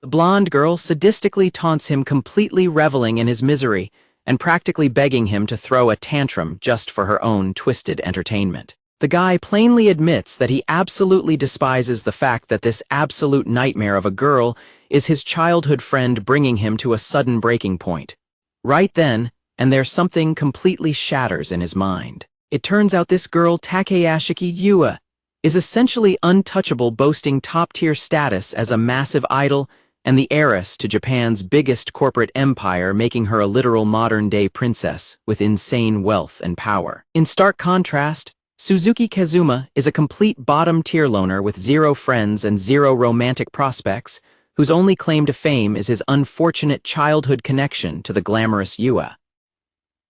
The blonde girl sadistically taunts him, completely reveling in his misery and practically begging him to throw a tantrum just for her own twisted entertainment. The guy plainly admits that he absolutely despises the fact that this absolute nightmare of a girl is his childhood friend, bringing him to a sudden breaking point. Right then and there, something completely shatters in his mind. It turns out this girl, Takeyashiki Yua, is essentially untouchable, boasting top-tier status as a massive idol and the heiress to Japan's biggest corporate empire, making her a literal modern-day princess with insane wealth and power. In stark contrast, Suzuki Kazuma is a complete bottom-tier loner with zero friends and zero romantic prospects, whose only claim to fame is his unfortunate childhood connection to the glamorous Yua.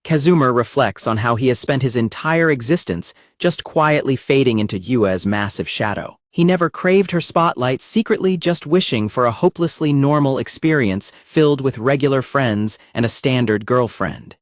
Kazuma reflects on how he has spent his entire existence just quietly fading into Yua's massive shadow. He never craved her spotlight, secretly just wishing for a hopelessly normal experience filled with regular friends and a standard girlfriend.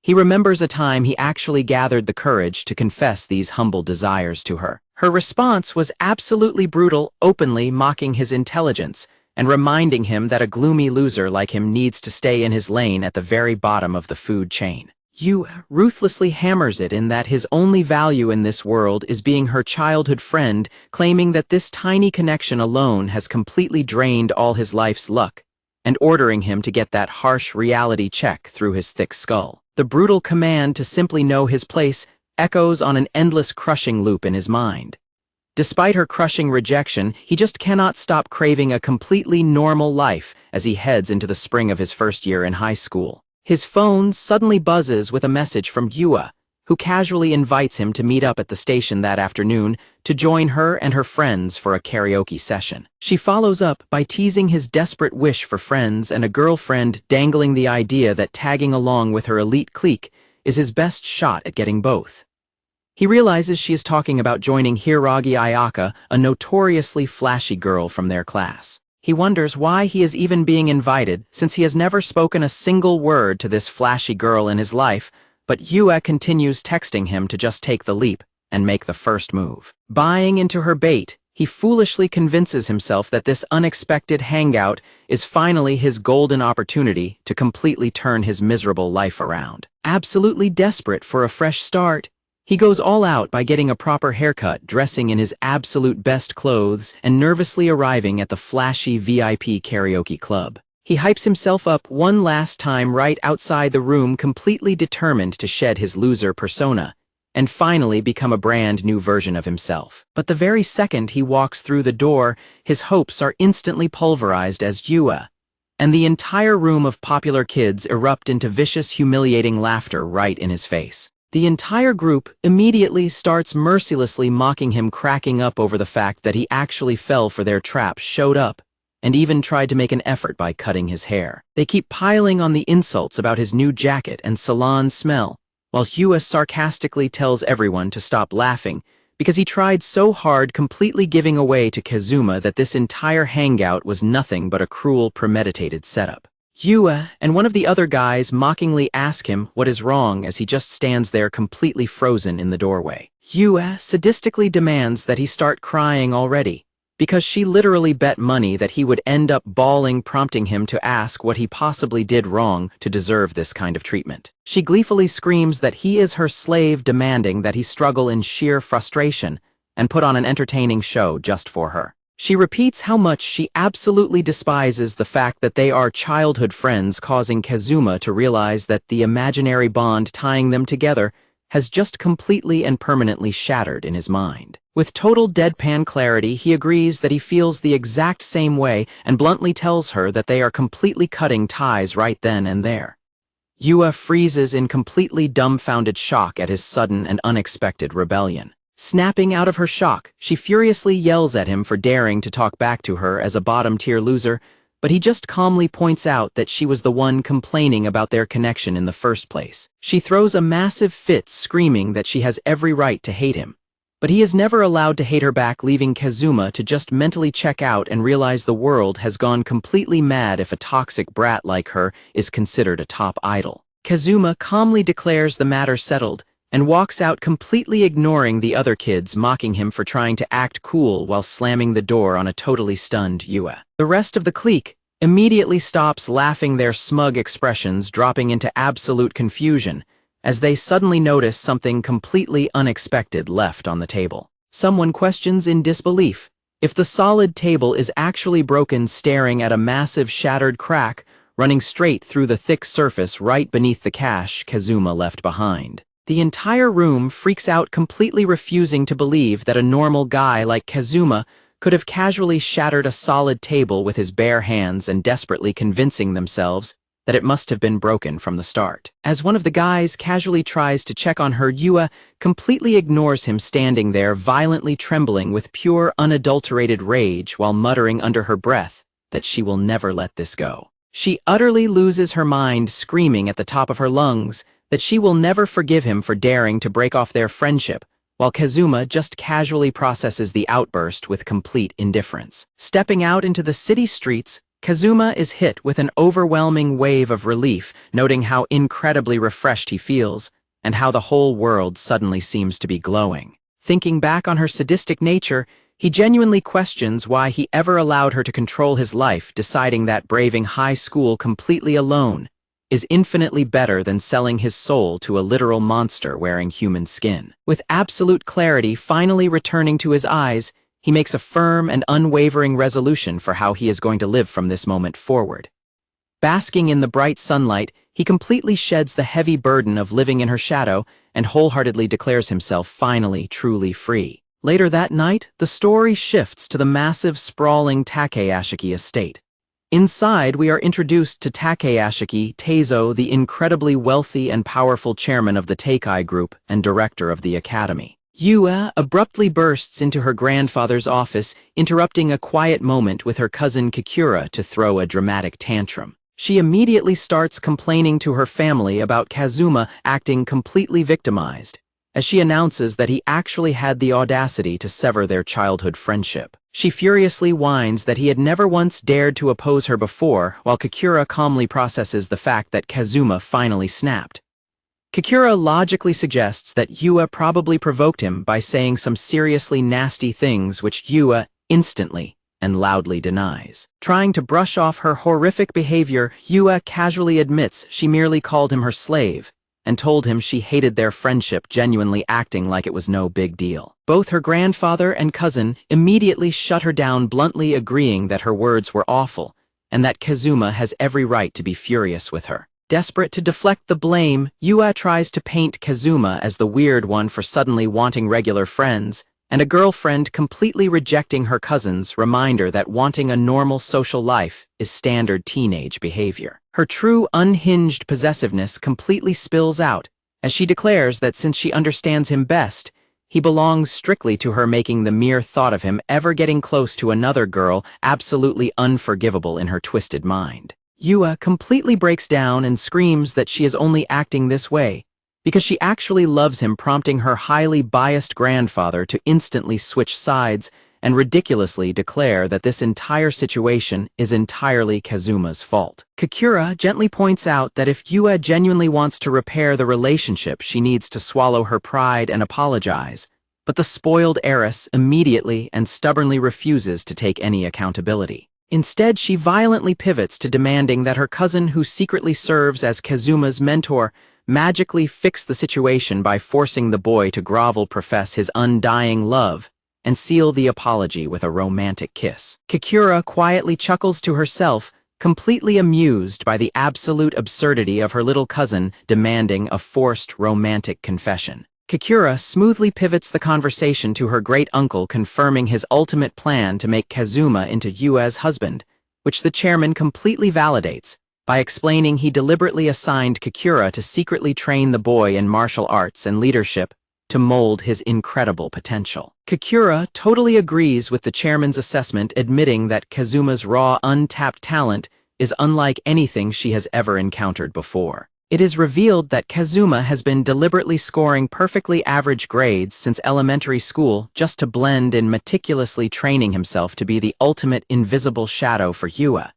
He remembers a time he actually gathered the courage to confess these humble desires to her. Her response was absolutely brutal, openly mocking his intelligence and reminding him that a gloomy loser like him needs to stay in his lane at the very bottom of the food chain. Yu ruthlessly hammers it in that his only value in this world is being her childhood friend, claiming that this tiny connection alone has completely drained all his life's luck, and ordering him to get that harsh reality check through his thick skull. The brutal command to simply know his place echoes on an endless crushing loop in his mind. Despite her crushing rejection, he just cannot stop craving a completely normal life as he heads into the spring of his first year in high school. His phone suddenly buzzes with a message from Yua, who casually invites him to meet up at the station that afternoon to join her and her friends for a karaoke session. She follows up by teasing his desperate wish for friends and a girlfriend, dangling the idea that tagging along with her elite clique is his best shot at getting both. He realizes she is talking about joining Hiragi Ayaka, a notoriously flashy girl from their class. He wonders why he is even being invited, since he has never spoken a single word to this flashy girl in his life, but Yua continues texting him to just take the leap and make the first move. Buying into her bait, he foolishly convinces himself that this unexpected hangout is finally his golden opportunity to completely turn his miserable life around. Absolutely desperate for a fresh start, he goes all out by getting a proper haircut, dressing in his absolute best clothes, and nervously arriving at the flashy VIP karaoke club. He hypes himself up one last time right outside the room, completely determined to shed his loser persona and finally become a brand new version of himself. But the very second he walks through the door, his hopes are instantly pulverized as Yua and the entire room of popular kids erupt into vicious, humiliating laughter right in his face. The entire group immediately starts mercilessly mocking him, cracking up over the fact that he actually fell for their trap, showed up, and even tried to make an effort by cutting his hair. They keep piling on the insults about his new jacket and salon smell, while Yua sarcastically tells everyone to stop laughing because he tried so hard, completely giving away to Kazuma that this entire hangout was nothing but a cruel, premeditated setup. Yua and one of the other guys mockingly ask him what is wrong as he just stands there completely frozen in the doorway. Yua sadistically demands that he start crying already, because she literally bet money that he would end up bawling, prompting him to ask what he possibly did wrong to deserve this kind of treatment. She gleefully screams that he is her slave, demanding that he struggle in sheer frustration and put on an entertaining show just for her. She repeats how much she absolutely despises the fact that they are childhood friends, causing Kazuma to realize that the imaginary bond tying them together has just completely and permanently shattered in his mind. With total deadpan clarity, he agrees that he feels the exact same way and bluntly tells her that they are completely cutting ties right then and there. Yua freezes in completely dumbfounded shock at his sudden and unexpected rebellion. Snapping out of her shock, she furiously yells at him for daring to talk back to her as a bottom-tier loser, but he just calmly points out that she was the one complaining about their connection in the first place. She throws a massive fit, screaming that she has every right to hate him, but he is never allowed to hate her back, leaving Kazuma to just mentally check out and realize the world has gone completely mad if a toxic brat like her is considered a top idol. Kazuma calmly declares the matter settled and walks out, completely ignoring the other kids mocking him for trying to act cool while slamming the door on a totally stunned Yua. The rest of the clique, immediately stops laughing, their smug expressions dropping into absolute confusion as they suddenly notice something completely unexpected left on the table. Someone questions in disbelief if the solid table is actually broken, staring at a massive shattered crack running straight through the thick surface right beneath the cash Kazuma left behind. The entire room freaks out, completely refusing to believe that a normal guy like Kazuma could have casually shattered a solid table with his bare hands, and desperately convincing themselves that it must have been broken from the start. As one of the guys casually tries to check on her, Yua completely ignores him, standing there violently trembling with pure unadulterated rage while muttering under her breath that she will never let this go. She utterly loses her mind, screaming at the top of her lungs that she will never forgive him for daring to break off their friendship, while Kazuma just casually processes the outburst with complete indifference. Stepping out into the city streets, Kazuma is hit with an overwhelming wave of relief, noting how incredibly refreshed he feels and how the whole world suddenly seems to be glowing. Thinking back on her sadistic nature, he genuinely questions why he ever allowed her to control his life, deciding that braving high school completely alone is infinitely better than selling his soul to a literal monster wearing human skin. With absolute clarity finally returning to his eyes, he makes a firm and unwavering resolution for how he is going to live from this moment forward. Basking in the bright sunlight, he completely sheds the heavy burden of living in her shadow and wholeheartedly declares himself finally truly free. Later that night, the story shifts to the massive, sprawling Takeashiki estate. Inside, we are introduced to Takeashiki Teizo, the incredibly wealthy and powerful chairman of the Teikai group and director of the academy. Yua abruptly bursts into her grandfather's office, interrupting a quiet moment with her cousin Kikura to throw a dramatic tantrum. She immediately starts complaining to her family about Kazuma acting completely victimized, as she announces that he actually had the audacity to sever their childhood friendship. She furiously whines that he had never once dared to oppose her before, while Kikura calmly processes the fact that Kazuma finally snapped. Kikura logically suggests that Yua probably provoked him by saying some seriously nasty things, which Yua instantly and loudly denies. Trying to brush off her horrific behavior, Yua casually admits she merely called him her slave and told him she hated their friendship, genuinely acting like it was no big deal. Both her grandfather and cousin immediately shut her down, bluntly agreeing that her words were awful and that Kazuma has every right to be furious with her. Desperate to deflect the blame, Yua tries to paint Kazuma as the weird one for suddenly wanting regular friends, and a girlfriend, completely rejecting her cousin's reminder that wanting a normal social life is standard teenage behavior. Her true unhinged possessiveness completely spills out, as she declares that since she understands him best, he belongs strictly to her, making the mere thought of him ever getting close to another girl absolutely unforgivable in her twisted mind. Yua completely breaks down and screams that she is only acting this way because she actually loves him, prompting her highly biased grandfather to instantly switch sides and ridiculously declare that this entire situation is entirely Kazuma's fault. Kikura gently points out that if Yua genuinely wants to repair the relationship, she needs to swallow her pride and apologize, but the spoiled heiress immediately and stubbornly refuses to take any accountability. Instead, she violently pivots to demanding that her cousin, who secretly serves as Kazuma's mentor, magically fix the situation by forcing the boy to grovel, profess his undying love, and seal the apology with a romantic kiss. Kikura quietly chuckles to herself, completely amused by the absolute absurdity of her little cousin demanding a forced romantic confession. Kikura smoothly pivots the conversation to her great-uncle, confirming his ultimate plan to make Kazuma into Yua's husband, which the chairman completely validates by explaining he deliberately assigned Kikura to secretly train the boy in martial arts and leadership to mold his incredible potential. Kikura totally agrees with the chairman's assessment, admitting that Kazuma's raw, untapped talent is unlike anything she has ever encountered before. It is revealed that Kazuma has been deliberately scoring perfectly average grades since elementary school just to blend in, meticulously training himself to be the ultimate invisible shadow for Yua,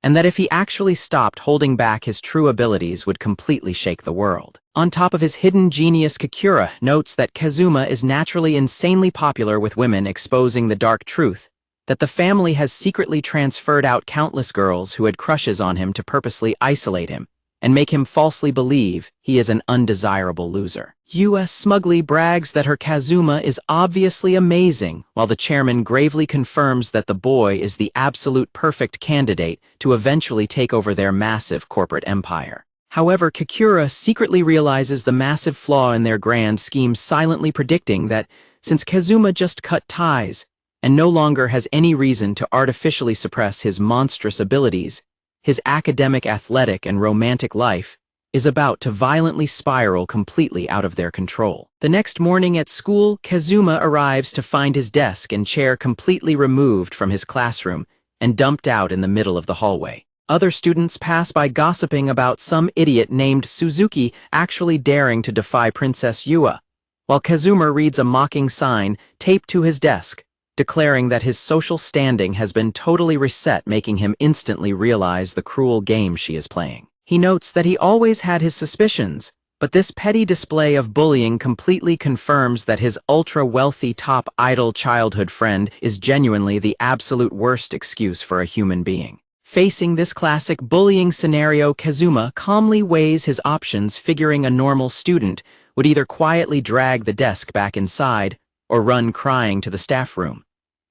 and that if he actually stopped holding back, his true abilities would completely shake the world. On top of his hidden genius, Kikura notes that Kazuma is naturally insanely popular with women, exposing the dark truth that the family has secretly transferred out countless girls who had crushes on him to purposely isolate him and make him falsely believe he is an undesirable loser. Yua smugly brags that her Kazuma is obviously amazing, while the chairman gravely confirms that the boy is the absolute perfect candidate to eventually take over their massive corporate empire. However, Kakura secretly realizes the massive flaw in their grand scheme, silently predicting that since Kazuma just cut ties and no longer has any reason to artificially suppress his monstrous abilities, his academic, athletic, and romantic life is about to violently spiral completely out of their control. The next morning at school, Kazuma arrives to find his desk and chair completely removed from his classroom and dumped out in the middle of the hallway. Other students pass by gossiping about some idiot named Suzuki actually daring to defy Princess Yua, while Kazuma reads a mocking sign taped to his desk, declaring that his social standing has been totally reset, making him instantly realize the cruel game she is playing. He notes that he always had his suspicions, but this petty display of bullying completely confirms that his ultra-wealthy top idol childhood friend is genuinely the absolute worst excuse for a human being. Facing this classic bullying scenario, Kazuma calmly weighs his options, figuring a normal student would either quietly drag the desk back inside or run crying to the staff room.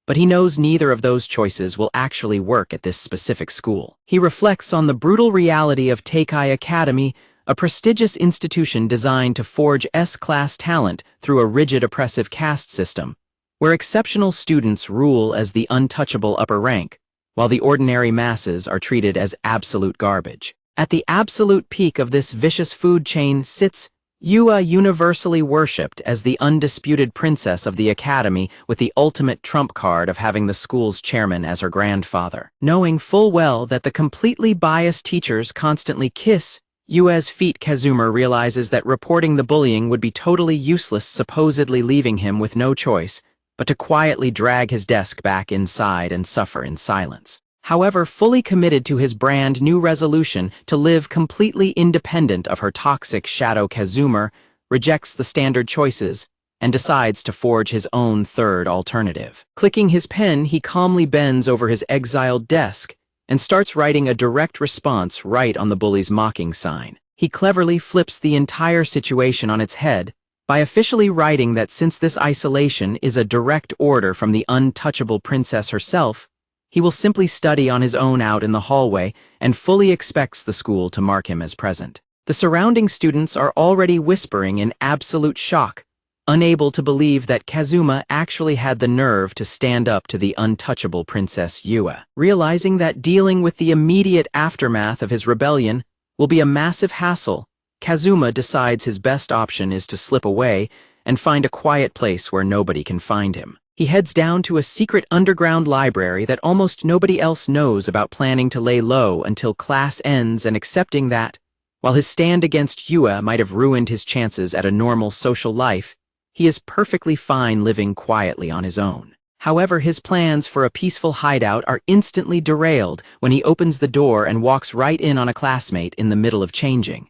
But he knows neither of those choices will actually work at this specific school. He reflects on the brutal reality of Teikai Academy, a prestigious institution designed to forge S-class talent through a rigid oppressive caste system, where exceptional students rule as the untouchable upper rank, while the ordinary masses are treated as absolute garbage. At the absolute peak of this vicious food chain sits Yua, universally worshipped as the undisputed princess of the academy, with the ultimate trump card of having the school's chairman as her grandfather. Knowing full well that the completely biased teachers constantly kiss Yua's feet, Kazuma realizes that reporting the bullying would be totally useless, supposedly leaving him with no choice but to quietly drag his desk back inside and suffer in silence. However, fully committed to his brand new resolution to live completely independent of her toxic shadow, Kazuma rejects the standard choices and decides to forge his own third alternative. Clicking his pen, he calmly bends over his exiled desk and starts writing a direct response right on the bully's mocking sign. He cleverly flips the entire situation on its head by officially writing that since this isolation is a direct order from the untouchable princess herself, he will simply study on his own out in the hallway and fully expects the school to mark him as present. The surrounding students are already whispering in absolute shock, unable to believe that Kazuma actually had the nerve to stand up to the untouchable Princess Yua. Realizing that dealing with the immediate aftermath of his rebellion will be a massive hassle, Kazuma decides his best option is to slip away and find a quiet place where nobody can find him. He heads down to a secret underground library that almost nobody else knows about, planning to lay low until class ends and accepting that, while his stand against Yua might have ruined his chances at a normal social life, he is perfectly fine living quietly on his own. However, his plans for a peaceful hideout are instantly derailed when he opens the door and walks right in on a classmate in the middle of changing.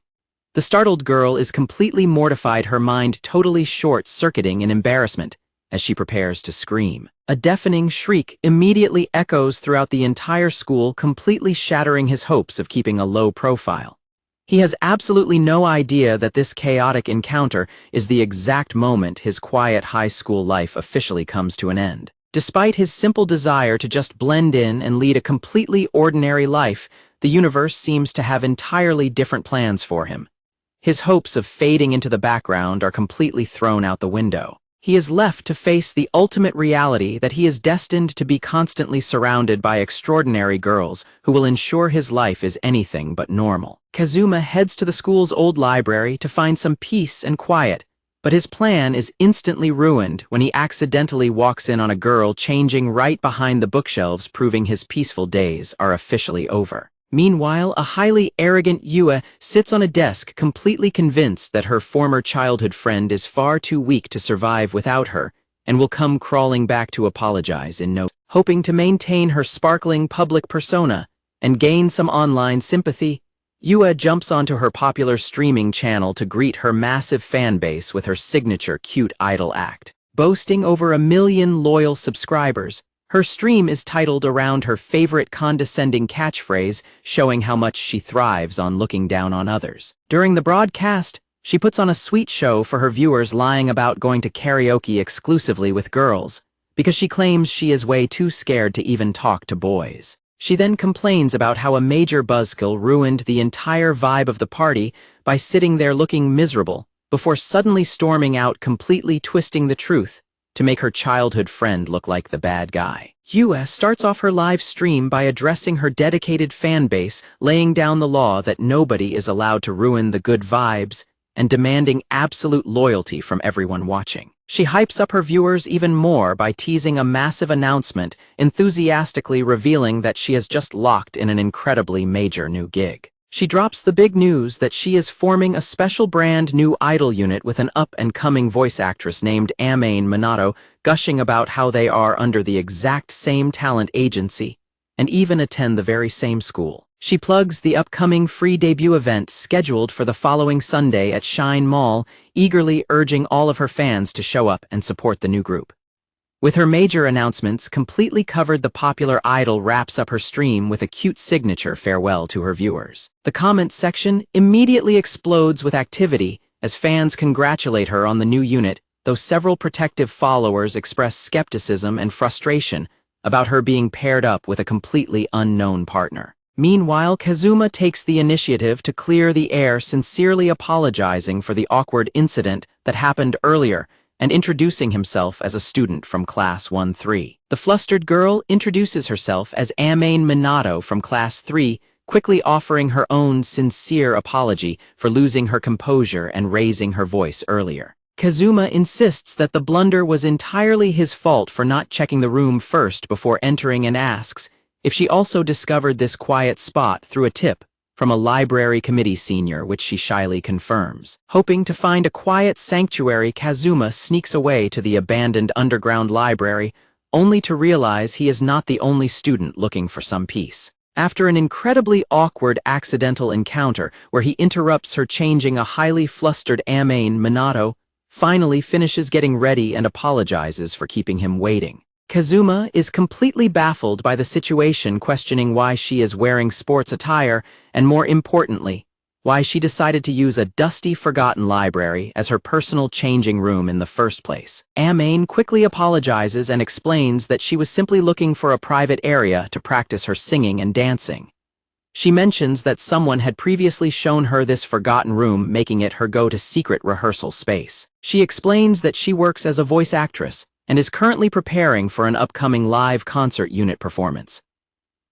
The startled girl is completely mortified, her mind totally short-circuiting in embarrassment as she prepares to scream. A deafening shriek immediately echoes throughout the entire school, completely shattering his hopes of keeping a low profile. He has absolutely no idea that this chaotic encounter is the exact moment his quiet high school life officially comes to an end. Despite his simple desire to just blend in and lead a completely ordinary life, the universe seems to have entirely different plans for him. His hopes of fading into the background are completely thrown out the window. He is left to face the ultimate reality that he is destined to be constantly surrounded by extraordinary girls who will ensure his life is anything but normal. Kazuma heads to the school's old library to find some peace and quiet, but his plan is instantly ruined when he accidentally walks in on a girl changing right behind the bookshelves, proving his peaceful days are officially over. Meanwhile, a highly arrogant Yua sits on a desk, completely convinced that her former childhood friend is far too weak to survive without her and will come crawling back to apologize in no time. Hoping to maintain her sparkling public persona and gain some online sympathy, Yua jumps onto her popular streaming channel to greet her massive fan base with her signature cute idol act. Boasting over 1 million loyal subscribers, Her stream is titled around her favorite condescending catchphrase, showing how much she thrives on looking down on others. During the broadcast, she puts on a sweet show for her viewers, lying about going to karaoke exclusively with girls, because she claims she is way too scared to even talk to boys. She then complains about how a major buzzkill ruined the entire vibe of the party by sitting there looking miserable, before suddenly storming out, completely twisting the truth to make her childhood friend look like the bad guy. US starts off her live stream by addressing her dedicated fan base, laying down the law that nobody is allowed to ruin the good vibes, and demanding absolute loyalty from everyone watching. She hypes up her viewers even more by teasing a massive announcement, enthusiastically revealing that she has just locked in an incredibly major new gig. She drops the big news that she is forming a special brand new idol unit with an up-and-coming voice actress named Minato, gushing about how they are under the exact same talent agency and even attend the very same school. She plugs the upcoming free debut event scheduled for the following Sunday at Shine Mall, eagerly urging all of her fans to show up and support the new group. With her major announcements completely covered, the popular idol wraps up her stream with a cute signature farewell to her viewers. The comments section immediately explodes with activity as fans congratulate her on the new unit, though several protective followers express skepticism and frustration about her being paired up with a completely unknown partner. Meanwhile, Kazuma takes the initiative to clear the air, sincerely apologizing for the awkward incident that happened earlier and introducing himself as a student from Class 1-3. The flustered girl introduces herself as Minato from Class 3, quickly offering her own sincere apology for losing her composure and raising her voice earlier. Kazuma insists that the blunder was entirely his fault for not checking the room first before entering, and asks if she also discovered this quiet spot through a tip from a library committee senior, which she shyly confirms. Hoping to find a quiet sanctuary, Kazuma sneaks away to the abandoned underground library, only to realize he is not the only student looking for some peace. After an incredibly awkward accidental encounter where he interrupts her changing, a highly flustered Minato finally finishes getting ready and apologizes for keeping him waiting. Kazuma is completely baffled by the situation, questioning why she is wearing sports attire and, more importantly, why she decided to use a dusty, forgotten library as her personal changing room in the first place. Quickly apologizes and explains that she was simply looking for a private area to practice her singing and dancing. She mentions that someone had previously shown her this forgotten room, making it her go-to secret rehearsal space. She explains that she works as a voice actress and is currently preparing for an upcoming live concert unit performance.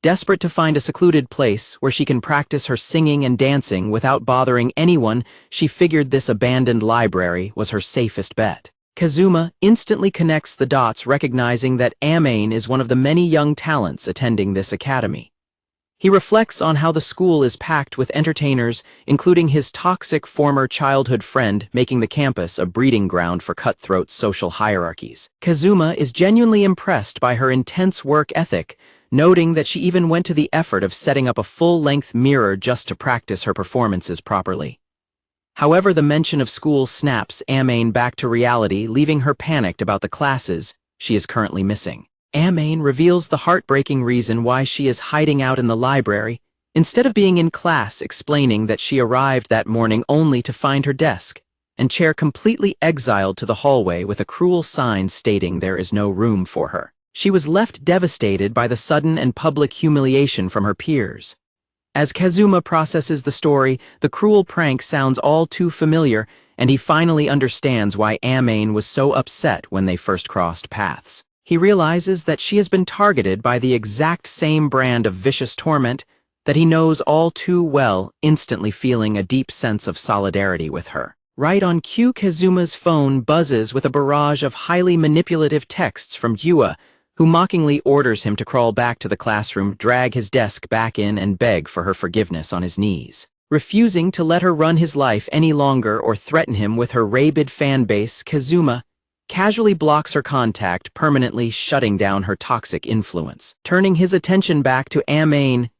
Desperate to find a secluded place where she can practice her singing and dancing without bothering anyone, she figured this abandoned library was her safest bet. Kazuma instantly connects the dots, recognizing that is one of the many young talents attending this academy. He reflects on how the school is packed with entertainers, including his toxic former childhood friend, making the campus a breeding ground for cutthroat social hierarchies. Kazuma is genuinely impressed by her intense work ethic, noting that she even went to the effort of setting up a full-length mirror just to practice her performances properly. However, the mention of school snaps back to reality, leaving her panicked about the classes she is currently missing. Reveals the heartbreaking reason why she is hiding out in the library, instead of being in class, explaining that she arrived that morning only to find her desk and chair completely exiled to the hallway with a cruel sign stating there is no room for her. She was left devastated by the sudden and public humiliation from her peers. As Kazuma processes the story, the cruel prank sounds all too familiar, and he finally understands why was so upset when they first crossed paths. He realizes that she has been targeted by the exact same brand of vicious torment that he knows all too well, instantly feeling a deep sense of solidarity with her. Right on cue, Kazuma's phone buzzes with a barrage of highly manipulative texts from Yua, who mockingly orders him to crawl back to the classroom, drag his desk back in, and beg for her forgiveness on his knees. Refusing to let her run his life any longer or threaten him with her rabid fan base, Kazuma casually blocks her contact, permanently shutting down her toxic influence. Turning his attention back to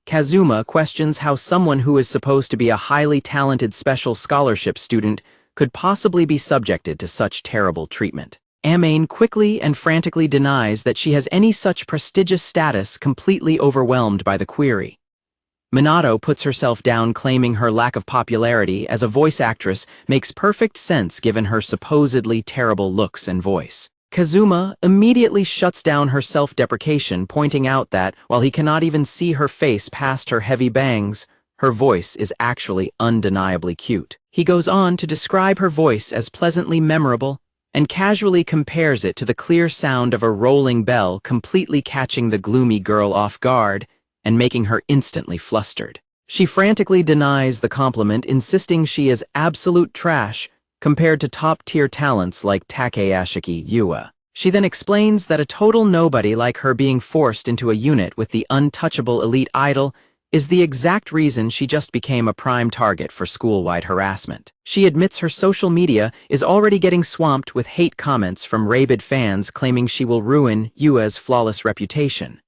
Kazuma questions how someone who is supposed to be a highly talented special scholarship student could possibly be subjected to such terrible treatment. Amane quickly and frantically denies that she has any such prestigious status, completely overwhelmed by the query. Minato puts herself down, claiming her lack of popularity as a voice actress makes perfect sense given her supposedly terrible looks and voice. Kazuma immediately shuts down her self-deprecation, pointing out that, while he cannot even see her face past her heavy bangs, her voice is actually undeniably cute. He goes on to describe her voice as pleasantly memorable and casually compares it to the clear sound of a rolling bell, completely catching the gloomy girl off guard and making her instantly flustered. She frantically denies the compliment, insisting she is absolute trash compared to top-tier talents like Takayashi Yua. She then explains that a total nobody like her being forced into a unit with the untouchable elite idol is the exact reason she just became a prime target for school-wide harassment. She admits her social media is already getting swamped with hate comments from rabid fans claiming she will ruin Yua's flawless reputation.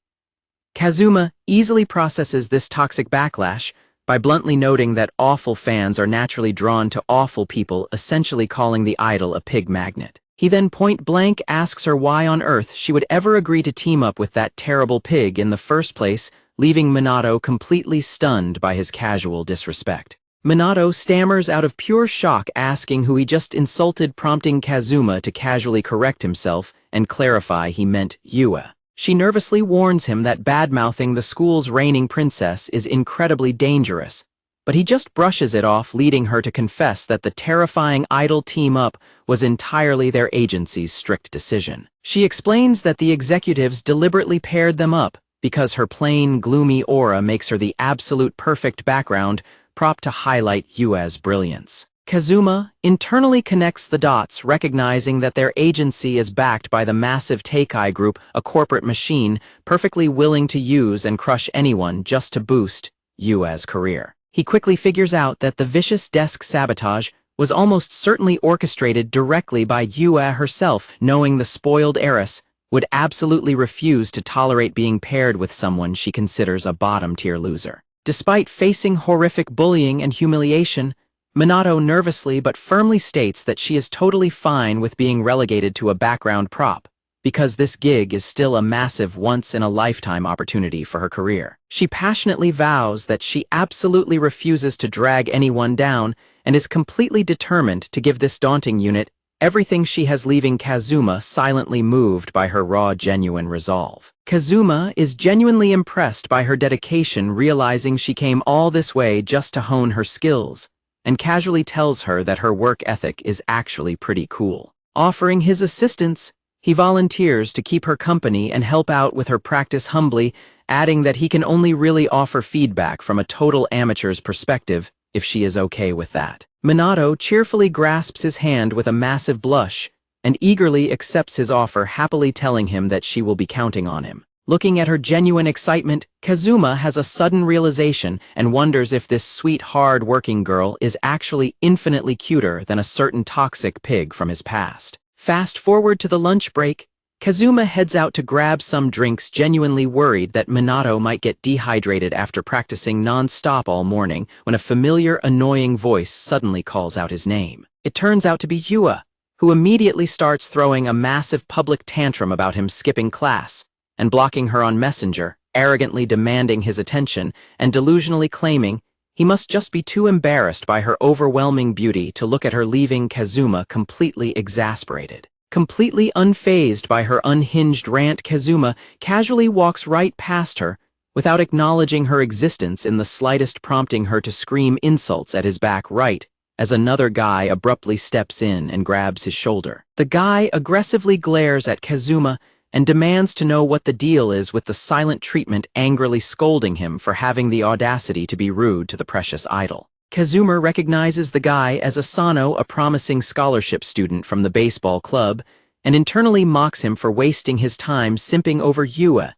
Kazuma easily processes this toxic backlash by bluntly noting that awful fans are naturally drawn to awful people, essentially calling the idol a pig magnet. He then point-blank asks her why on earth she would ever agree to team up with that terrible pig in the first place, leaving Minato completely stunned by his casual disrespect. Minato stammers out of pure shock, asking who he just insulted, prompting Kazuma to casually correct himself and clarify he meant Yua. She nervously warns him that bad-mouthing the school's reigning princess is incredibly dangerous, but he just brushes it off, leading her to confess that the terrifying idol team-up was entirely their agency's strict decision. She explains that the executives deliberately paired them up because her plain, gloomy aura makes her the absolute perfect background prop to highlight Yua's brilliance. Kazuma internally connects the dots, recognizing that their agency is backed by the massive Teikai Group, a corporate machine perfectly willing to use and crush anyone just to boost Yua's career. He quickly figures out that the vicious desk sabotage was almost certainly orchestrated directly by Yua herself, knowing the spoiled heiress would absolutely refuse to tolerate being paired with someone she considers a bottom-tier loser. Despite facing horrific bullying and humiliation, Minato nervously but firmly states that she is totally fine with being relegated to a background prop, because this gig is still a massive once-in-a-lifetime opportunity for her career. She passionately vows that she absolutely refuses to drag anyone down and is completely determined to give this daunting unit everything she has, leaving Kazuma silently moved by her raw, genuine resolve. Kazuma is genuinely impressed by her dedication, realizing she came all this way just to hone her skills, and casually tells her that her work ethic is actually pretty cool. Offering his assistance, he volunteers to keep her company and help out with her practice humbly, adding that he can only really offer feedback from a total amateur's perspective if she is okay with that. Minato cheerfully grasps his hand with a massive blush and eagerly accepts his offer, happily telling him that she will be counting on him. Looking at her genuine excitement, Kazuma has a sudden realization and wonders if this sweet, hard-working girl is actually infinitely cuter than a certain toxic pig from his past. Fast forward to the lunch break, Kazuma heads out to grab some drinks, genuinely worried that Minato might get dehydrated after practicing non-stop all morning, when a familiar, annoying voice suddenly calls out his name. It turns out to be Yua, who immediately starts throwing a massive public tantrum about him skipping class and blocking her on Messenger, arrogantly demanding his attention and delusionally claiming he must just be too embarrassed by her overwhelming beauty to look at her, leaving Kazuma completely exasperated. Completely unfazed by her unhinged rant, Kazuma casually walks right past her without acknowledging her existence in the slightest, prompting her to scream insults at his back right as another guy abruptly steps in and grabs his shoulder. The guy aggressively glares at Kazuma and demands to know what the deal is with the silent treatment, angrily scolding him for having the audacity to be rude to the precious idol. Kazuma recognizes the guy as Asano, a promising scholarship student from the baseball club, and internally mocks him for wasting his time simping over Yua,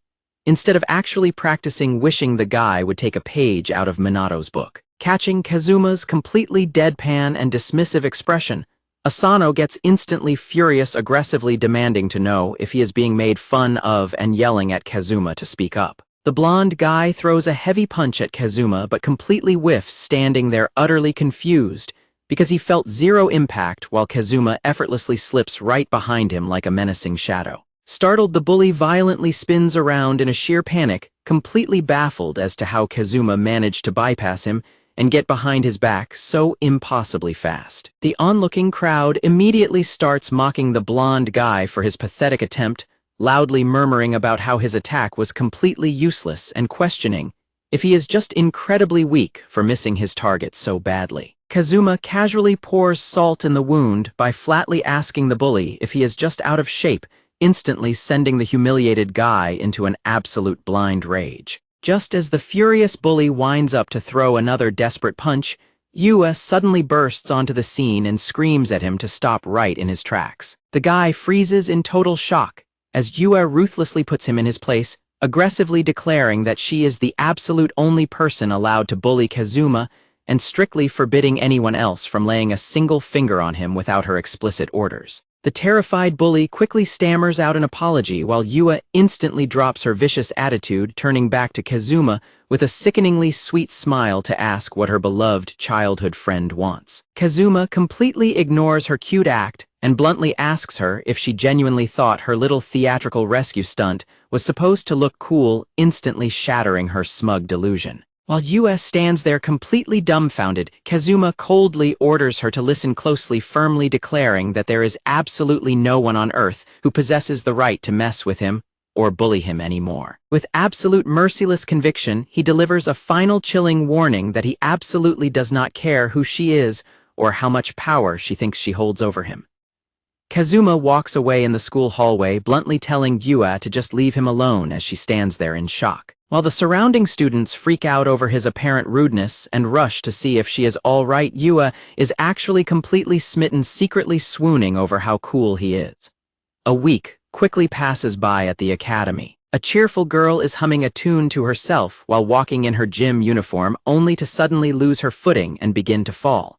instead of actually practicing, wishing the guy would take a page out of Minato's book. Catching Kazuma's completely deadpan and dismissive expression, Asano gets instantly furious, aggressively demanding to know if he is being made fun of and yelling at Kazuma to speak up. The blonde guy throws a heavy punch at Kazuma but completely whiffs, standing there utterly confused, because he felt zero impact while Kazuma effortlessly slips right behind him like a menacing shadow. Startled, the bully violently spins around in a sheer panic, completely baffled as to how Kazuma managed to bypass him and get behind his back so impossibly fast. The onlooking crowd immediately starts mocking the blonde guy for his pathetic attempt, loudly murmuring about how his attack was completely useless and questioning if he is just incredibly weak for missing his target so badly. Kazuma casually pours salt in the wound by flatly asking the bully if he is just out of shape, instantly sending the humiliated guy into an absolute blind rage. Just as the furious bully winds up to throw another desperate punch, Yua suddenly bursts onto the scene and screams at him to stop right in his tracks. The guy freezes in total shock as Yua ruthlessly puts him in his place, aggressively declaring that she is the absolute only person allowed to bully Kazuma and strictly forbidding anyone else from laying a single finger on him without her explicit orders. The terrified bully quickly stammers out an apology while Yua instantly drops her vicious attitude, turning back to Kazuma with a sickeningly sweet smile to ask what her beloved childhood friend wants. Kazuma completely ignores her cute act and bluntly asks her if she genuinely thought her little theatrical rescue stunt was supposed to look cool, instantly shattering her smug delusion. While Yua stands there completely dumbfounded, Kazuma coldly orders her to listen closely, firmly declaring that there is absolutely no one on Earth who possesses the right to mess with him or bully him anymore. With absolute merciless conviction, he delivers a final chilling warning that he absolutely does not care who she is or how much power she thinks she holds over him. Kazuma walks away in the school hallway, bluntly telling Yua to just leave him alone as she stands there in shock. While the surrounding students freak out over his apparent rudeness and rush to see if she is all right, Yua is actually completely smitten, secretly swooning over how cool he is. A week quickly passes by at the academy. A cheerful girl is humming a tune to herself while walking in her gym uniform, only to suddenly lose her footing and begin to fall.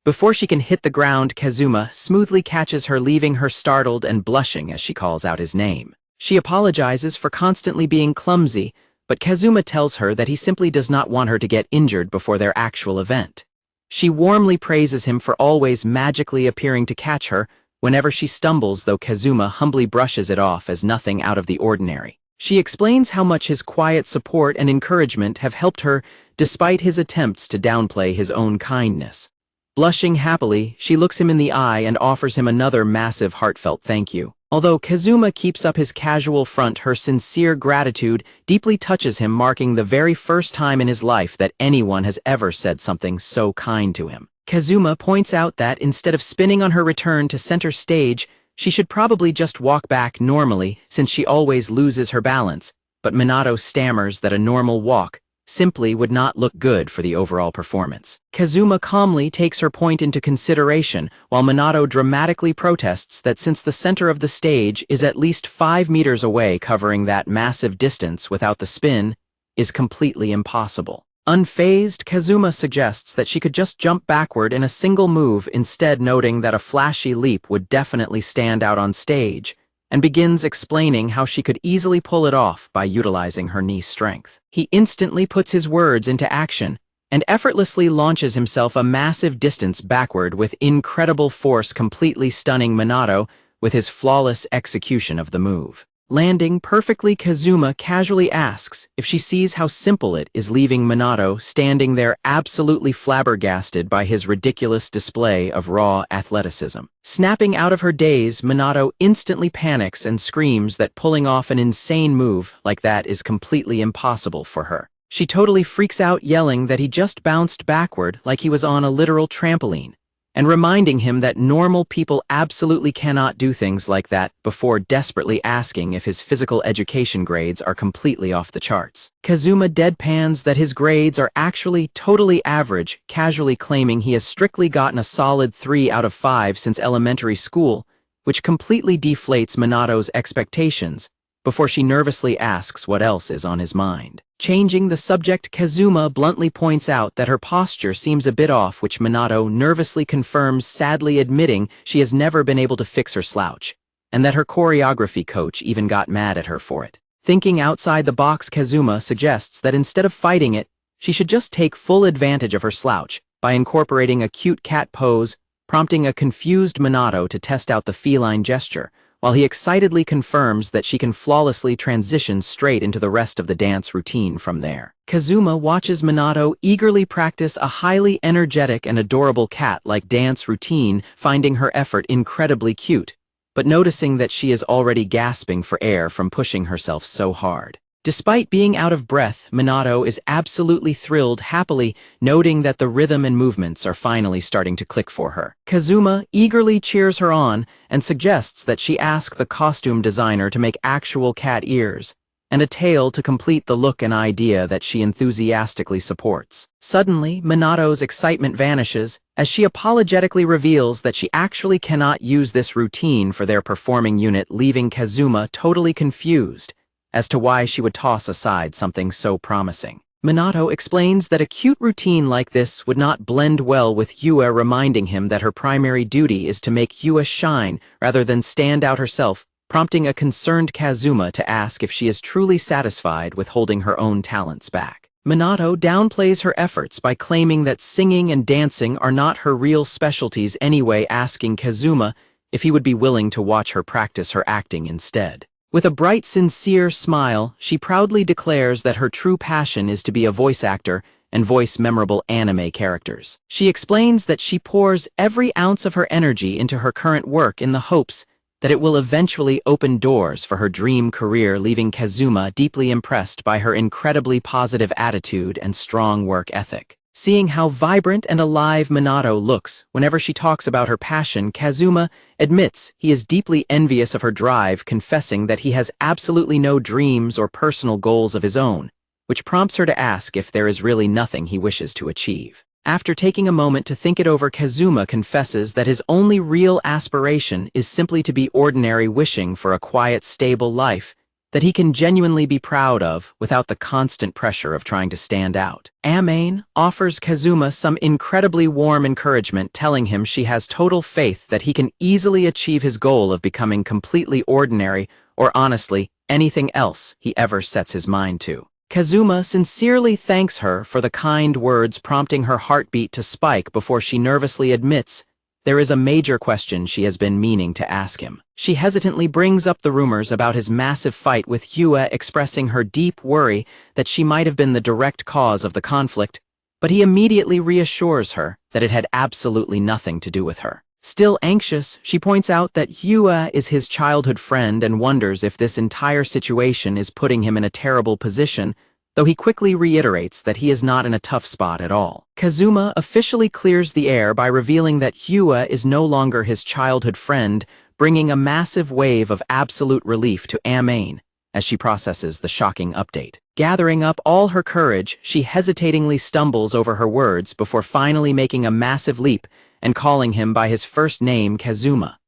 Before she can hit the ground, Kazuma smoothly catches her, leaving her startled and blushing as she calls out his name. She apologizes for constantly being clumsy, but Kazuma tells her that he simply does not want her to get injured before their actual event. She warmly praises him for always magically appearing to catch her whenever she stumbles, though Kazuma humbly brushes it off as nothing out of the ordinary. She explains how much his quiet support and encouragement have helped her despite his attempts to downplay his own kindness. Blushing happily, she looks him in the eye and offers him another massive heartfelt thank you. Although Kazuma keeps up his casual front, her sincere gratitude deeply touches him, marking the very first time in his life that anyone has ever said something so kind to him. Kazuma points out that instead of spinning on her return to center stage, she should probably just walk back normally since she always loses her balance, but Minato stammers that a normal walk simply would not look good for the overall performance. Kazuma calmly takes her point into consideration, while Minato dramatically protests that since the center of the stage is at least 5 meters away, covering that massive distance without the spin is completely impossible. Unfazed, Kazuma suggests that she could just jump backward in a single move, instead noting that a flashy leap would definitely stand out on stage, and begins explaining how she could easily pull it off by utilizing her knee strength. He instantly puts his words into action and effortlessly launches himself a massive distance backward with incredible force, completely stunning Minato with his flawless execution of the move. Landing perfectly, Kazuma casually asks if she sees how simple it is, leaving Minato standing there absolutely flabbergasted by his ridiculous display of raw athleticism. Snapping out of her daze, Minato instantly panics and screams that pulling off an insane move like that is completely impossible for her. She totally freaks out, yelling that he just bounced backward like he was on a literal trampoline, and reminding him that normal people absolutely cannot do things like that, before desperately asking if his physical education grades are completely off the charts. Kazuma deadpans that his grades are actually totally average, casually claiming he has strictly gotten a solid 3 out of 5 since elementary school, which completely deflates Minato's expectations, before she nervously asks what else is on his mind. Changing the subject, Kazuma bluntly points out that her posture seems a bit off, which Minato nervously confirms, sadly admitting she has never been able to fix her slouch, and that her choreography coach even got mad at her for it. Thinking outside the box, Kazuma suggests that instead of fighting it, she should just take full advantage of her slouch, by incorporating a cute cat pose, prompting a confused Minato to test out the feline gesture, while he excitedly confirms that she can flawlessly transition straight into the rest of the dance routine from there. Kazuma watches Minato eagerly practice a highly energetic and adorable cat-like dance routine, finding her effort incredibly cute, but noticing that she is already gasping for air from pushing herself so hard. Despite being out of breath, Minato is absolutely thrilled, happily noting that the rhythm and movements are finally starting to click for her. Kazuma eagerly cheers her on and suggests that she ask the costume designer to make actual cat ears and a tail to complete the look and idea that she enthusiastically supports. Suddenly, Minato's excitement vanishes as she apologetically reveals that she actually cannot use this routine for their performing unit, leaving Kazuma totally confused as to why she would toss aside something so promising. Minato explains that a cute routine like this would not blend well with Yua, reminding him that her primary duty is to make Yua shine rather than stand out herself, prompting a concerned Kazuma to ask if she is truly satisfied with holding her own talents back. Minato downplays her efforts by claiming that singing and dancing are not her real specialties anyway, asking Kazuma if he would be willing to watch her practice her acting instead. With a bright, sincere smile, she proudly declares that her true passion is to be a voice actor and voice memorable anime characters. She explains that she pours every ounce of her energy into her current work in the hopes that it will eventually open doors for her dream career, leaving Kazuma deeply impressed by her incredibly positive attitude and strong work ethic. Seeing how vibrant and alive Minato looks whenever she talks about her passion, Kazuma admits he is deeply envious of her drive, confessing that he has absolutely no dreams or personal goals of his own, which prompts her to ask if there is really nothing he wishes to achieve. After taking a moment to think it over, Kazuma confesses that his only real aspiration is simply to be ordinary, wishing for a quiet, stable life that he can genuinely be proud of without the constant pressure of trying to stand out. Amane offers Kazuma some incredibly warm encouragement, telling him she has total faith that he can easily achieve his goal of becoming completely ordinary, or honestly, anything else he ever sets his mind to. Kazuma sincerely thanks her for the kind words, prompting her heartbeat to spike before she nervously admits there is a major question she has been meaning to ask him. She hesitantly brings up the rumors about his massive fight with Yua, expressing her deep worry that she might have been the direct cause of the conflict, but he immediately reassures her that it had absolutely nothing to do with her. Still anxious, she points out that Yua is his childhood friend and wonders if this entire situation is putting him in a terrible position, though he quickly reiterates that he is not in a tough spot at all. Kazuma officially clears the air by revealing that Yua is no longer his childhood friend, bringing a massive wave of absolute relief to Amane as she processes the shocking update. Gathering up all her courage, she hesitatingly stumbles over her words before finally making a massive leap and calling him by his first name, Kazuma.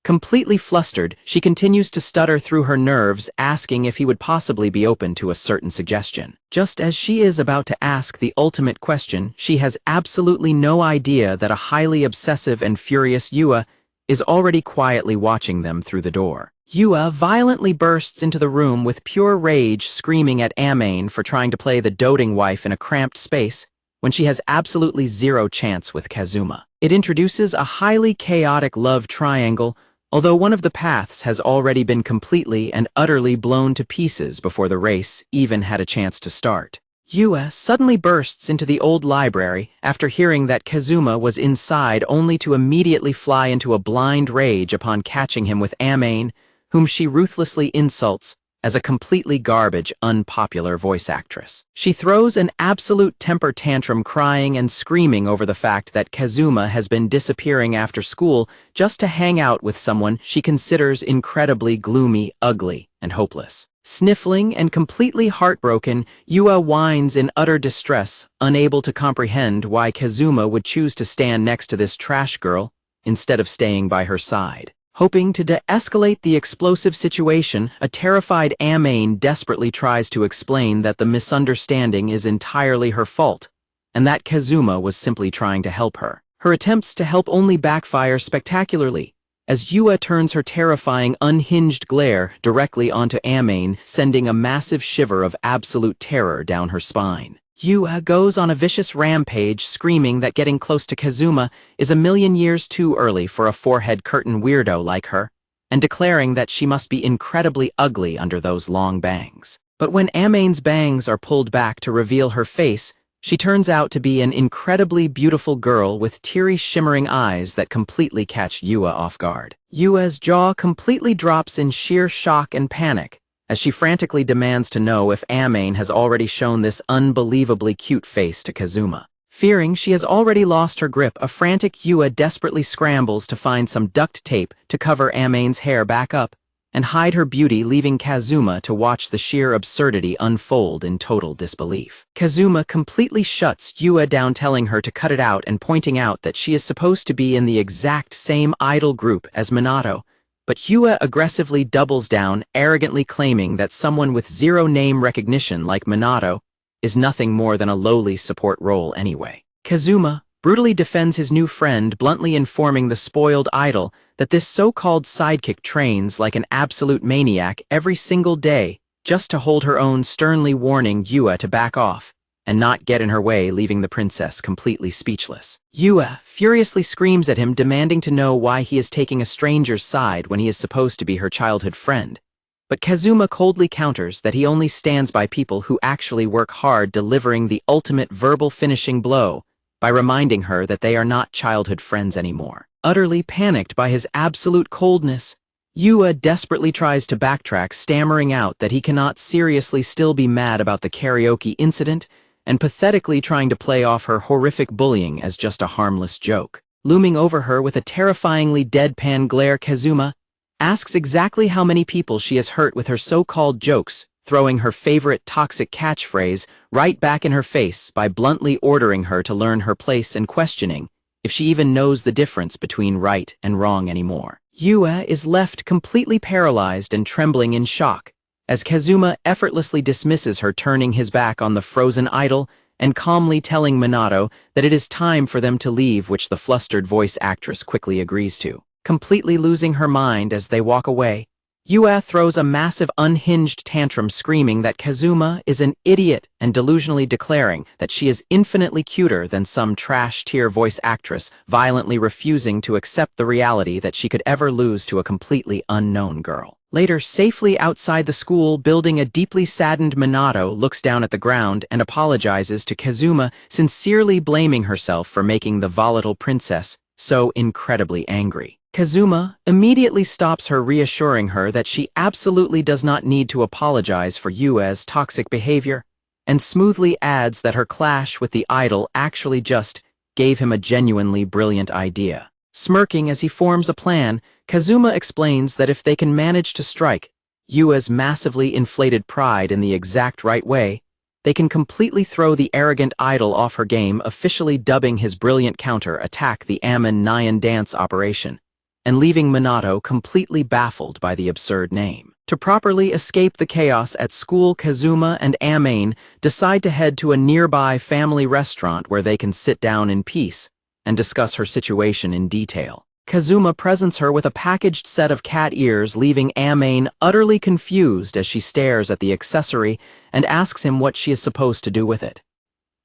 Completely flustered, she continues to stutter through her nerves, asking if he would possibly be open to a certain suggestion. Just as she is about to ask the ultimate question, she has absolutely no idea that a highly obsessive and furious Yua is already quietly watching them through the door. Yua violently bursts into the room with pure rage, screaming at Amane for trying to play the doting wife in a cramped space when she has absolutely zero chance with Kazuma. It introduces a highly chaotic love triangle, although one of the paths has already been completely and utterly blown to pieces before the race even had a chance to start. Yua suddenly bursts into the old library after hearing that Kazuma was inside, only to immediately fly into a blind rage upon catching him with Amane, whom she ruthlessly insults as a completely garbage, unpopular voice actress. She throws an absolute temper tantrum, crying and screaming over the fact that Kazuma has been disappearing after school just to hang out with someone she considers incredibly gloomy, ugly, and hopeless. Sniffling and completely heartbroken, Yua whines in utter distress, unable to comprehend why Kazuma would choose to stand next to this trash girl instead of staying by her side. Hoping to de-escalate the explosive situation, a terrified Amane desperately tries to explain that the misunderstanding is entirely her fault, and that Kazuma was simply trying to help her. Her attempts to help only backfire spectacularly, as Yua turns her terrifying, unhinged glare directly onto Amane, sending a massive shiver of absolute terror down her spine. Yua goes on a vicious rampage, screaming that getting close to Kazuma is a million years too early for a forehead curtain weirdo like her, and declaring that she must be incredibly ugly under those long bangs. But when Amein's bangs are pulled back to reveal her face, she turns out to be an incredibly beautiful girl with teary shimmering eyes that completely catch Yua off guard. Yua's jaw completely drops in sheer shock and panic, as she frantically demands to know if Amein has already shown this unbelievably cute face to Kazuma. Fearing she has already lost her grip, a frantic Yua desperately scrambles to find some duct tape to cover Amein's hair back up and hide her beauty, leaving Kazuma to watch the sheer absurdity unfold in total disbelief. Kazuma completely shuts Yua down, telling her to cut it out and pointing out that she is supposed to be in the exact same idol group as Minato, but Yua aggressively doubles down, arrogantly claiming that someone with zero name recognition like Minato is nothing more than a lowly support role anyway. Kazuma brutally defends his new friend, bluntly informing the spoiled idol that this so-called sidekick trains like an absolute maniac every single day just to hold her own, sternly warning Yua to back off and not get in her way, leaving the princess completely speechless. Yua furiously screams at him, demanding to know why he is taking a stranger's side when he is supposed to be her childhood friend. But Kazuma coldly counters that he only stands by people who actually work hard, delivering the ultimate verbal finishing blow by reminding her that they are not childhood friends anymore. Utterly panicked by his absolute coldness, Yua desperately tries to backtrack, stammering out that he cannot seriously still be mad about the karaoke incident and pathetically trying to play off her horrific bullying as just a harmless joke. Looming over her with a terrifyingly deadpan glare, Kazuma asks exactly how many people she has hurt with her so-called jokes, throwing her favorite toxic catchphrase right back in her face by bluntly ordering her to learn her place and questioning if she even knows the difference between right and wrong anymore. Yua is left completely paralyzed and trembling in shock, as Kazuma effortlessly dismisses her, turning his back on the frozen idol and calmly telling Minato that it is time for them to leave, which the flustered voice actress quickly agrees to. Completely losing her mind as they walk away, Yua throws a massive unhinged tantrum, screaming that Kazuma is an idiot and delusionally declaring that she is infinitely cuter than some trash-tier voice actress, violently refusing to accept the reality that she could ever lose to a completely unknown girl. Later, safely outside the school building, a deeply saddened Minato looks down at the ground and apologizes to Kazuma, sincerely blaming herself for making the volatile princess so incredibly angry. Kazuma immediately stops her, reassuring her that she absolutely does not need to apologize for Yua's toxic behavior, and smoothly adds that her clash with the idol actually just gave him a genuinely brilliant idea. Smirking as he forms a plan, Kazuma explains that if they can manage to strike Yua's massively inflated pride in the exact right way, they can completely throw the arrogant idol off her game, officially dubbing his brilliant counter-attack the Amen Nyan dance operation, and leaving Minato completely baffled by the absurd name. To properly escape the chaos at school, Kazuma and Amein decide to head to a nearby family restaurant where they can sit down in peace and discuss her situation in detail. Kazuma presents her with a packaged set of cat ears, leaving Amein utterly confused as she stares at the accessory and asks him what she is supposed to do with it.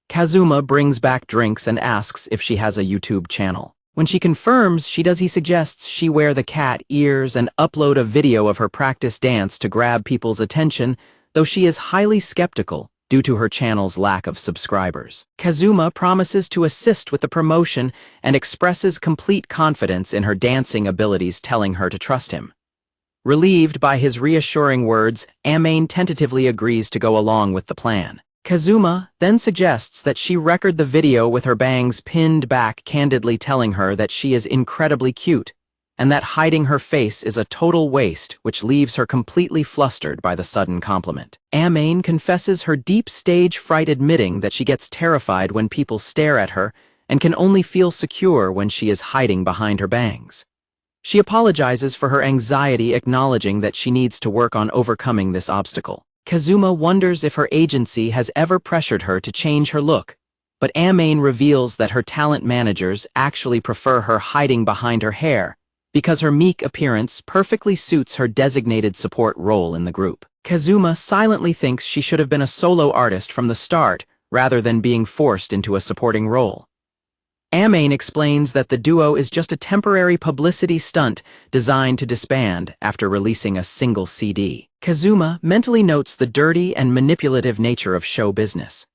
Kazuma brings back drinks and asks if she has a YouTube channel. When she confirms she does, he suggests she wear the cat ears and upload a video of her practice dance to grab people's attention, though she is highly skeptical due to her channel's lack of subscribers. Kazuma promises to assist with the promotion and expresses complete confidence in her dancing abilities, telling her to trust him. Relieved by his reassuring words, Amein tentatively agrees to go along with the plan. Kazuma then suggests that she record the video with her bangs pinned back, candidly telling her that she is incredibly cute and that hiding her face is a total waste, which leaves her completely flustered by the sudden compliment. Amein confesses her deep stage fright, admitting that she gets terrified when people stare at her and can only feel secure when she is hiding behind her bangs. She apologizes for her anxiety, acknowledging that she needs to work on overcoming this obstacle. Kazuma wonders if her agency has ever pressured her to change her look, but Amein reveals that her talent managers actually prefer her hiding behind her hair because her meek appearance perfectly suits her designated support role in the group. Kazuma silently thinks she should have been a solo artist from the start, rather than being forced into a supporting role. Amain explains that the duo is just a temporary publicity stunt designed to disband after releasing a single CD. Kazuma mentally notes the dirty and manipulative nature of show business.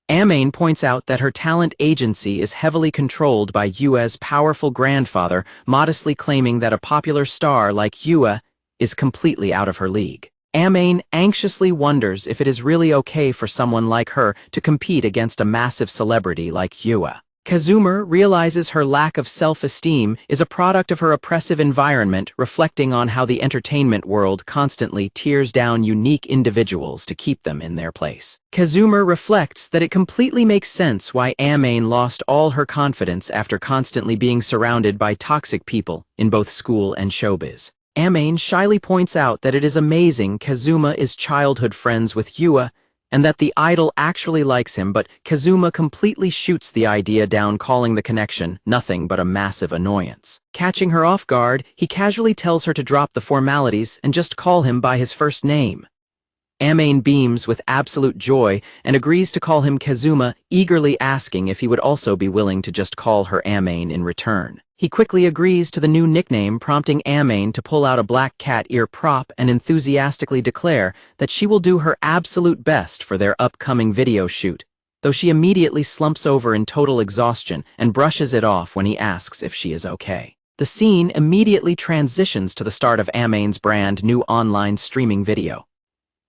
Amain points out that her talent agency is heavily controlled by Yua's powerful grandfather, modestly claiming that a popular star like Yua is completely out of her league. Amain anxiously wonders if it is really okay for someone like her to compete against a massive celebrity like Yua. Kazuma realizes her lack of self-esteem is a product of her oppressive environment, reflecting on how the entertainment world constantly tears down unique individuals to keep them in their place. Kazuma reflects that it completely makes sense why Amain lost all her confidence after constantly being surrounded by toxic people in both school and showbiz. Amain shyly points out that it is amazing Kazuma is childhood friends with Yua, and that the idol actually likes him, but Kazuma completely shoots the idea down, calling the connection nothing but a massive annoyance. Catching her off guard, he casually tells her to drop the formalities and just call him by his first name. Amain beams with absolute joy and agrees to call him Kazuma, eagerly asking if he would also be willing to just call her Amain in return. He quickly agrees to the new nickname, prompting Amain to pull out a black cat ear prop and enthusiastically declare that she will do her absolute best for their upcoming video shoot, though she immediately slumps over in total exhaustion and brushes it off when he asks if she is okay. The scene immediately transitions to the start of Amain's brand new online streaming video.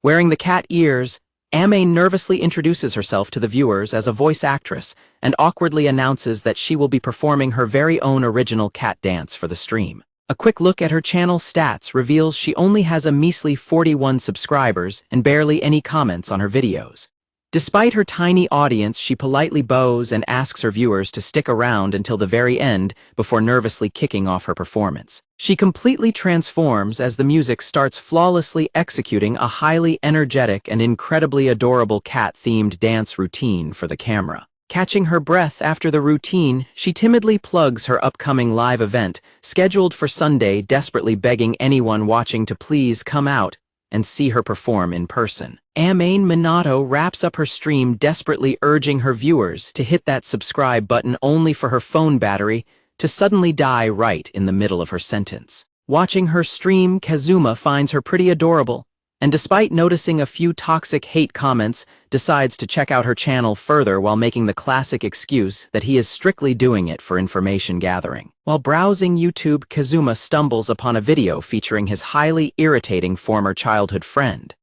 Wearing the cat ears, Amain nervously introduces herself to the viewers as a voice actress and awkwardly announces that she will be performing her very own original cat dance for the stream. A quick look at her channel stats reveals she only has a measly 41 subscribers and barely any comments on her videos. Despite her tiny audience, she politely bows and asks her viewers to stick around until the very end before nervously kicking off her performance. She completely transforms as the music starts flawlessly executing a highly energetic and incredibly adorable cat-themed dance routine for the camera. Catching her breath after the routine, she timidly plugs her upcoming live event, scheduled for Sunday, desperately begging anyone watching to please come out and see her perform in person. Amain Minato wraps up her stream, desperately urging her viewers to hit that subscribe button, only for her phone battery to suddenly die right in the middle of her sentence. Watching her stream, Kazuma finds her pretty adorable, and despite noticing a few toxic hate comments, decides to check out her channel further while making the classic excuse that he is strictly doing it for information gathering. While browsing YouTube, Kazuma stumbles upon a video featuring his highly irritating former childhood friend.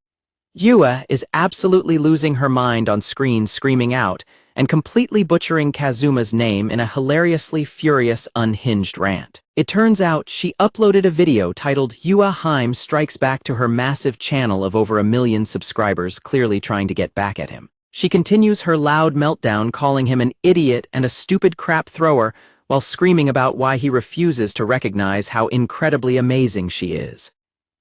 Yua is absolutely losing her mind on screen, screaming out and completely butchering Kazuma's name in a hilariously furious, unhinged rant. It turns out she uploaded a video titled "Yua Haim Strikes Back" to her massive channel of over 1 million subscribers, clearly trying to get back at him. She continues her loud meltdown, calling him an idiot and a stupid crap thrower, while screaming about why he refuses to recognize how incredibly amazing she is.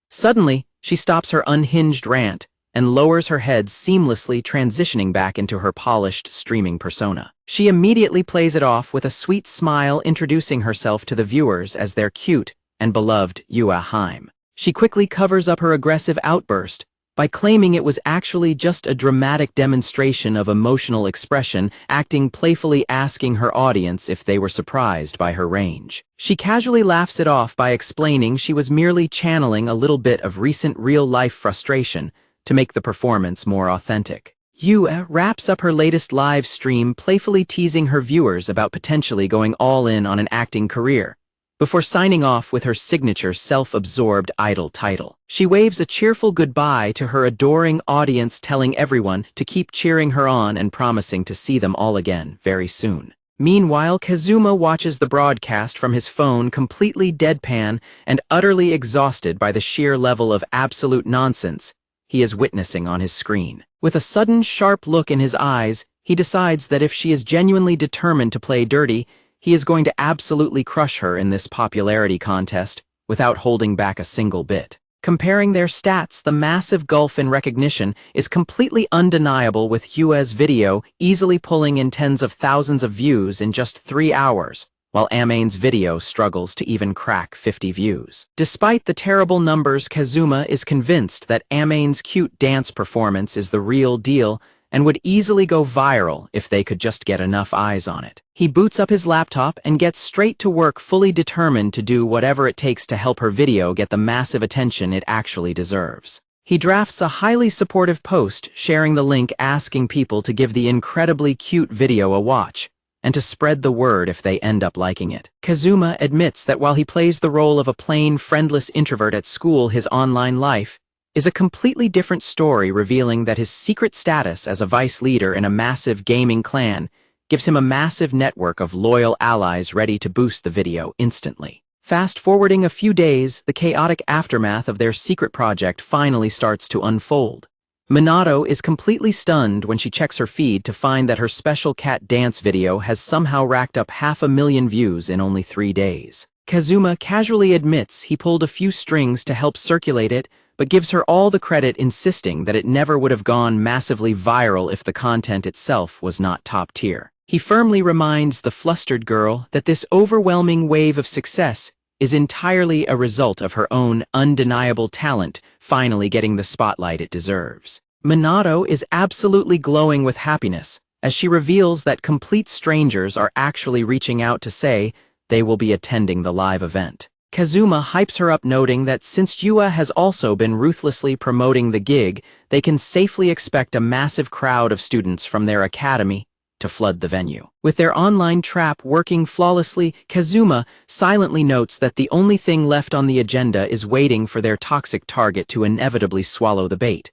Suddenly, she stops her unhinged rant and lowers her head, seamlessly transitioning back into her polished streaming persona. She immediately plays it off with a sweet smile, introducing herself to the viewers as their cute and beloved Yua Haim. She quickly covers up her aggressive outburst by claiming it was actually just a dramatic demonstration of emotional expression, acting playfully, asking her audience if they were surprised by her range. She casually laughs it off by explaining she was merely channeling a little bit of recent real-life frustration to make the performance more authentic. Yua wraps up her latest live stream, playfully teasing her viewers about potentially going all in on an acting career, before signing off with her signature self-absorbed idol title. She waves a cheerful goodbye to her adoring audience, telling everyone to keep cheering her on and promising to see them all again very soon. Meanwhile, Kazuma watches the broadcast from his phone, completely deadpan and utterly exhausted by the sheer level of absolute nonsense he is witnessing on his screen. With a sudden sharp look in his eyes, he decides that if she is genuinely determined to play dirty, he is going to absolutely crush her in this popularity contest without holding back a single bit. Comparing their stats, the massive gulf in recognition is completely undeniable, with Yua's video easily pulling in tens of thousands of views in just 3 hours, while Amain's video struggles to even crack 50 views. Despite the terrible numbers, Kazuma is convinced that Amain's cute dance performance is the real deal and would easily go viral if they could just get enough eyes on it. He boots up his laptop and gets straight to work, fully determined to do whatever it takes to help her video get the massive attention it actually deserves. He drafts a highly supportive post sharing the link, asking people to give the incredibly cute video a watch, and to spread the word if they end up liking it. Kazuma admits that while he plays the role of a plain, friendless introvert at school, his online life is a completely different story, revealing that his secret status as a vice leader in a massive gaming clan gives him a massive network of loyal allies ready to boost the video instantly. Fast-forwarding a few days, the chaotic aftermath of their secret project finally starts to unfold. Minato is completely stunned when she checks her feed to find that her special cat dance video has somehow racked up 500,000 views in only 3 days. Kazuma casually admits he pulled a few strings to help circulate it, but gives her all the credit, insisting that it never would have gone massively viral if the content itself was not top tier. He firmly reminds the flustered girl that this overwhelming wave of success is entirely a result of her own undeniable talent finally getting the spotlight it deserves. Minato is absolutely glowing with happiness as she reveals that complete strangers are actually reaching out to say they will be attending the live event. Kazuma hypes her up, noting that since Yua has also been ruthlessly promoting the gig, they can safely expect a massive crowd of students from their academy to flood the venue. With their online trap working flawlessly, Kazuma silently notes that the only thing left on the agenda is waiting for their toxic target to inevitably swallow the bait.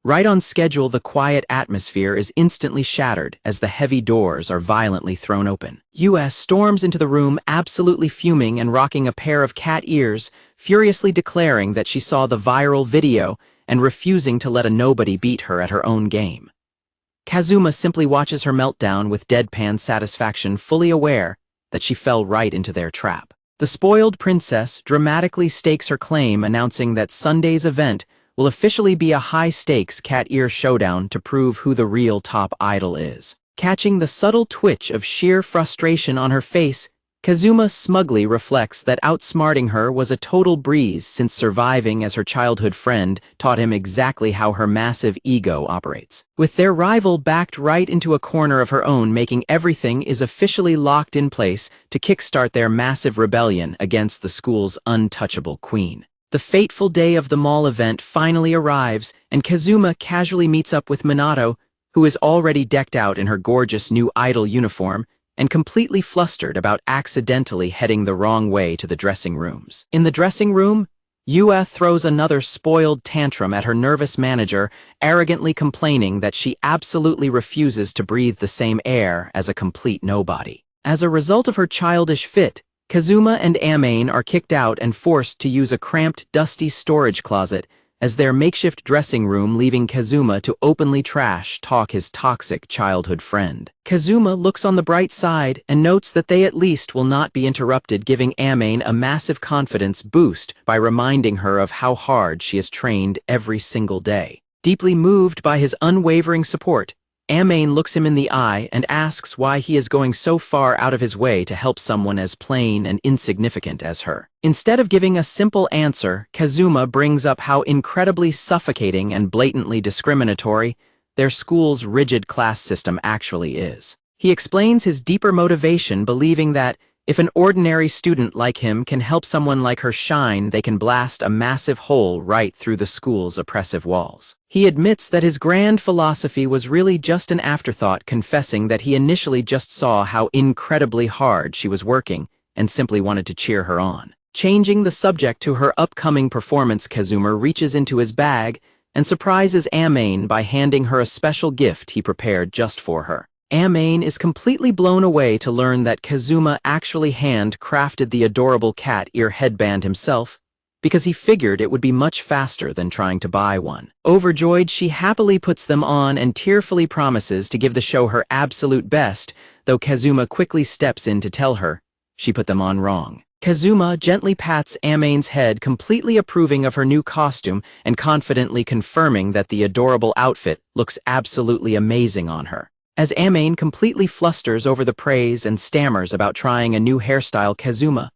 Right on schedule, the quiet atmosphere is instantly shattered as the heavy doors are violently thrown open. Yua storms into the room, absolutely fuming and rocking a pair of cat ears, furiously declaring that she saw the viral video and refusing to let a nobody beat her at her own game. Kazuma simply watches her meltdown with deadpan satisfaction, fully aware that she fell right into their trap. The spoiled princess dramatically stakes her claim, announcing that Sunday's event will officially be a high-stakes cat ear showdown to prove who the real top idol is. Catching the subtle twitch of sheer frustration on her face, Kazuma smugly reflects that outsmarting her was a total breeze, since surviving as her childhood friend taught him exactly how her massive ego operates. With their rival backed right into a corner of her own, making everything is officially locked in place to kickstart their massive rebellion against the school's untouchable queen. The fateful day of the mall event finally arrives, and Kazuma casually meets up with Minato, who is already decked out in her gorgeous new idol uniform, and completely flustered about accidentally heading the wrong way to the dressing rooms. In the dressing room, Yua throws another spoiled tantrum at her nervous manager, arrogantly complaining that she absolutely refuses to breathe the same air as a complete nobody. As a result of her childish fit, Kazuma and Amain are kicked out and forced to use a cramped, dusty storage closet as their makeshift dressing room, leaving Kazuma to openly trash talk his toxic childhood friend. Kazuma looks on the bright side and notes that they at least will not be interrupted, giving Amain a massive confidence boost by reminding her of how hard she has trained every single day. Deeply moved by his unwavering support, Amain looks him in the eye and asks why he is going so far out of his way to help someone as plain and insignificant as her. Instead of giving a simple answer, Kazuma brings up how incredibly suffocating and blatantly discriminatory their school's rigid class system actually is. He explains his deeper motivation, believing that if an ordinary student like him can help someone like her shine, they can blast a massive hole right through the school's oppressive walls. He admits that his grand philosophy was really just an afterthought, confessing that he initially just saw how incredibly hard she was working and simply wanted to cheer her on. Changing the subject to her upcoming performance, Kazuma reaches into his bag and surprises Amain by handing her a special gift he prepared just for her. Amain is completely blown away to learn that Kazuma actually handcrafted the adorable cat ear headband himself, because he figured it would be much faster than trying to buy one. Overjoyed, she happily puts them on and tearfully promises to give the show her absolute best, though Kazuma quickly steps in to tell her she put them on wrong. Kazuma gently pats Amain's head, completely approving of her new costume and confidently confirming that the adorable outfit looks absolutely amazing on her. As Amain completely flusters over the praise and stammers about trying a new hairstyle, Kazuma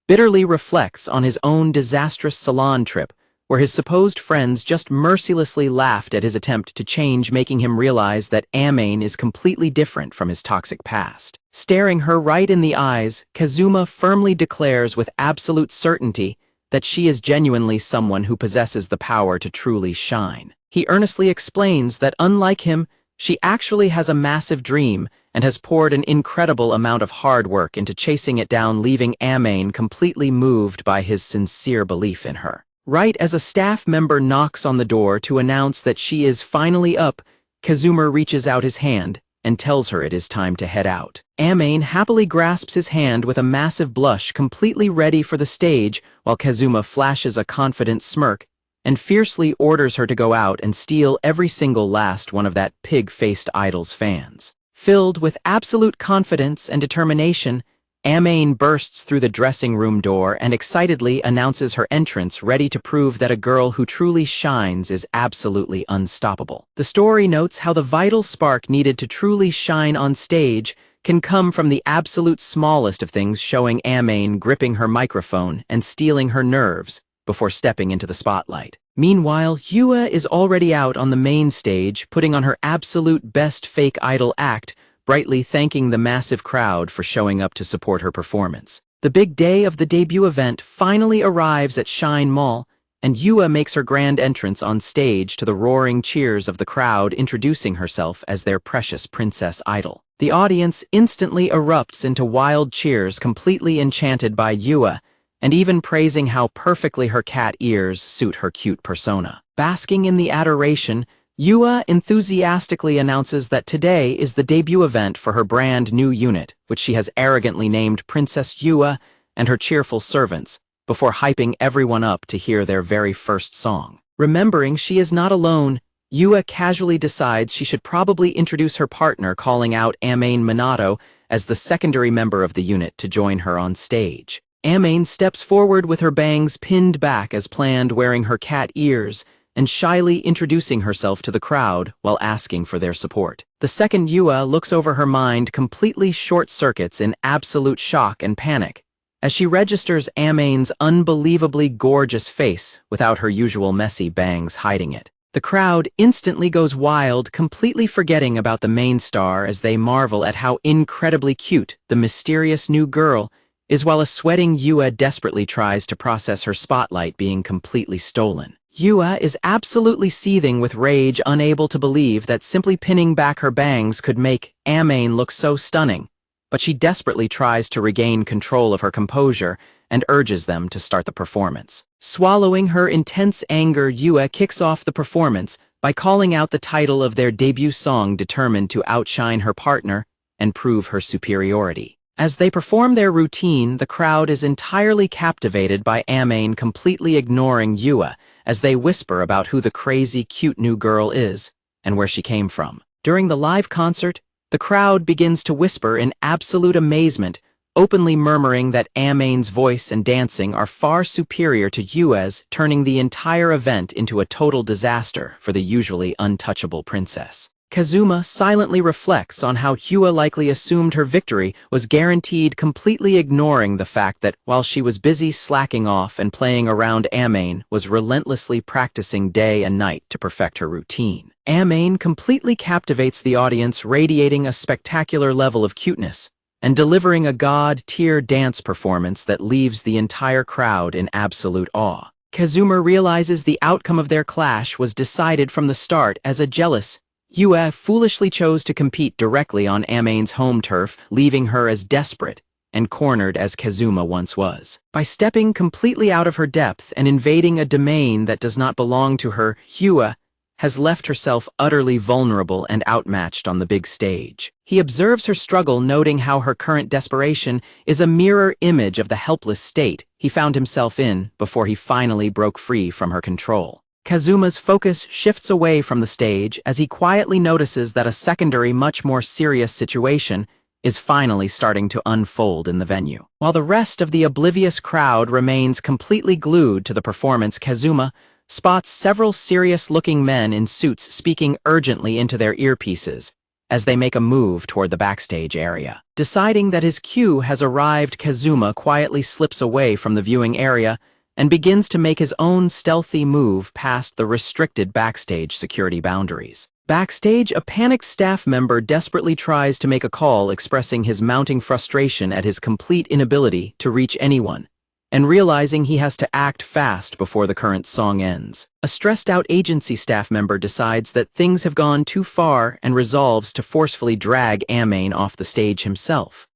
bitterly reflects on his own disastrous salon trip where his supposed friends just mercilessly laughed at his attempt to change, making him realize that Amane is completely different from his toxic past. Staring her right in the eyes, Kazuma firmly declares with absolute certainty that she is genuinely someone who possesses the power to truly shine. He earnestly explains that unlike him, she actually has a massive dream and has poured an incredible amount of hard work into chasing it down, leaving Amane completely moved by his sincere belief in her. Right as a staff member knocks on the door to announce that she is finally up, Kazuma reaches out his hand and tells her it is time to head out. Amane happily grasps his hand with a massive blush, completely ready for the stage, while Kazuma flashes a confident smirk and fiercely orders her to go out and steal every single last one of that pig-faced idol's fans. Filled with absolute confidence and determination, Amane bursts through the dressing room door and excitedly announces her entrance, ready to prove that a girl who truly shines is absolutely unstoppable. The story notes how the vital spark needed to truly shine on stage can come from the absolute smallest of things, showing Amane gripping her microphone and stealing her nerves before stepping into the spotlight. Meanwhile, Yua is already out on the main stage, putting on her absolute best fake idol act, brightly thanking the massive crowd for showing up to support her performance. The big day of the debut event finally arrives at Shine Mall, and Yua makes her grand entrance on stage to the roaring cheers of the crowd, introducing herself as their precious princess idol. The audience instantly erupts into wild cheers, completely enchanted by Yua, and even praising how perfectly her cat ears suit her cute persona. Basking in the adoration, Yua enthusiastically announces that today is the debut event for her brand new unit, which she has arrogantly named Princess Yua and her cheerful servants, before hyping everyone up to hear their very first song. Remembering she is not alone, Yua casually decides she should probably introduce her partner, calling out Amane Minato as the secondary member of the unit to join her on stage. Amane steps forward with her bangs pinned back as planned, wearing her cat ears, and shyly introducing herself to the crowd while asking for their support. The second Yua looks over, her mind completely short-circuits in absolute shock and panic as she registers Amane's unbelievably gorgeous face without her usual messy bangs hiding it. The crowd instantly goes wild, completely forgetting about the main star as they marvel at how incredibly cute the mysterious new girl is, while a sweating Yua desperately tries to process her spotlight being completely stolen. Yua is absolutely seething with rage, unable to believe that simply pinning back her bangs could make Amane look so stunning, but she desperately tries to regain control of her composure and urges them to start the performance. Swallowing her intense anger, Yua kicks off the performance by calling out the title of their debut song, determined to outshine her partner and prove her superiority. As they perform their routine, the crowd is entirely captivated by Amane completely ignoring Yua as they whisper about who the crazy, cute new girl is and where she came from. During the live concert, the crowd begins to whisper in absolute amazement, openly murmuring that Amane's voice and dancing are far superior to Yua's, turning the entire event into a total disaster for the usually untouchable princess. Kazuma silently reflects on how Yua likely assumed her victory was guaranteed, completely ignoring the fact that, while she was busy slacking off and playing around, Amane was relentlessly practicing day and night to perfect her routine. Amane completely captivates the audience, radiating a spectacular level of cuteness and delivering a god-tier dance performance that leaves the entire crowd in absolute awe. Kazuma realizes the outcome of their clash was decided from the start, as a jealous Yua foolishly chose to compete directly on Amane's home turf, leaving her as desperate and cornered as Kazuma once was. By stepping completely out of her depth and invading a domain that does not belong to her, Yua has left herself utterly vulnerable and outmatched on the big stage. He observes her struggle, noting how her current desperation is a mirror image of the helpless state he found himself in before he finally broke free from her control. Kazuma's focus shifts away from the stage as he quietly notices that a secondary, much more serious situation is finally starting to unfold in the venue. While the rest of the oblivious crowd remains completely glued to the performance, Kazuma spots several serious-looking men in suits speaking urgently into their earpieces as they make a move toward the backstage area. Deciding that his cue has arrived, Kazuma quietly slips away from the viewing area and begins to make his own stealthy move past the restricted backstage security boundaries. Backstage, a panicked staff member desperately tries to make a call expressing his mounting frustration at his complete inability to reach anyone, and realizing he has to act fast before the current song ends. A stressed-out agency staff member decides that things have gone too far and resolves to forcefully drag Amane off the stage himself.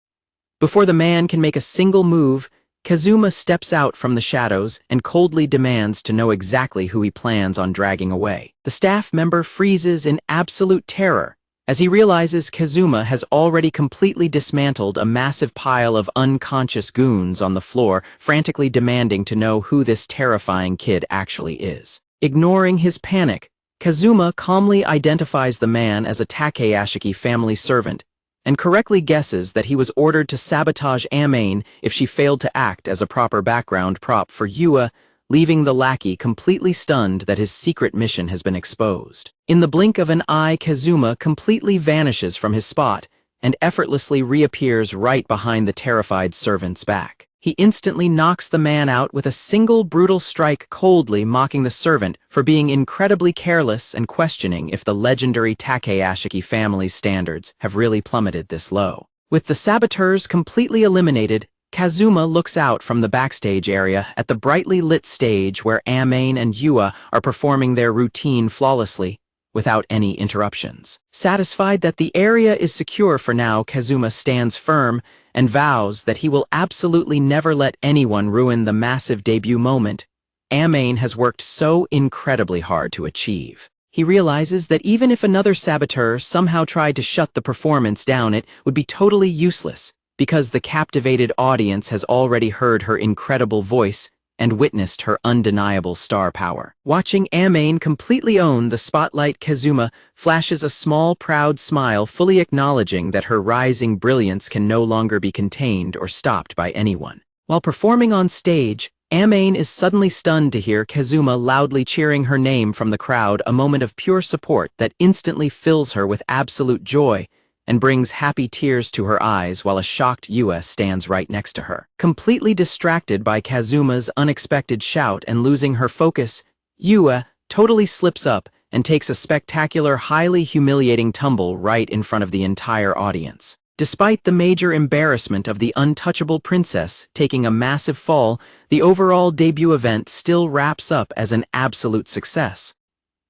Before the man can make a single move, Kazuma steps out from the shadows and coldly demands to know exactly who he plans on dragging away. The staff member freezes in absolute terror as he realizes Kazuma has already completely dismantled a massive pile of unconscious goons on the floor, frantically demanding to know who this terrifying kid actually is. Ignoring his panic, Kazuma calmly identifies the man as a Takeyashiki family servant and correctly guesses that he was ordered to sabotage Amane if she failed to act as a proper background prop for Yua, leaving the lackey completely stunned that his secret mission has been exposed. In the blink of an eye, Kazuma completely vanishes from his spot and effortlessly reappears right behind the terrified servant's back. He instantly knocks the man out with a single brutal strike, coldly mocking the servant for being incredibly careless and questioning if the legendary Takeyashiki family's standards have really plummeted this low. With the saboteurs completely eliminated, Kazuma looks out from the backstage area at the brightly lit stage where Amane and Yua are performing their routine flawlessly, without any interruptions. Satisfied that the area is secure for now, Kazuma stands firm and vows that he will absolutely never let anyone ruin the massive debut moment Amane has worked so incredibly hard to achieve. He realizes that even if another saboteur somehow tried to shut the performance down, it would be totally useless, because the captivated audience has already heard her incredible voice and witnessed her undeniable star power. Watching Amane completely own the spotlight, Kazuma flashes a small, proud smile, fully acknowledging that her rising brilliance can no longer be contained or stopped by anyone. While performing on stage, Amane is suddenly stunned to hear Kazuma loudly cheering her name from the crowd, a moment of pure support that instantly fills her with absolute joy and brings happy tears to her eyes while a shocked Yua stands right next to her. Completely distracted by Kazuma's unexpected shout and losing her focus, Yua totally slips up and takes a spectacular, highly humiliating tumble right in front of the entire audience. Despite the major embarrassment of the untouchable princess taking a massive fall, the overall debut event still wraps up as an absolute success.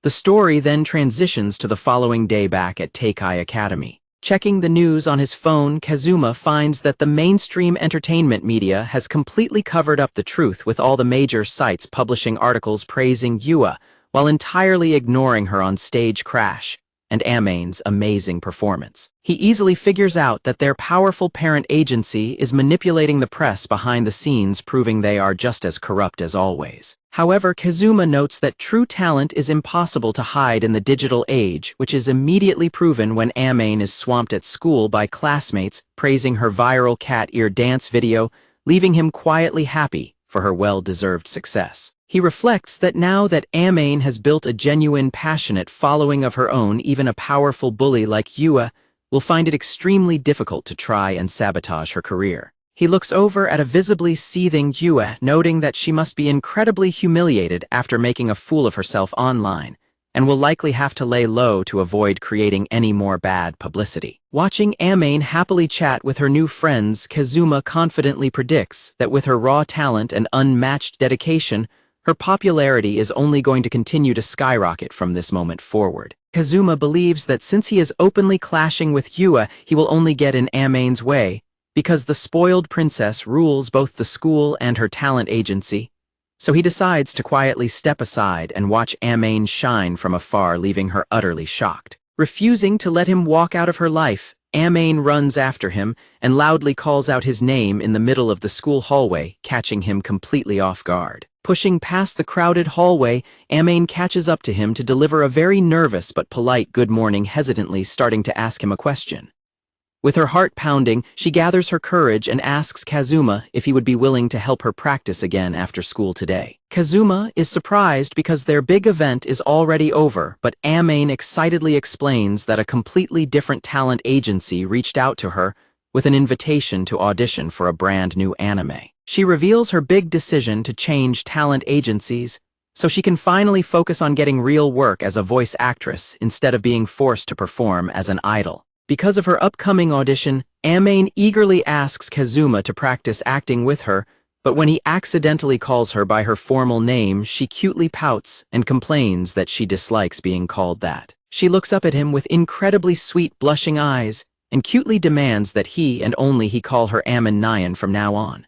The story then transitions to the following day back at Teikai Academy. Checking the news on his phone, Kazuma finds that the mainstream entertainment media has completely covered up the truth, with all the major sites publishing articles praising Yua while entirely ignoring her on-stage crash and Amane's amazing performance. He easily figures out that their powerful parent agency is manipulating the press behind the scenes, proving they are just as corrupt as always. However, Kazuma notes that true talent is impossible to hide in the digital age, which is immediately proven when Amane is swamped at school by classmates praising her viral cat ear dance video, leaving him quietly happy for her well-deserved success. He reflects that now that Amane has built a genuine, passionate following of her own, even a powerful bully like Yua will find it extremely difficult to try and sabotage her career. He looks over at a visibly seething Yua, noting that she must be incredibly humiliated after making a fool of herself online, and will likely have to lay low to avoid creating any more bad publicity. Watching Amane happily chat with her new friends, Kazuma confidently predicts that with her raw talent and unmatched dedication, her popularity is only going to continue to skyrocket from this moment forward. Kazuma believes that since he is openly clashing with Yua, he will only get in Amane's way, because the spoiled princess rules both the school and her talent agency. So he decides to quietly step aside and watch Amane shine from afar, leaving her utterly shocked. Refusing to let him walk out of her life, Amane runs after him and loudly calls out his name in the middle of the school hallway, catching him completely off guard. Pushing past the crowded hallway, Amane catches up to him to deliver a very nervous but polite good morning, hesitantly starting to ask him a question. With her heart pounding, she gathers her courage and asks Kazuma if he would be willing to help her practice again after school today. Kazuma is surprised because their big event is already over, but Amane excitedly explains that a completely different talent agency reached out to her with an invitation to audition for a brand new anime. She reveals her big decision to change talent agencies so she can finally focus on getting real work as a voice actress instead of being forced to perform as an idol. Because of her upcoming audition, Amane eagerly asks Kazuma to practice acting with her, but when he accidentally calls her by her formal name, she cutely pouts and complains that she dislikes being called that. She looks up at him with incredibly sweet blushing eyes and cutely demands that he and only he call her Aman Nyan from now on.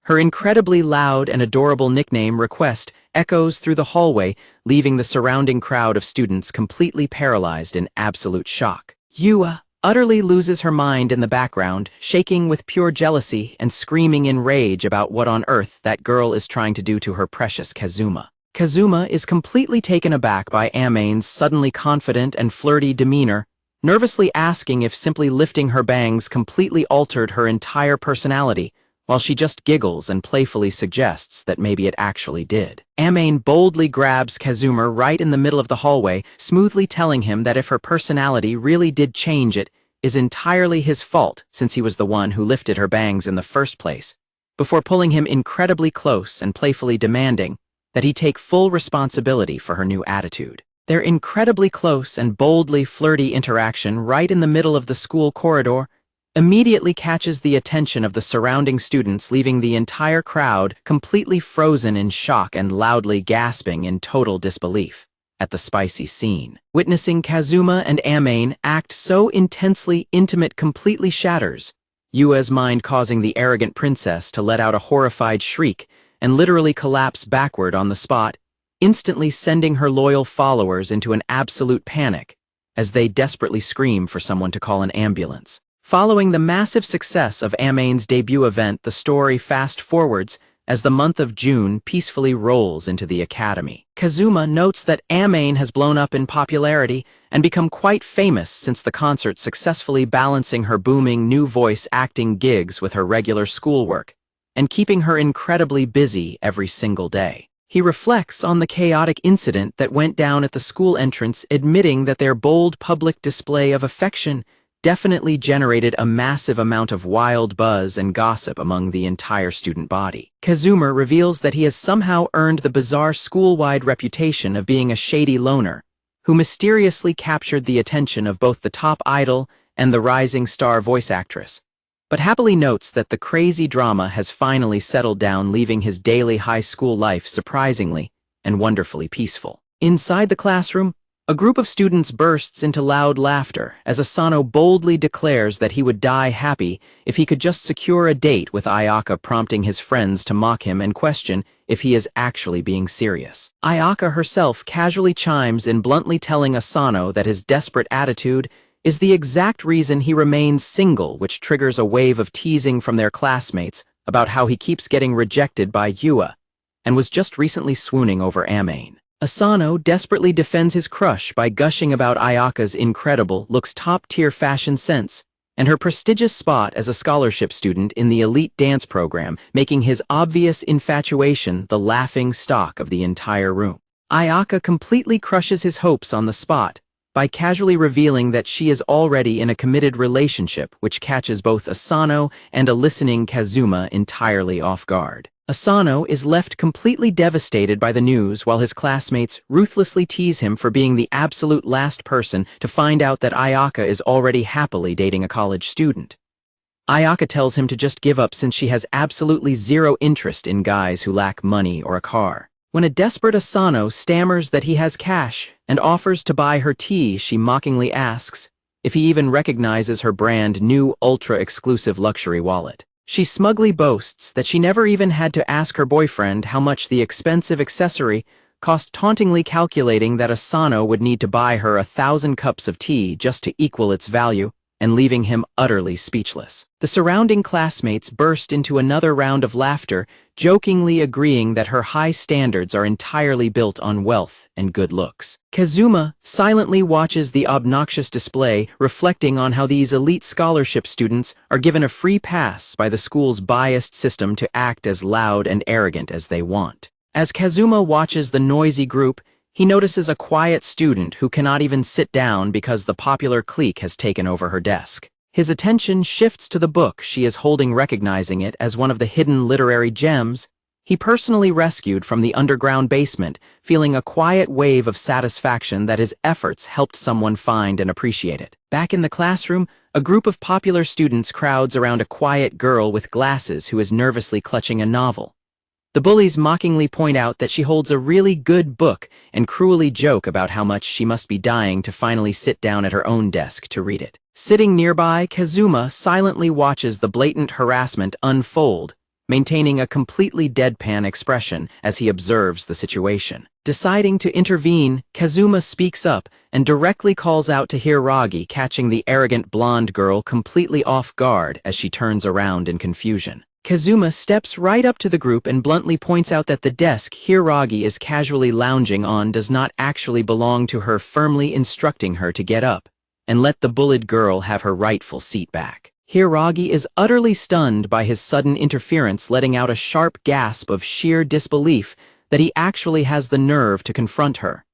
Her incredibly loud and adorable nickname request echoes through the hallway, leaving the surrounding crowd of students completely paralyzed in absolute shock. Yua utterly loses her mind in the background, shaking with pure jealousy and screaming in rage about what on earth that girl is trying to do to her precious Kazuma. Kazuma is completely taken aback by Amane's suddenly confident and flirty demeanor, nervously asking if simply lifting her bangs completely altered her entire personality, while she just giggles and playfully suggests that maybe it actually did. Amane boldly grabs Kazuma right in the middle of the hallway, smoothly telling him that if her personality really did change, it is entirely his fault since he was the one who lifted her bangs in the first place, before pulling him incredibly close and playfully demanding that he take full responsibility for her new attitude. Their incredibly close and boldly flirty interaction right in the middle of the school corridor immediately catches the attention of the surrounding students, leaving the entire crowd completely frozen in shock and loudly gasping in total disbelief at the spicy scene. Witnessing Kazuma and Amane act so intensely intimate completely shatters Yua's mind, causing the arrogant princess to let out a horrified shriek and literally collapse backward on the spot, instantly sending her loyal followers into an absolute panic as they desperately scream for someone to call an ambulance. Following the massive success of Amane's debut event, the story fast-forwards as the month of June peacefully rolls into the academy. Kazuma notes that Amane has blown up in popularity and become quite famous since the concert, successfully balancing her booming new voice acting gigs with her regular schoolwork and keeping her incredibly busy every single day. He reflects on the chaotic incident that went down at the school entrance, admitting that their bold public display of affection definitely generated a massive amount of wild buzz and gossip among the entire student body. Kazuma reveals that he has somehow earned the bizarre school-wide reputation of being a shady loner, who mysteriously captured the attention of both the top idol and the rising star voice actress, but happily notes that the crazy drama has finally settled down, leaving his daily high school life surprisingly and wonderfully peaceful. Inside the classroom, a group of students bursts into loud laughter as Asano boldly declares that he would die happy if he could just secure a date with Ayaka, prompting his friends to mock him and question if he is actually being serious. Ayaka herself casually chimes in, bluntly telling Asano that his desperate attitude is the exact reason he remains single, which triggers a wave of teasing from their classmates about how he keeps getting rejected by Yua and was just recently swooning over Amane. Asano desperately defends his crush by gushing about Ayaka's incredible looks, top-tier fashion sense, and her prestigious spot as a scholarship student in the elite dance program, making his obvious infatuation the laughing stock of the entire room. Ayaka completely crushes his hopes on the spot by casually revealing that she is already in a committed relationship, which catches both Asano and a listening Kazuma entirely off guard. Asano is left completely devastated by the news, while his classmates ruthlessly tease him for being the absolute last person to find out that Ayaka is already happily dating a college student. Ayaka tells him to just give up since she has absolutely zero interest in guys who lack money or a car. When a desperate Asano stammers that he has cash and offers to buy her tea, she mockingly asks if he even recognizes her brand new ultra-exclusive luxury wallet. She smugly boasts that she never even had to ask her boyfriend how much the expensive accessory cost, tauntingly calculating that Asano would need to buy her 1,000 cups of tea just to equal its value, and leaving him utterly speechless. The surrounding classmates burst into another round of laughter, jokingly agreeing that her high standards are entirely built on wealth and good looks. Kazuma silently watches the obnoxious display, reflecting on how these elite scholarship students are given a free pass by the school's biased system to act as loud and arrogant as they want. As Kazuma watches the noisy group, he notices a quiet student who cannot even sit down because the popular clique has taken over her desk. His attention shifts to the book she is holding, recognizing it as one of the hidden literary gems he personally rescued from the underground basement, feeling a quiet wave of satisfaction that his efforts helped someone find and appreciate it. Back in the classroom, a group of popular students crowds around a quiet girl with glasses who is nervously clutching a novel. The bullies mockingly point out that she holds a really good book and cruelly joke about how much she must be dying to finally sit down at her own desk to read it. Sitting nearby, Kazuma silently watches the blatant harassment unfold, maintaining a completely deadpan expression as he observes the situation. Deciding to intervene, Kazuma speaks up and directly calls out to Hiiragi, catching the arrogant blonde girl completely off guard as she turns around in confusion. Kazuma steps right up to the group and bluntly points out that the desk Hiiragi is casually lounging on does not actually belong to her, firmly instructing her to get up and let the bullied girl have her rightful seat back. Hiiragi is utterly stunned by his sudden interference, letting out a sharp gasp of sheer disbelief that he actually has the nerve to confront her.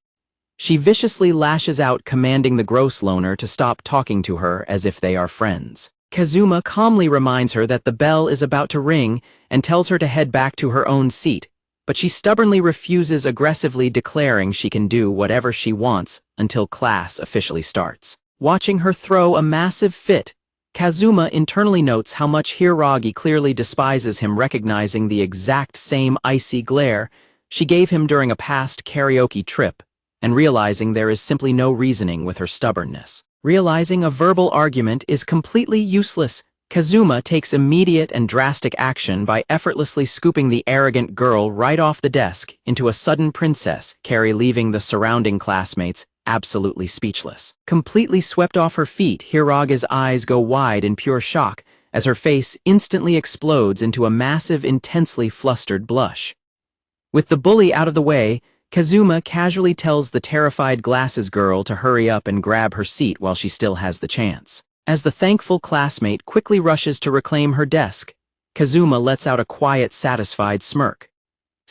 She viciously lashes out, commanding the gross loner to stop talking to her as if they are friends. Kazuma calmly reminds her that the bell is about to ring and tells her to head back to her own seat, but she stubbornly refuses, aggressively declaring she can do whatever she wants until class officially starts. Watching her throw a massive fit, Kazuma internally notes how much Hiiragi clearly despises him, recognizing the exact same icy glare she gave him during a past karaoke trip, and realizing there is simply no reasoning with her stubbornness. Realizing a verbal argument is completely useless, Kazuma takes immediate and drastic action by effortlessly scooping the arrogant girl right off the desk into a sudden princess carry, leaving the surrounding classmates absolutely speechless. Completely swept off her feet, Hiiragi's eyes go wide in pure shock as her face instantly explodes into a massive, intensely flustered blush. With the bully out of the way, Kazuma casually tells the terrified glasses girl to hurry up and grab her seat while she still has the chance. As the thankful classmate quickly rushes to reclaim her desk, Kazuma lets out a quiet, satisfied smirk.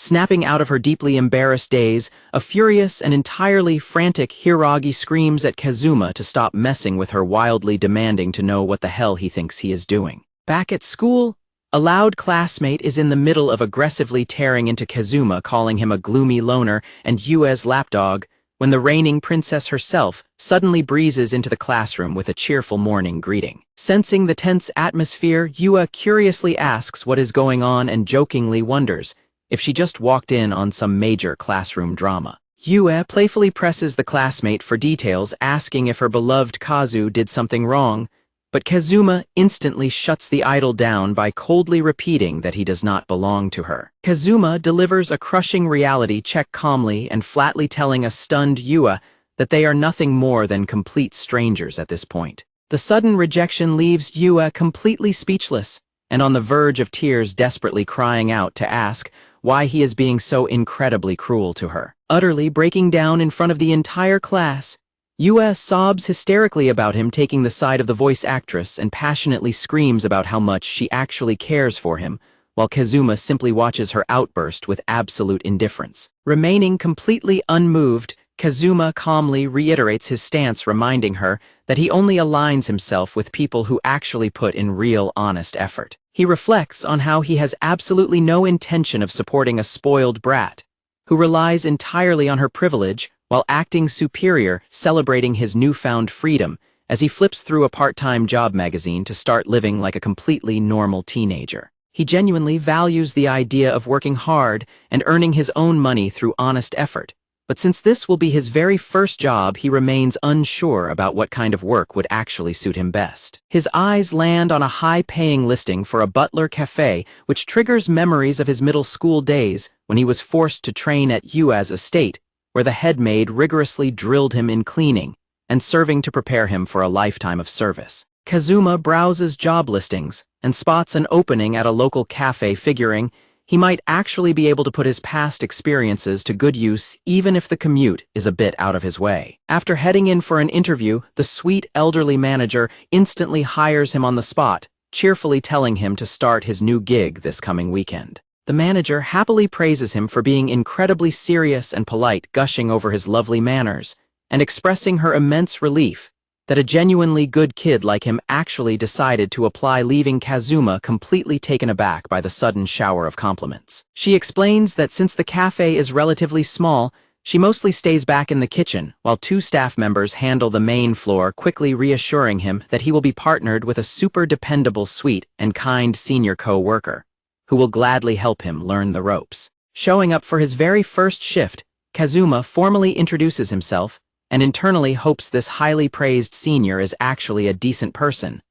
Snapping out of her deeply embarrassed daze, a furious and entirely frantic Hiiragi screams at Kazuma to stop messing with her, wildly demanding to know what the hell he thinks he is doing. Back at school, a loud classmate is in the middle of aggressively tearing into Kazuma, calling him a gloomy loner and Yue's lapdog, when the reigning princess herself suddenly breezes into the classroom with a cheerful morning greeting. Sensing the tense atmosphere, Yue curiously asks what is going on and jokingly wonders if she just walked in on some major classroom drama. Yue playfully presses the classmate for details, asking if her beloved Kazu did something wrong, but Kazuma instantly shuts the idol down by coldly repeating that he does not belong to her. Kazuma delivers a crushing reality check, calmly and flatly telling a stunned Yue that they are nothing more than complete strangers at this point. The sudden rejection leaves Yue completely speechless and on the verge of tears, desperately crying out to ask why he is being so incredibly cruel to her. Utterly breaking down in front of the entire class, Yue sobs hysterically about him taking the side of the voice actress and passionately screams about how much she actually cares for him, while Kazuma simply watches her outburst with absolute indifference. Remaining completely unmoved, Kazuma calmly reiterates his stance, reminding her that he only aligns himself with people who actually put in real, honest effort. He reflects on how he has absolutely no intention of supporting a spoiled brat who relies entirely on her privilege while acting superior, celebrating his newfound freedom as he flips through a part-time job magazine to start living like a completely normal teenager. He genuinely values the idea of working hard and earning his own money through honest effort, but since this will be his very first job, he remains unsure about what kind of work would actually suit him best. His eyes land on a high-paying listing for a butler cafe, which triggers memories of his middle school days when he was forced to train at Yue's estate, where the head maid rigorously drilled him in cleaning and serving to prepare him for a lifetime of service. Kazuma browses job listings and spots an opening at a local cafe, figuring he might actually be able to put his past experiences to good use even if the commute is a bit out of his way. After heading in for an interview, the sweet elderly manager instantly hires him on the spot, cheerfully telling him to start his new gig this coming weekend. The manager happily praises him for being incredibly serious and polite, gushing over his lovely manners and expressing her immense relief that a genuinely good kid like him actually decided to apply, leaving Kazuma completely taken aback by the sudden shower of compliments. She explains that since the cafe is relatively small, she mostly stays back in the kitchen, while 2 staff members handle the main floor, quickly reassuring him that he will be partnered with a super dependable, sweet, and kind senior co-worker, who will gladly help him learn the ropes. Showing up for his very first shift, Kazuma formally introduces himself and internally hopes this highly praised senior is actually a decent person.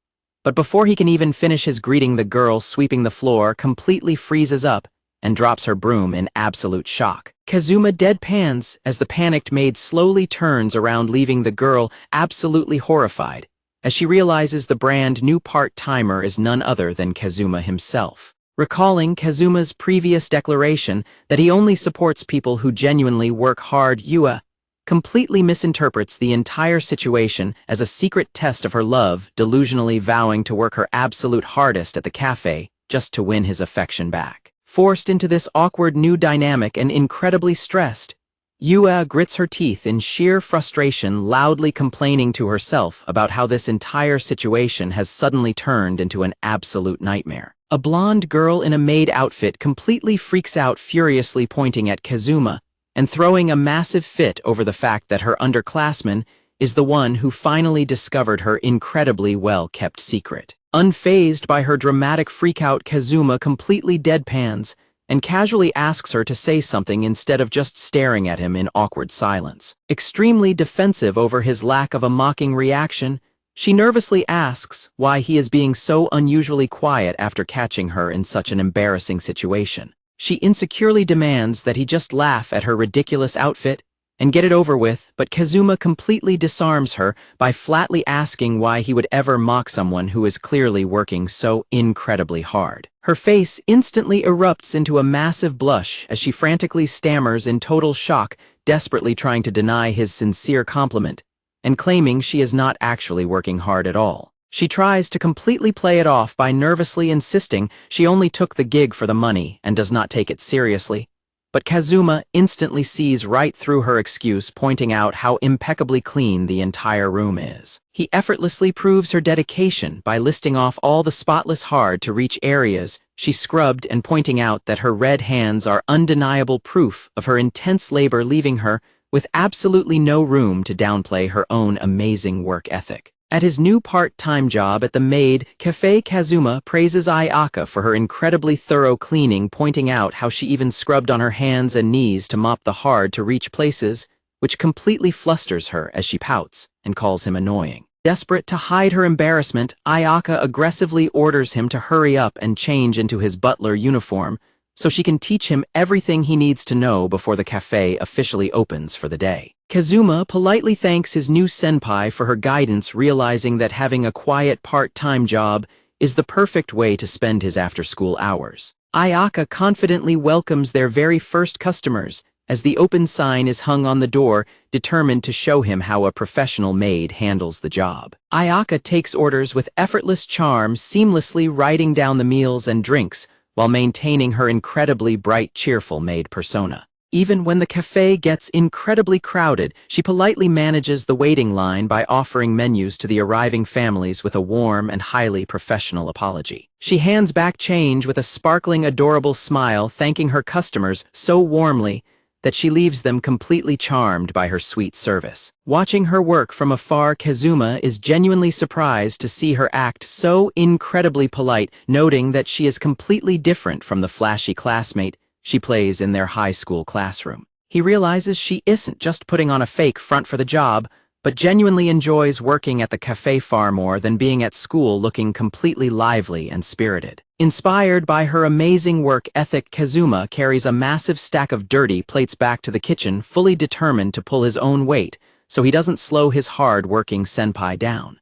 But before he can even finish his greeting, the girl sweeping the floor completely freezes up and drops her broom in absolute shock. Kazuma deadpans as the panicked maid slowly turns around, leaving the girl absolutely horrified as she realizes the brand new part-timer is none other than Kazuma himself. Recalling Kazuma's previous declaration that he only supports people who genuinely work hard, Yua completely misinterprets the entire situation as a secret test of her love, delusionally vowing to work her absolute hardest at the cafe just to win his affection back. Forced into this awkward new dynamic and incredibly stressed, Yua grits her teeth in sheer frustration, loudly complaining to herself about how this entire situation has suddenly turned into an absolute nightmare. A blonde girl in a maid outfit completely freaks out, furiously pointing at Kazuma and throwing a massive fit over the fact that her underclassman is the one who finally discovered her incredibly well-kept secret. Unfazed by her dramatic freakout, Kazuma completely deadpans and casually asks her to say something instead of just staring at him in awkward silence. Extremely defensive over his lack of a mocking reaction, she nervously asks why he is being so unusually quiet after catching her in such an embarrassing situation. She insecurely demands that he just laugh at her ridiculous outfit and get it over with, but Kazuma completely disarms her by flatly asking why he would ever mock someone who is clearly working so incredibly hard. Her face instantly erupts into a massive blush as she frantically stammers in total shock, desperately trying to deny his sincere compliment and claiming she is not actually working hard at all. She tries to completely play it off by nervously insisting she only took the gig for the money and does not take it seriously. But Kazuma instantly sees right through her excuse, pointing out how impeccably clean the entire room is. He effortlessly proves her dedication by listing off all the spotless hard-to-reach areas she scrubbed and pointing out that her red hands are undeniable proof of her intense labor, leaving her with absolutely no room to downplay her own amazing work ethic. At his new part-time job at the maid cafe, Kazuma praises Ayaka for her incredibly thorough cleaning, pointing out how she even scrubbed on her hands and knees to mop the hard-to-reach places, which completely flusters her as she pouts and calls him annoying. Desperate to hide her embarrassment, Ayaka aggressively orders him to hurry up and change into his butler uniform so she can teach him everything he needs to know before the cafe officially opens for the day. Kazuma politely thanks his new senpai for her guidance, realizing that having a quiet part-time job is the perfect way to spend his after-school hours. Ayaka confidently welcomes their very first customers as the open sign is hung on the door, determined to show him how a professional maid handles the job. Ayaka takes orders with effortless charm, seamlessly writing down the meals and drinks while maintaining her incredibly bright, cheerful maid persona. Even when the cafe gets incredibly crowded, she politely manages the waiting line by offering menus to the arriving families with a warm and highly professional apology. She hands back change with a sparkling, adorable smile, thanking her customers so warmly that she leaves them completely charmed by her sweet service. Watching her work from afar, Kazuma is genuinely surprised to see her act so incredibly polite, noting that she is completely different from the flashy classmate she plays in their high school classroom. He realizes she isn't just putting on a fake front for the job, but genuinely enjoys working at the cafe far more than being at school, looking completely lively and spirited. Inspired by her amazing work ethic, Kazuma carries a massive stack of dirty plates back to the kitchen, fully determined to pull his own weight so he doesn't slow his hard-working senpai down.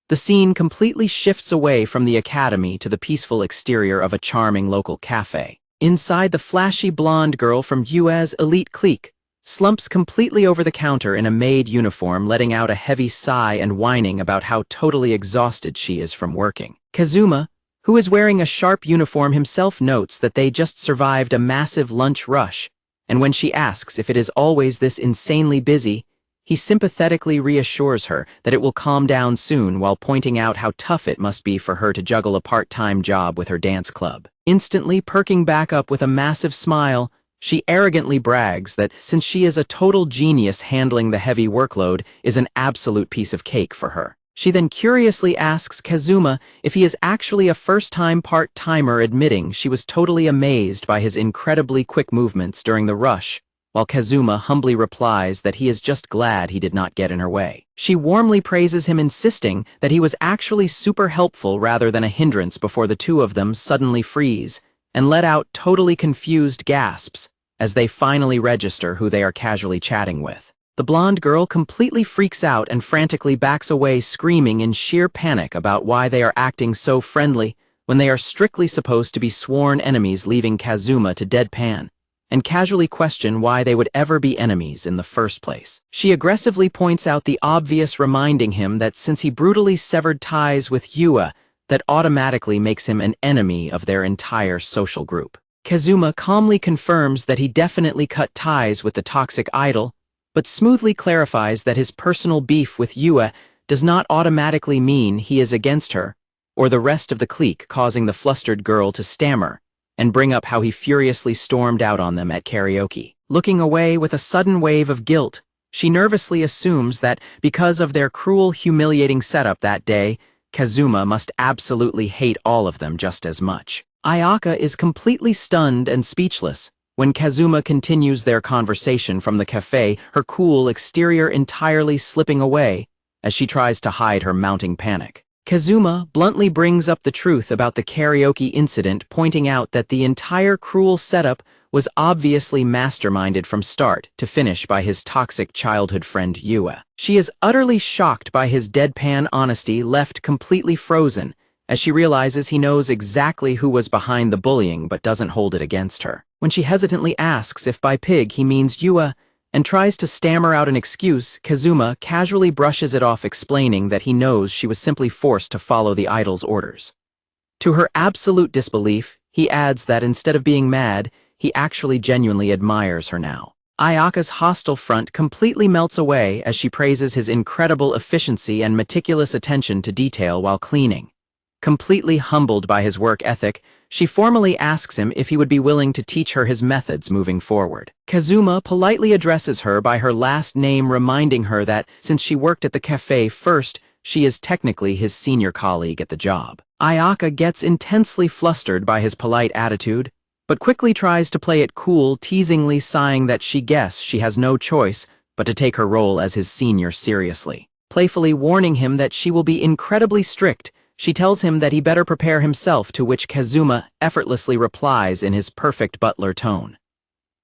The scene completely shifts away from the academy to the peaceful exterior of a charming local cafe. Inside, the flashy blonde girl from Yua's elite clique slumps completely over the counter in a maid uniform, letting out a heavy sigh and whining about how totally exhausted she is from working. Kazuma, who is wearing a sharp uniform himself, notes that they just survived a massive lunch rush, and when she asks if it is always this insanely busy, He sympathetically reassures her that it will calm down soon while pointing out how tough it must be for her to juggle a part-time job with her dance club. Instantly perking back up with a massive smile, she arrogantly brags that since she is a total genius, handling the heavy workload is an absolute piece of cake for her. She then curiously asks Kazuma if he is actually a first-time part-timer, admitting she was totally amazed by his incredibly quick movements during the rush, while Kazuma humbly replies that he is just glad he did not get in her way. She warmly praises him, insisting that he was actually super helpful rather than a hindrance, before the two of them suddenly freeze and let out totally confused gasps as they finally register who they are casually chatting with. The blonde girl completely freaks out and frantically backs away, screaming in sheer panic about why they are acting so friendly when they are strictly supposed to be sworn enemies, leaving Kazuma to deadpan and casually question why they would ever be enemies in the first place. She aggressively points out the obvious, reminding him that since he brutally severed ties with Yua, that automatically makes him an enemy of their entire social group. Kazuma calmly confirms that he definitely cut ties with the toxic idol, but smoothly clarifies that his personal beef with Yua does not automatically mean he is against her or the rest of the clique, causing the flustered girl to stammer and bring up how he furiously stormed out on them at karaoke. Looking away with a sudden wave of guilt, she nervously assumes that because of their cruel, humiliating setup that day, Kazuma must absolutely hate all of them just as much. Ayaka is completely stunned and speechless when Kazuma continues their conversation from the cafe, her cool exterior entirely slipping away as she tries to hide her mounting panic. Kazuma bluntly brings up the truth about the karaoke incident, pointing out that the entire cruel setup was obviously masterminded from start to finish by his toxic childhood friend Yua. She is utterly shocked by his deadpan honesty, left completely frozen as she realizes he knows exactly who was behind the bullying but doesn't hold it against her. When she hesitantly asks if by pig he means Yua and tries to stammer out an excuse, Kazuma casually brushes it off, explaining that he knows she was simply forced to follow the idol's orders. To her absolute disbelief, he adds that instead of being mad, he actually genuinely admires her now. Ayaka's hostile front completely melts away as she praises his incredible efficiency and meticulous attention to detail while cleaning. Completely humbled by his work ethic, she formally asks him if he would be willing to teach her his methods moving forward. Kazuma politely addresses her by her last name, reminding her that since she worked at the cafe first, she is technically his senior colleague at the job. Ayaka gets intensely flustered by his polite attitude, but quickly tries to play it cool, teasingly sighing that she guesses she has no choice but to take her role as his senior seriously. Playfully warning him that she will be incredibly strict, she tells him that he better prepare himself, to which Kazuma effortlessly replies in his perfect butler tone.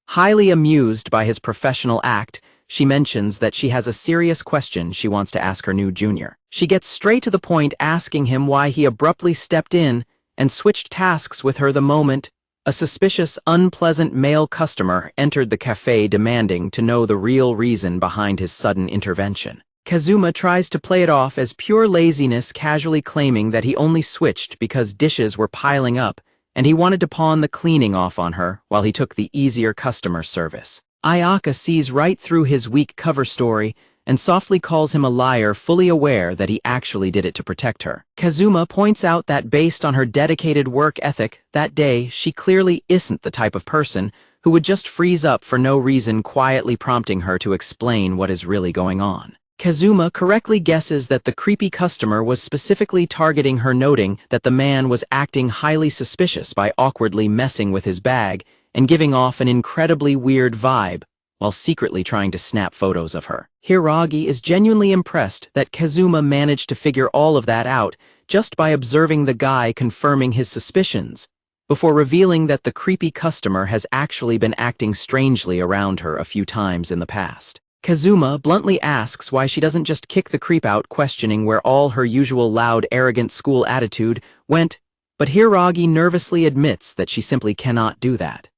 Highly amused by his professional act, she mentions that she has a serious question she wants to ask her new junior. She gets straight to the point, asking him why he abruptly stepped in and switched tasks with her the moment a suspicious, unpleasant male customer entered the cafe, demanding to know the real reason behind his sudden intervention. Kazuma tries to play it off as pure laziness, casually claiming that he only switched because dishes were piling up and he wanted to pawn the cleaning off on her while he took the easier customer service. Ayaka sees right through his weak cover story and softly calls him a liar, fully aware that he actually did it to protect her. Kazuma points out that based on her dedicated work ethic that day, she clearly isn't the type of person who would just freeze up for no reason, quietly prompting her to explain what is really going on. Kazuma correctly guesses that the creepy customer was specifically targeting her, noting that the man was acting highly suspicious by awkwardly messing with his bag and giving off an incredibly weird vibe, while secretly trying to snap photos of her. Hiragi is genuinely impressed that Kazuma managed to figure all of that out just by observing the guy, confirming his suspicions, before revealing that the creepy customer has actually been acting strangely around her a few times in the past. Kazuma bluntly asks why she doesn't just kick the creep out, questioning where all her usual loud, arrogant school attitude went, but Hiragi nervously admits that she simply cannot do that.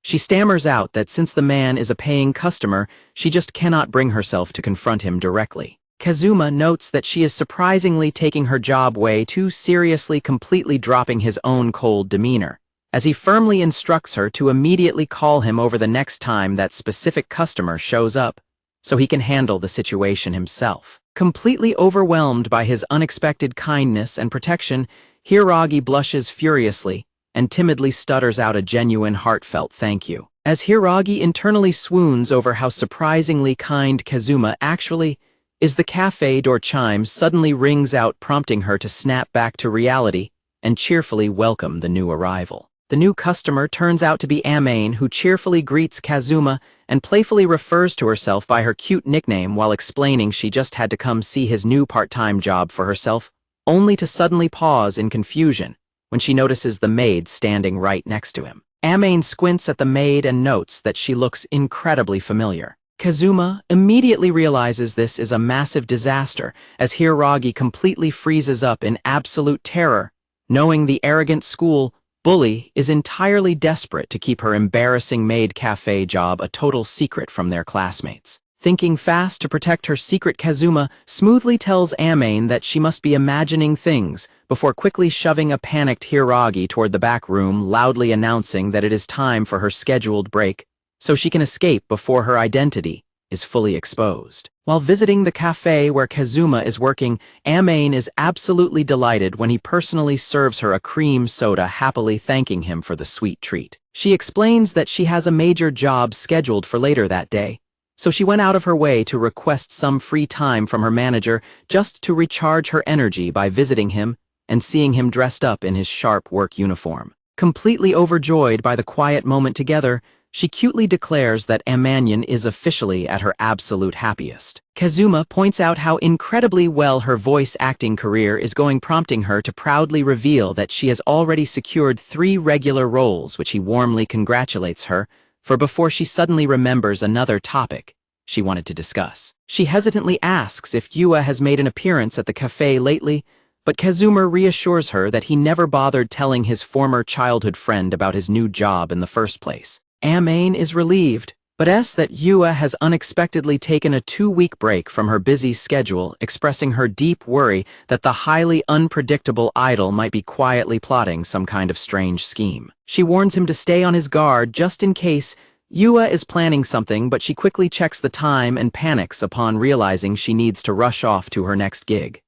She stammers out that since the man is a paying customer, she just cannot bring herself to confront him directly. Kazuma notes that she is surprisingly taking her job way too seriously, completely dropping his own cold demeanor, as he firmly instructs her to immediately call him over the next time that specific customer shows up, so he can handle the situation himself. Completely overwhelmed by his unexpected kindness and protection, Hiiragi blushes furiously and timidly stutters out a genuine heartfelt thank you. As Hiiragi internally swoons over how surprisingly kind Kazuma actually is, the cafe door chime suddenly rings out, prompting her to snap back to reality and cheerfully welcome the new arrival. The new customer turns out to be Amane, who cheerfully greets Kazuma and playfully refers to herself by her cute nickname while explaining she just had to come see his new part-time job for herself, only to suddenly pause in confusion when she notices the maid standing right next to him. Amane squints at the maid and notes that she looks incredibly familiar. Kazuma immediately realizes this is a massive disaster as Hiiragi completely freezes up in absolute terror, knowing the arrogant school bully is entirely desperate to keep her embarrassing maid cafe job a total secret from their classmates. Thinking fast to protect her secret, Kazuma smoothly tells Amane that she must be imagining things before quickly shoving a panicked Hiiragi toward the back room, loudly announcing that it is time for her scheduled break so she can escape before her identity is fully exposed. While visiting the cafe where Kazuma is working, Amane is absolutely delighted when he personally serves her a cream soda, happily thanking him for the sweet treat. She explains that she has a major job scheduled for later that day, so she went out of her way to request some free time from her manager just to recharge her energy by visiting him and seeing him dressed up in his sharp work uniform. Completely overjoyed by the quiet moment together, she cutely declares that Amane is officially at her absolute happiest. Kazuma points out how incredibly well her voice acting career is going, prompting her to proudly reveal that she has already secured 3 regular roles, which he warmly congratulates her for before she suddenly remembers another topic she wanted to discuss. She hesitantly asks if Yua has made an appearance at the cafe lately, but Kazuma reassures her that he never bothered telling his former childhood friend about his new job in the first place. Amane is relieved, but asks that Yua has unexpectedly taken a 2-week break from her busy schedule, expressing her deep worry that the highly unpredictable idol might be quietly plotting some kind of strange scheme. She warns him to stay on his guard just in case Yua is planning something, but she quickly checks the time and panics upon realizing she needs to rush off to her next gig.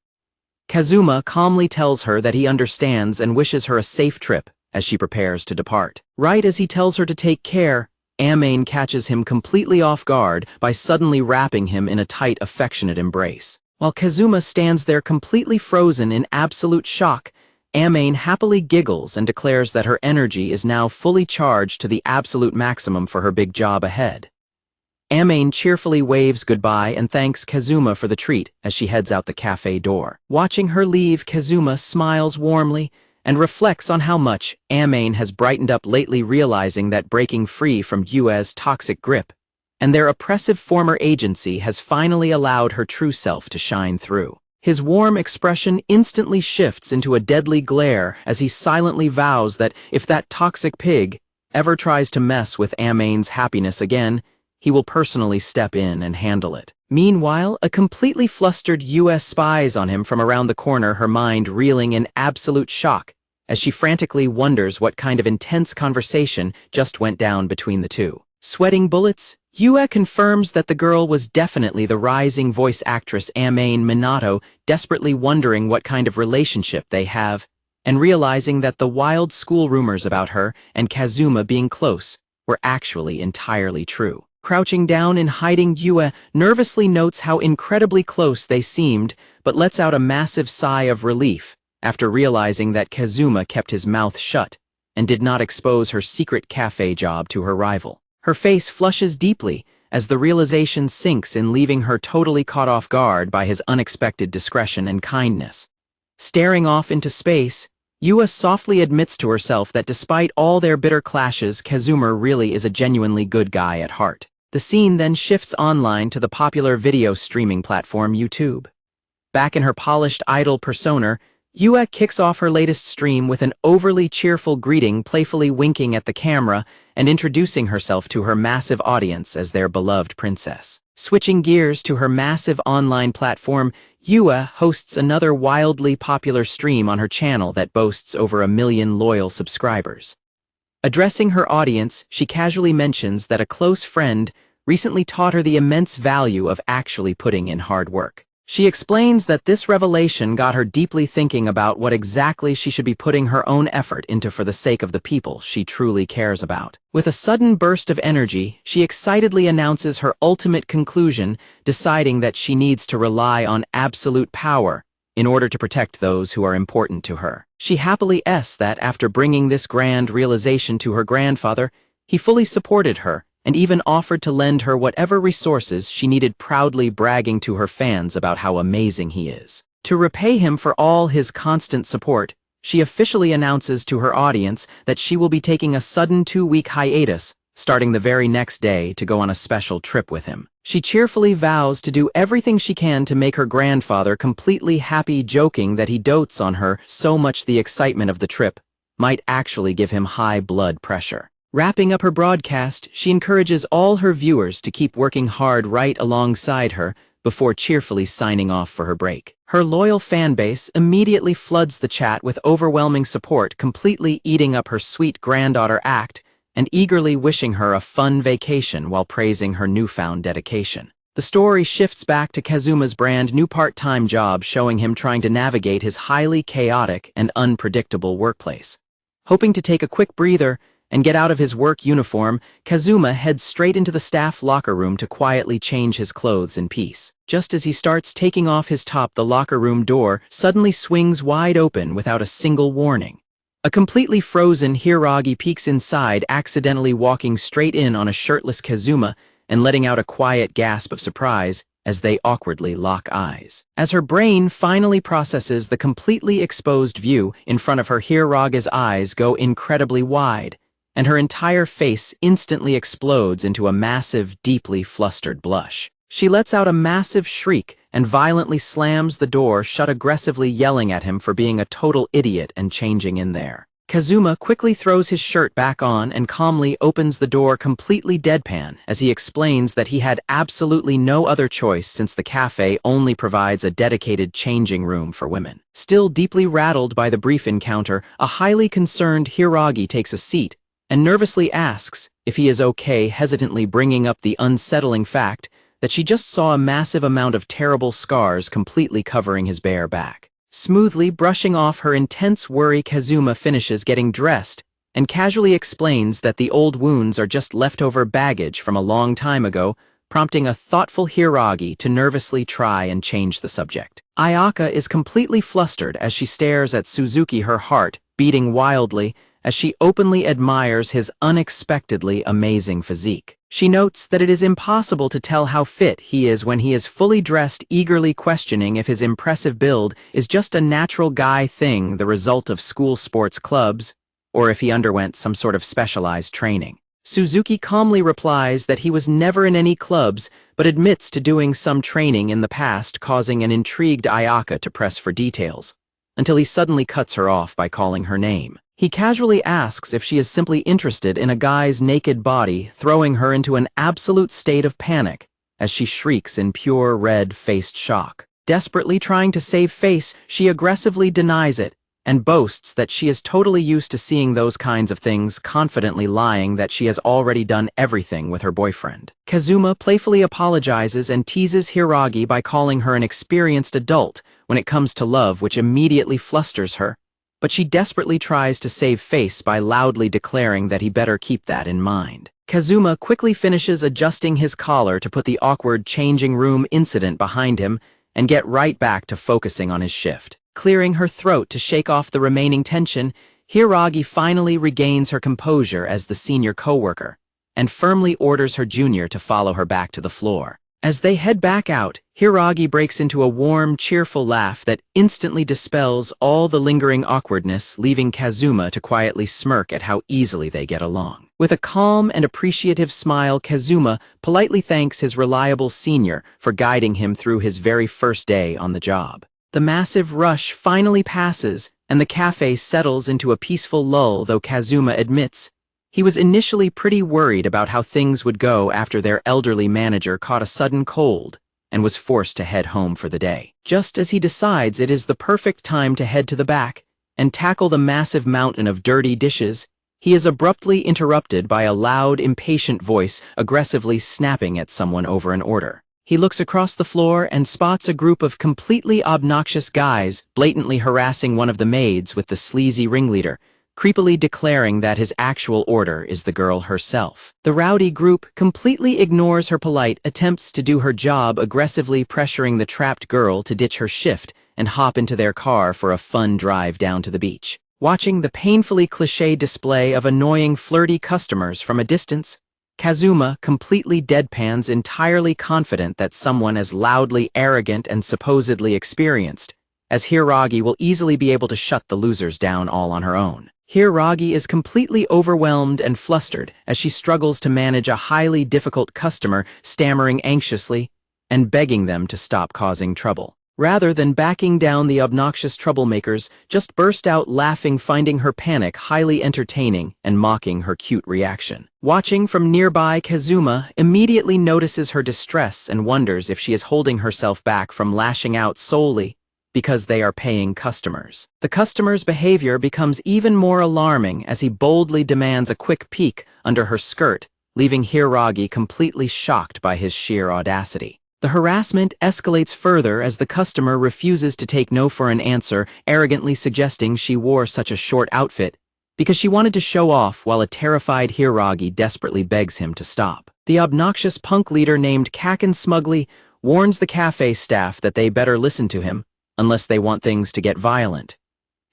Kazuma calmly tells her that he understands and wishes her a safe trip as she prepares to depart. Right as he tells her to take care, Amane catches him completely off guard by suddenly wrapping him in a tight, affectionate embrace. While Kazuma stands there completely frozen in absolute shock, Amane happily giggles and declares that her energy is now fully charged to the absolute maximum for her big job ahead. Amane cheerfully waves goodbye and thanks Kazuma for the treat as she heads out the cafe door. Watching her leave, Kazuma smiles warmly and reflects on how much Amane has brightened up lately, realizing that breaking free from Yua's toxic grip and their oppressive former agency has finally allowed her true self to shine through. His warm expression instantly shifts into a deadly glare as he silently vows that if that toxic pig ever tries to mess with Amane's happiness again, he will personally step in and handle it. Meanwhile, a completely flustered Yua spies on him from around the corner, her mind reeling in absolute shock as she frantically wonders what kind of intense conversation just went down between the two. Sweating bullets, Yua confirms that the girl was definitely the rising voice actress Amane Minato, desperately wondering what kind of relationship they have, and realizing that the wild school rumors about her and Kazuma being close were actually entirely true. Crouching down in hiding, Yua nervously notes how incredibly close they seemed, but lets out a massive sigh of relief after realizing that Kazuma kept his mouth shut and did not expose her secret cafe job to her rival. Her face flushes deeply as the realization sinks in, leaving her totally caught off guard by his unexpected discretion and kindness. Staring off into space, Yua softly admits to herself that despite all their bitter clashes, Kazuma really is a genuinely good guy at heart. The scene then shifts online to the popular video streaming platform YouTube. Back in her polished idol persona, Yua kicks off her latest stream with an overly cheerful greeting, playfully winking at the camera and introducing herself to her massive audience as their beloved princess. Switching gears to her massive online platform, Yua hosts another wildly popular stream on her channel that boasts over 1 million loyal subscribers. Addressing her audience, she casually mentions that a close friend recently taught her the immense value of actually putting in hard work. She explains that this revelation got her deeply thinking about what exactly she should be putting her own effort into for the sake of the people she truly cares about. With a sudden burst of energy, she excitedly announces her ultimate conclusion, deciding that she needs to rely on absolute power in order to protect those who are important to her. She happily says that after bringing this grand realization to her grandfather, he fully supported her and even offered to lend her whatever resources she needed, proudly bragging to her fans about how amazing he is. To repay him for all his constant support, she officially announces to her audience that she will be taking a sudden 2-week hiatus, starting the very next day to go on a special trip with him. She cheerfully vows to do everything she can to make her grandfather completely happy, joking that he dotes on her so much the excitement of the trip might actually give him high blood pressure. Wrapping up her broadcast, she encourages all her viewers to keep working hard right alongside her before cheerfully signing off for her break. Her loyal fanbase immediately floods the chat with overwhelming support, completely eating up her sweet granddaughter act and eagerly wishing her a fun vacation while praising her newfound dedication. The story shifts back to Kazuma's brand new part-time job, showing him trying to navigate his highly chaotic and unpredictable workplace. Hoping to take a quick breather and get out of his work uniform, Kazuma heads straight into the staff locker room to quietly change his clothes in peace. Just as he starts taking off his top, the locker room door suddenly swings wide open without a single warning. A completely frozen Hiragi peeks inside, accidentally walking straight in on a shirtless Kazuma and letting out a quiet gasp of surprise as they awkwardly lock eyes. As her brain finally processes the completely exposed view in front of her, Hiraga's eyes go incredibly wide, and her entire face instantly explodes into a massive, deeply flustered blush. She lets out a massive shriek and violently slams the door shut, aggressively yelling at him for being a total idiot and changing in there. Kazuma quickly throws his shirt back on and calmly opens the door, completely deadpan, as he explains that he had absolutely no other choice since the cafe only provides a dedicated changing room for women. Still deeply rattled by the brief encounter, a highly concerned Hiragi takes a seat and nervously asks if he is okay, hesitantly bringing up the unsettling fact that she just saw a massive amount of terrible scars completely covering his bare back. Smoothly brushing off her intense worry, Kazuma finishes getting dressed and casually explains that the old wounds are just leftover baggage from a long time ago, prompting a thoughtful Hiragi to nervously try and change the subject. Ayaka is completely flustered as she stares at Suzuki, her heart beating wildly as she openly admires his unexpectedly amazing physique. She notes that it is impossible to tell how fit he is when he is fully dressed, eagerly questioning if his impressive build is just a natural guy thing, the result of school sports clubs, or if he underwent some sort of specialized training. Suzuki calmly replies that he was never in any clubs, but admits to doing some training in the past, causing an intrigued Ayaka to press for details, until he suddenly cuts her off by calling her name. He casually asks if she is simply interested in a guy's naked body, throwing her into an absolute state of panic as she shrieks in pure red-faced shock. Desperately trying to save face, she aggressively denies it and boasts that she is totally used to seeing those kinds of things, confidently lying that she has already done everything with her boyfriend. Kazuma playfully apologizes and teases Hiragi by calling her an experienced adult when it comes to love, which immediately flusters her, but she desperately tries to save face by loudly declaring that he better keep that in mind. Kazuma quickly finishes adjusting his collar to put the awkward changing room incident behind him and get right back to focusing on his shift. Clearing her throat to shake off the remaining tension, Hiragi finally regains her composure as the senior coworker and firmly orders her junior to follow her back to the floor. As they head back out, Hiragi breaks into a warm, cheerful laugh that instantly dispels all the lingering awkwardness, leaving Kazuma to quietly smirk at how easily they get along. With a calm and appreciative smile, Kazuma politely thanks his reliable senior for guiding him through his very first day on the job. The massive rush finally passes, and the cafe settles into a peaceful lull, though Kazuma admits he was initially pretty worried about how things would go after their elderly manager caught a sudden cold and was forced to head home for the day. Just as he decides it is the perfect time to head to the back and tackle the massive mountain of dirty dishes, He is abruptly interrupted by a loud, impatient voice aggressively snapping at someone over an order. He looks across the floor and spots a group of completely obnoxious guys blatantly harassing one of the maids with the sleazy ringleader, creepily declaring that his actual order is the girl herself. The rowdy group completely ignores her polite attempts to do her job, aggressively pressuring the trapped girl to ditch her shift and hop into their car for a fun drive down to the beach. Watching the painfully cliché display of annoying flirty customers from a distance, Kazuma completely deadpans, entirely confident that someone as loudly arrogant and supposedly experienced as Hiragi will easily be able to shut the losers down all on her own. Hiragi is completely overwhelmed and flustered as she struggles to manage a highly difficult customer, stammering anxiously and begging them to stop causing trouble. Rather than backing down, the obnoxious troublemakers just burst out laughing, finding her panic highly entertaining and mocking her cute reaction. Watching from nearby, Kazuma immediately notices her distress and wonders if she is holding herself back from lashing out solely because they are paying customers. The customer's behavior becomes even more alarming as he boldly demands a quick peek under her skirt, leaving Hiragi completely shocked by his sheer audacity. The harassment escalates further as the customer refuses to take no for an answer, arrogantly suggesting she wore such a short outfit because she wanted to show off, while a terrified Hiragi desperately begs him to stop. The obnoxious punk leader named Kaken smugly warns the cafe staff that they better listen to him unless they want things to get violent.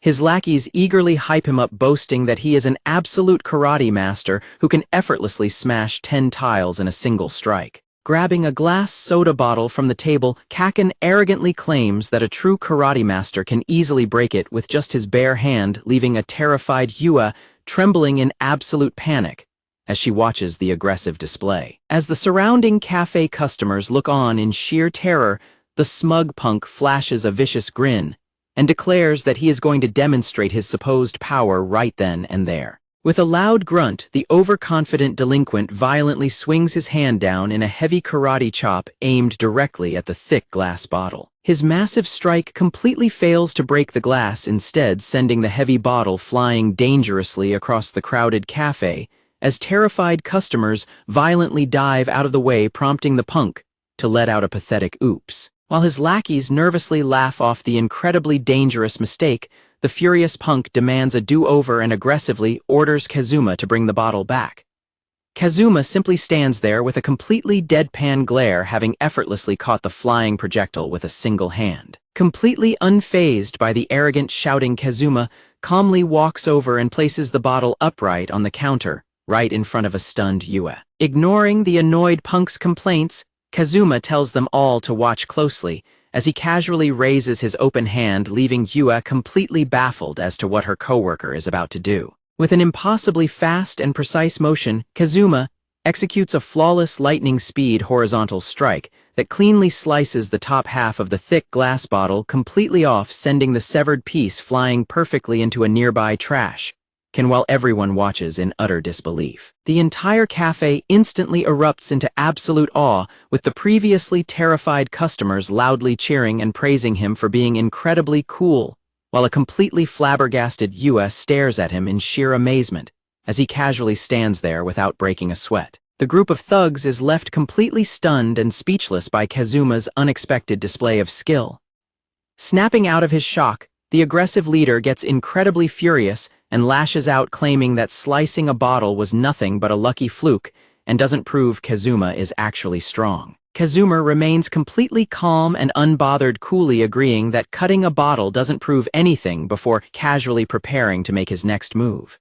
His lackeys eagerly hype him up, boasting that he is an absolute karate master who can effortlessly smash 10 tiles in a single strike. Grabbing a glass soda bottle from the table, Kaken arrogantly claims that a true karate master can easily break it with just his bare hand, leaving a terrified Yua trembling in absolute panic as she watches the aggressive display. As the surrounding cafe customers look on in sheer terror, the smug punk flashes a vicious grin and declares that he is going to demonstrate his supposed power right then and there. With a loud grunt, the overconfident delinquent violently swings his hand down in a heavy karate chop aimed directly at the thick glass bottle. His massive strike completely fails to break the glass, instead sending the heavy bottle flying dangerously across the crowded cafe as terrified customers violently dive out of the way, prompting the punk to let out a pathetic oops. While his lackeys nervously laugh off the incredibly dangerous mistake, the furious punk demands a do-over and aggressively orders Kazuma to bring the bottle back. Kazuma simply stands there with a completely deadpan glare, having effortlessly caught the flying projectile with a single hand. Completely unfazed by the arrogant shouting, Kazuma calmly walks over and places the bottle upright on the counter, right in front of a stunned Yua. Ignoring the annoyed punk's complaints, Kazuma tells them all to watch closely as he casually raises his open hand, leaving Yua completely baffled as to what her coworker is about to do. With an impossibly fast and precise motion, Kazuma executes a flawless lightning-speed horizontal strike that cleanly slices the top half of the thick glass bottle completely off, sending the severed piece flying perfectly into a nearby trash can, while everyone watches in utter disbelief. The entire cafe instantly erupts into absolute awe, with the previously terrified customers loudly cheering and praising him for being incredibly cool, while a completely flabbergasted Yua stares at him in sheer amazement as he casually stands there without breaking a sweat. The group of thugs is left completely stunned and speechless by Kazuma's unexpected display of skill. Snapping out of his shock, the aggressive leader gets incredibly furious and lashes out, claiming that slicing a bottle was nothing but a lucky fluke and doesn't prove Kazuma is actually strong. Kazuma remains completely calm and unbothered, coolly agreeing that cutting a bottle doesn't prove anything before casually preparing to make his next move.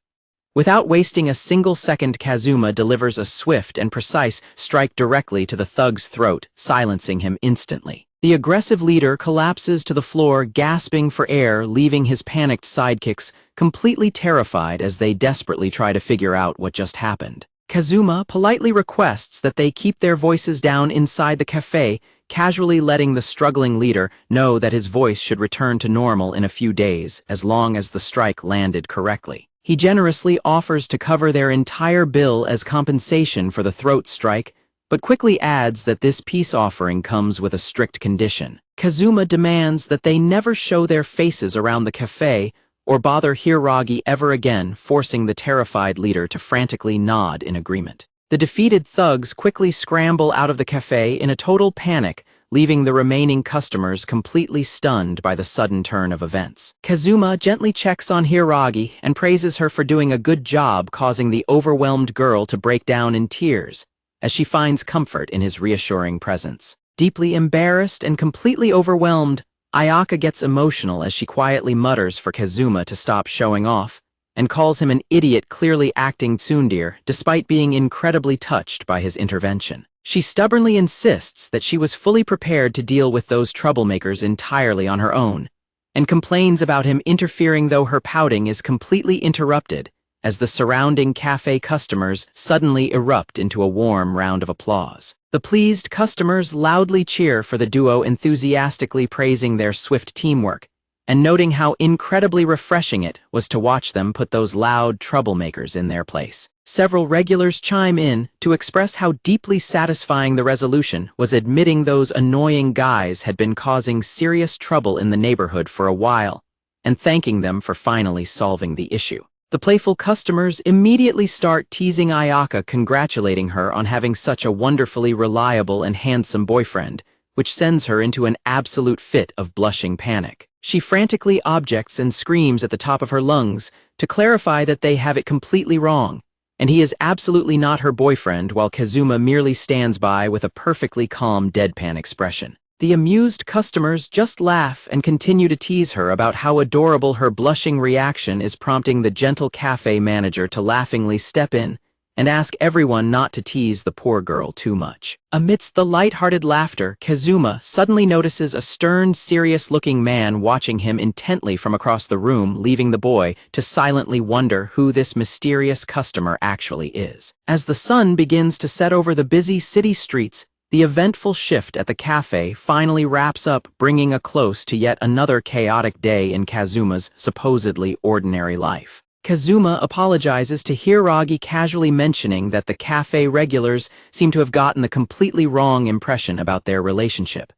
Without wasting a single second, Kazuma delivers a swift and precise strike directly to the thug's throat, silencing him instantly. The aggressive leader collapses to the floor, gasping for air, leaving his panicked sidekicks completely terrified as they desperately try to figure out what just happened. Kazuma politely requests that they keep their voices down inside the cafe, casually letting the struggling leader know that his voice should return to normal in a few days as long as the strike landed correctly. He generously offers to cover their entire bill as compensation for the throat strike, but quickly adds that this peace offering comes with a strict condition. Kazuma demands that they never show their faces around the cafe or bother Hiiragi ever again, forcing the terrified leader to frantically nod in agreement. The defeated thugs quickly scramble out of the cafe in a total panic, leaving the remaining customers completely stunned by the sudden turn of events. Kazuma gently checks on Hiiragi and praises her for doing a good job causing the overwhelmed girl to break down in tears, as she finds comfort in his reassuring presence. Deeply embarrassed and completely overwhelmed, Ayaka gets emotional as she quietly mutters for Kazuma to stop showing off, and calls him an idiot clearly acting tsundere despite being incredibly touched by his intervention. She stubbornly insists that she was fully prepared to deal with those troublemakers entirely on her own, and complains about him interfering, though her pouting is completely interrupted as the surrounding cafe customers suddenly erupt into a warm round of applause. The pleased customers loudly cheer for the duo, enthusiastically praising their swift teamwork, and noting how incredibly refreshing it was to watch them put those loud troublemakers in their place. Several regulars chime in to express how deeply satisfying the resolution was, admitting those annoying guys had been causing serious trouble in the neighborhood for a while, and thanking them for finally solving the issue. The playful customers immediately start teasing Ayaka, congratulating her on having such a wonderfully reliable and handsome boyfriend, which sends her into an absolute fit of blushing panic. She frantically objects and screams at the top of her lungs to clarify that they have it completely wrong, and he is absolutely not her boyfriend, while Kazuma merely stands by with a perfectly calm, deadpan expression. The amused customers just laugh and continue to tease her about how adorable her blushing reaction is, prompting the gentle cafe manager to laughingly step in and ask everyone not to tease the poor girl too much. Amidst the light-hearted laughter, Kazuma suddenly notices a stern, serious-looking man watching him intently from across the room, leaving the boy to silently wonder who this mysterious customer actually is. As the sun begins to set over the busy city streets, the eventful shift at the cafe finally wraps up, bringing a close to yet another chaotic day in Kazuma's supposedly ordinary life. Kazuma apologizes to Hiiragi, casually mentioning that the cafe regulars seem to have gotten the completely wrong impression about their relationship.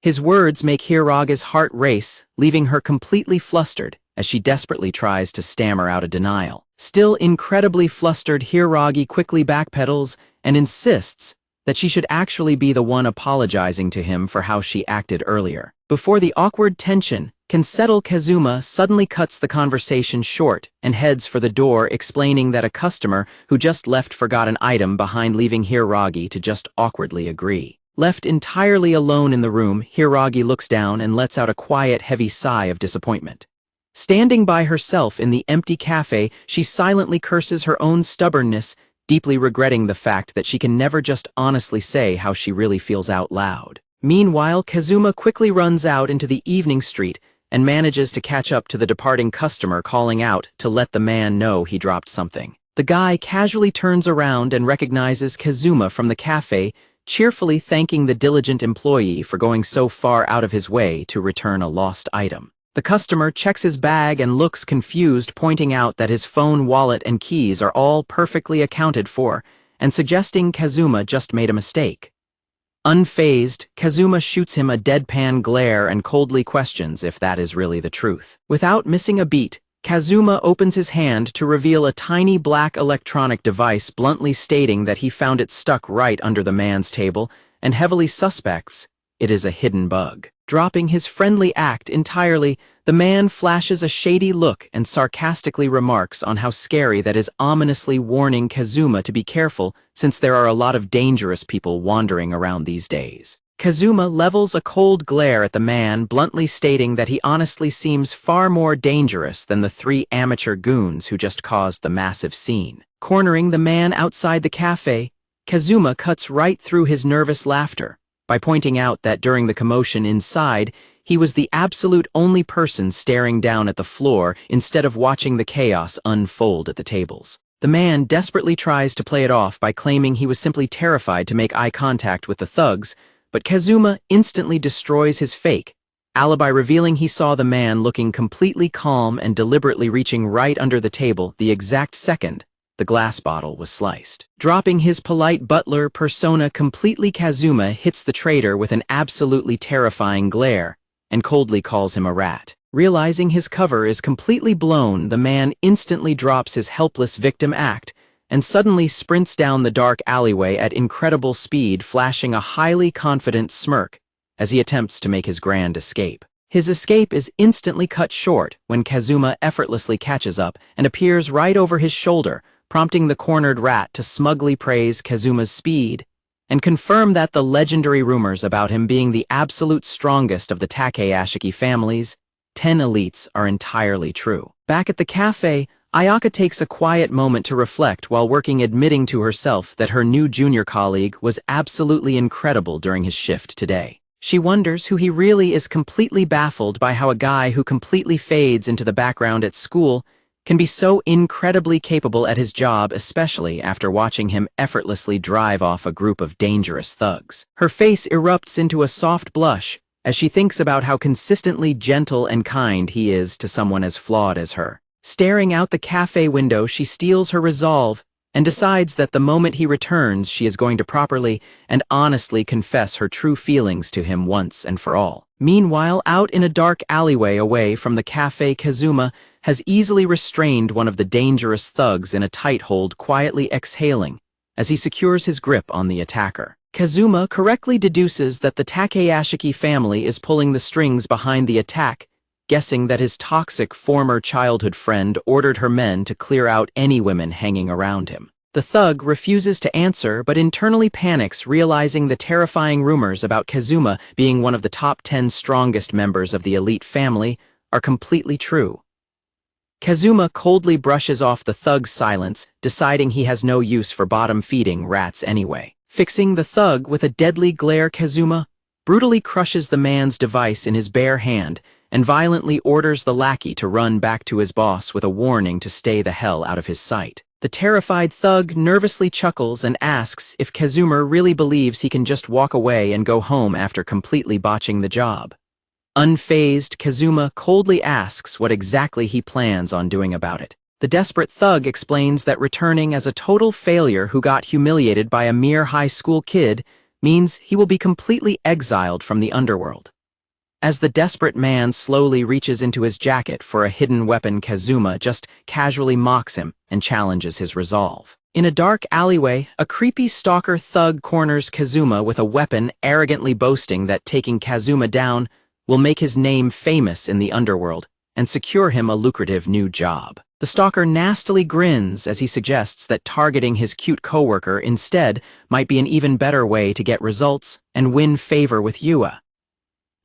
His words make Hiiragi's heart race, leaving her completely flustered as she desperately tries to stammer out a denial. Still incredibly flustered, Hiiragi quickly backpedals and insists that she should actually be the one apologizing to him for how she acted earlier. Before the awkward tension can settle, Kazuma suddenly cuts the conversation short and heads for the door, explaining that a customer who just left forgot an item behind, leaving Hiiragi to just awkwardly agree. Left entirely alone in the room, Hiiragi looks down and lets out a quiet, heavy sigh of disappointment. Standing by herself in the empty cafe, she silently curses her own stubbornness, deeply regretting the fact that she can never just honestly say how she really feels out loud. Meanwhile, Kazuma quickly runs out into the evening street and manages to catch up to the departing customer, calling out to let the man know he dropped something. The guy casually turns around and recognizes Kazuma from the cafe, cheerfully thanking the diligent employee for going so far out of his way to return a lost item. The customer checks his bag and looks confused, pointing out that his phone, wallet, and keys are all perfectly accounted for, and suggesting Kazuma just made a mistake. Unfazed, Kazuma shoots him a deadpan glare and coldly questions if that is really the truth. Without missing a beat, Kazuma opens his hand to reveal a tiny black electronic device, bluntly stating that he found it stuck right under the man's table and heavily suspects it is a hidden bug. Dropping his friendly act entirely, the man flashes a shady look and sarcastically remarks on how scary that is, ominously warning Kazuma to be careful since there are a lot of dangerous people wandering around these days. Kazuma levels a cold glare at the man, bluntly stating that he honestly seems far more dangerous than the 3 amateur goons who just caused the massive scene. Cornering the man outside the cafe, Kazuma cuts right through his nervous laughter by pointing out that during the commotion inside, he was the absolute only person staring down at the floor instead of watching the chaos unfold at the tables. The man desperately tries to play it off by claiming he was simply terrified to make eye contact with the thugs, but Kazuma instantly destroys his fake alibi, revealing he saw the man looking completely calm and deliberately reaching right under the table the exact second the glass bottle was sliced. Dropping his polite butler persona completely, Kazuma hits the traitor with an absolutely terrifying glare and coldly calls him a rat. Realizing his cover is completely blown, the man instantly drops his helpless victim act and suddenly sprints down the dark alleyway at incredible speed, flashing a highly confident smirk as he attempts to make his grand escape. His escape is instantly cut short when Kazuma effortlessly catches up and appears right over his shoulder, prompting the cornered rat to smugly praise Kazuma's speed and confirm that the legendary rumors about him being the absolute strongest of the Takeashiki family's 10 elites are entirely true. Back at the cafe, Ayaka takes a quiet moment to reflect while working, admitting to herself that her new junior colleague was absolutely incredible during his shift today. She wonders who he really is, completely baffled by how a guy who completely fades into the background at school can be so incredibly capable at his job, especially after watching him effortlessly drive off a group of dangerous thugs. Her face erupts into a soft blush as she thinks about how consistently gentle and kind he is to someone as flawed as her. Staring out the cafe window, she steels her resolve and decides that the moment he returns, she is going to properly and honestly confess her true feelings to him once and for all. Meanwhile, out in a dark alleyway away from the cafe, Kazuma has easily restrained one of the dangerous thugs in a tight hold, quietly exhaling as he secures his grip on the attacker. Kazuma correctly deduces that the Takeashiki family is pulling the strings behind the attack, guessing that his toxic former childhood friend ordered her men to clear out any women hanging around him. The thug refuses to answer but internally panics, realizing the terrifying rumors about Kazuma being one of the top 10 strongest members of the elite family are completely true. Kazuma coldly brushes off the thug's silence, deciding he has no use for bottom-feeding rats anyway. Fixing the thug with a deadly glare, Kazuma brutally crushes the man's device in his bare hand and violently orders the lackey to run back to his boss with a warning to stay the hell out of his sight. The terrified thug nervously chuckles and asks if Kazuma really believes he can just walk away and go home after completely botching the job. Unfazed, Kazuma coldly asks what exactly he plans on doing about it. The desperate thug explains that returning as a total failure who got humiliated by a mere high school kid means he will be completely exiled from the underworld. As the desperate man slowly reaches into his jacket for a hidden weapon, Kazuma just casually mocks him and challenges his resolve. In a dark alleyway, a creepy stalker thug corners Kazuma with a weapon, arrogantly boasting that taking Kazuma down will make his name famous in the underworld and secure him a lucrative new job. The stalker nastily grins as he suggests that targeting his cute coworker instead might be an even better way to get results and win favor with Yua.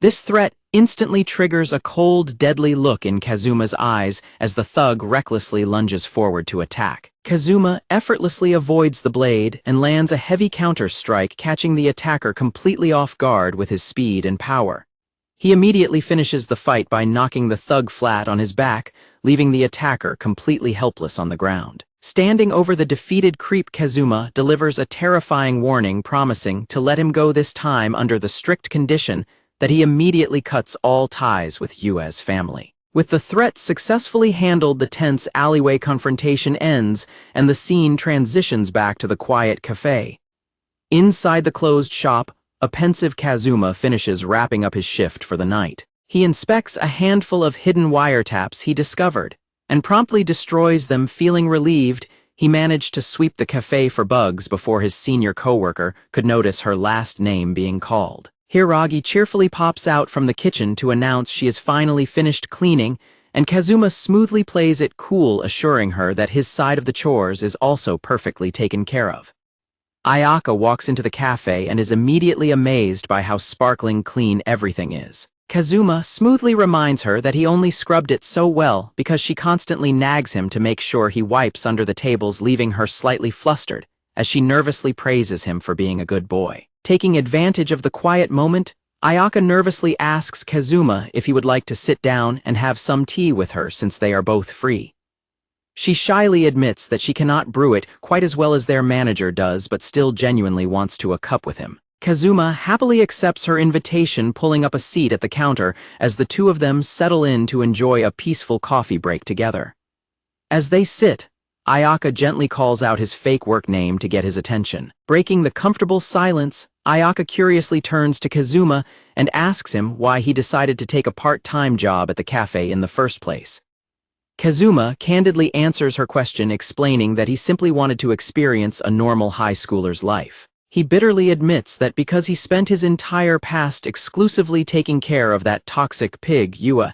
This threat instantly triggers a cold, deadly look in Kazuma's eyes as the thug recklessly lunges forward to attack. Kazuma effortlessly avoids the blade and lands a heavy counter-strike, catching the attacker completely off guard with his speed and power. He immediately finishes the fight by knocking the thug flat on his back, leaving the attacker completely helpless on the ground. Standing over the defeated creep, Kazuma delivers a terrifying warning, promising to let him go this time under the strict condition that he immediately cuts all ties with Yua's family. With the threat successfully handled, the tense alleyway confrontation ends and the scene transitions back to the quiet cafe. Inside the closed shop, a pensive Kazuma finishes wrapping up his shift for the night. He inspects a handful of hidden wiretaps he discovered and promptly destroys them. Feeling relieved, he managed to sweep the cafe for bugs before his senior coworker could notice her last name being called. Hiragi cheerfully pops out from the kitchen to announce she is finally finished cleaning, and Kazuma smoothly plays it cool, assuring her that his side of the chores is also perfectly taken care of. Ayaka walks into the cafe and is immediately amazed by how sparkling clean everything is. Kazuma smoothly reminds her that he only scrubbed it so well because she constantly nags him to make sure he wipes under the tables, leaving her slightly flustered as she nervously praises him for being a good boy. Taking advantage of the quiet moment, Ayaka nervously asks Kazuma if he would like to sit down and have some tea with her since they are both free. She shyly admits that she cannot brew it quite as well as their manager does, but still genuinely wants to a cup with him. Kazuma happily accepts her invitation, pulling up a seat at the counter as the two of them settle in to enjoy a peaceful coffee break together. As they sit, Ayaka gently calls out his fake work name to get his attention. Breaking the comfortable silence, Ayaka curiously turns to Kazuma and asks him why he decided to take a part-time job at the cafe in the first place. Kazuma candidly answers her question, explaining that he simply wanted to experience a normal high schooler's life. He bitterly admits that because he spent his entire past exclusively taking care of that toxic pig, Yua,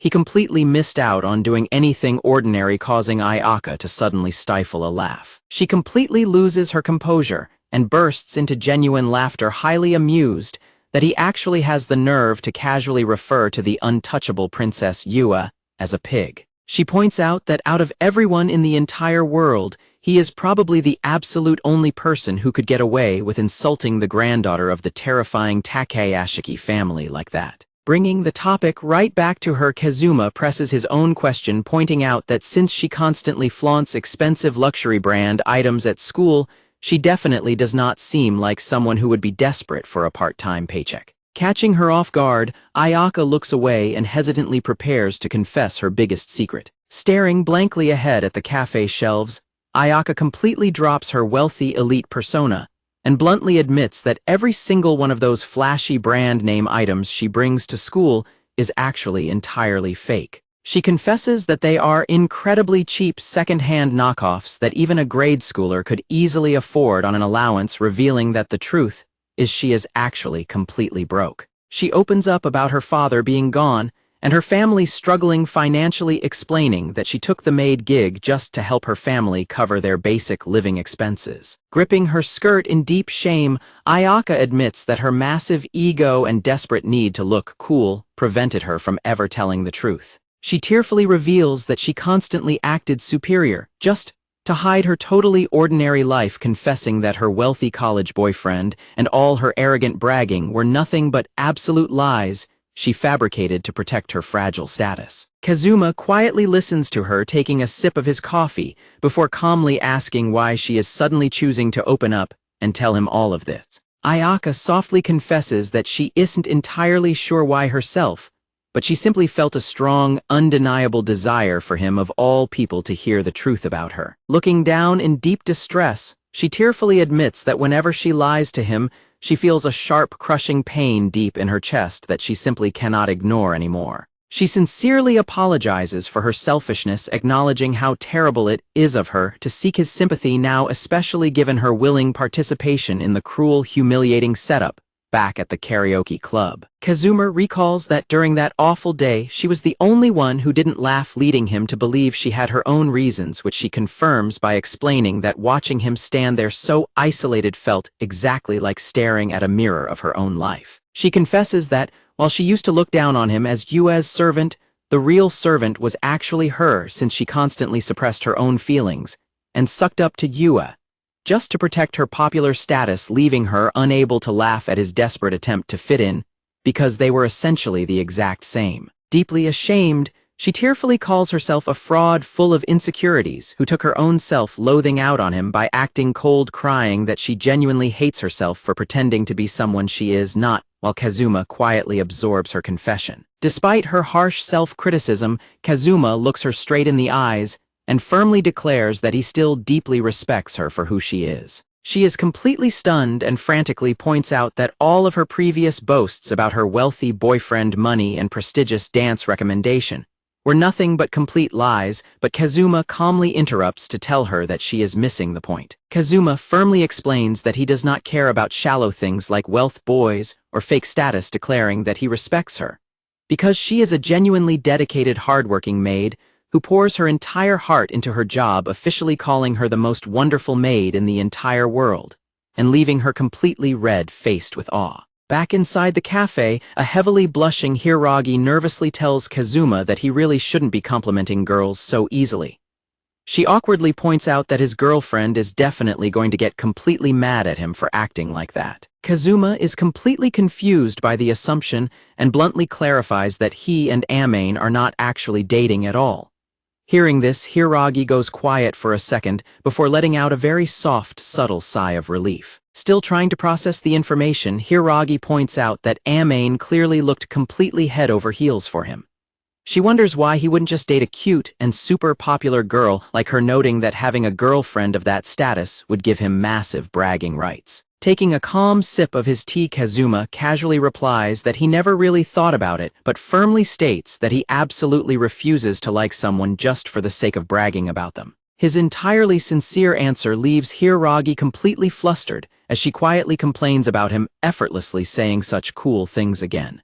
he completely missed out on doing anything ordinary, causing Ayaka to suddenly stifle a laugh. She completely loses her composure and bursts into genuine laughter, highly amused that he actually has the nerve to casually refer to the untouchable Princess Yua as a pig. She points out that out of everyone in the entire world, he is probably the absolute only person who could get away with insulting the granddaughter of the terrifying Takayashiki family like that. Bringing the topic right back to her, Kazuma presses his own question, pointing out that since she constantly flaunts expensive luxury brand items at school, she definitely does not seem like someone who would be desperate for a part-time paycheck. Catching her off guard, Ayaka looks away and hesitantly prepares to confess her biggest secret. Staring blankly ahead at the cafe shelves, Ayaka completely drops her wealthy elite persona and bluntly admits that every single one of those flashy brand name items she brings to school is actually entirely fake. She confesses that they are incredibly cheap second-hand knockoffs that even a grade schooler could easily afford on an allowance, revealing that the truth is she is actually completely broke. She opens up about her father being gone and her family struggling financially, explaining that she took the maid gig just to help her family cover their basic living expenses. Gripping her skirt in deep shame, Ayaka admits that her massive ego and desperate need to look cool prevented her from ever telling the truth. She tearfully reveals that she constantly acted superior, just to hide her totally ordinary life, confessing that her wealthy college boyfriend and all her arrogant bragging were nothing but absolute lies she fabricated to protect her fragile status. Kazuma quietly listens to her, taking a sip of his coffee, before calmly asking why she is suddenly choosing to open up and tell him all of this. Ayaka softly confesses that she isn't entirely sure why herself, but she simply felt a strong, undeniable desire for him of all people to hear the truth about her. Looking down in deep distress, she tearfully admits that whenever she lies to him, she feels a sharp, crushing pain deep in her chest that she simply cannot ignore anymore. She sincerely apologizes for her selfishness, acknowledging how terrible it is of her to seek his sympathy now, especially given her willing participation in the cruel, humiliating setup back at the karaoke club. Kazuma recalls that during that awful day, she was the only one who didn't laugh, leading him to believe she had her own reasons, which she confirms by explaining that watching him stand there so isolated felt exactly like staring at a mirror of her own life. She confesses that, while she used to look down on him as Yua's servant, the real servant was actually her, since she constantly suppressed her own feelings and sucked up to Yua, just to protect her popular status, leaving her unable to laugh at his desperate attempt to fit in, because they were essentially the exact same. Deeply ashamed, she tearfully calls herself a fraud full of insecurities who took her own self-loathing out on him by acting cold, crying that she genuinely hates herself for pretending to be someone she is not, while Kazuma quietly absorbs her confession. Despite her harsh self-criticism, Kazuma looks her straight in the eyes and firmly declares that he still deeply respects her for who she is. She is completely stunned and frantically points out that all of her previous boasts about her wealthy boyfriend, money, and prestigious dance recommendation were nothing but complete lies, but Kazuma calmly interrupts to tell her that she is missing the point. Kazuma firmly explains that he does not care about shallow things like wealth, boys, or fake status, declaring that he respects her because she is a genuinely dedicated, hardworking maid who pours her entire heart into her job, officially calling her the most wonderful maid in the entire world, and leaving her completely red-faced with awe. Back inside the cafe, a heavily blushing Hiragi nervously tells Kazuma that he really shouldn't be complimenting girls so easily. She awkwardly points out that his girlfriend is definitely going to get completely mad at him for acting like that. Kazuma is completely confused by the assumption and bluntly clarifies that he and Amain are not actually dating at all. Hearing this, Hiragi goes quiet for a second before letting out a very soft, subtle sigh of relief. Still trying to process the information, Hiragi points out that Amain clearly looked completely head over heels for him. She wonders why he wouldn't just date a cute and super popular girl like her, noting that having a girlfriend of that status would give him massive bragging rights. Taking a calm sip of his tea, Kazuma casually replies that he never really thought about it, but firmly states that he absolutely refuses to like someone just for the sake of bragging about them. His entirely sincere answer leaves Hiiragi completely flustered as she quietly complains about him effortlessly saying such cool things again.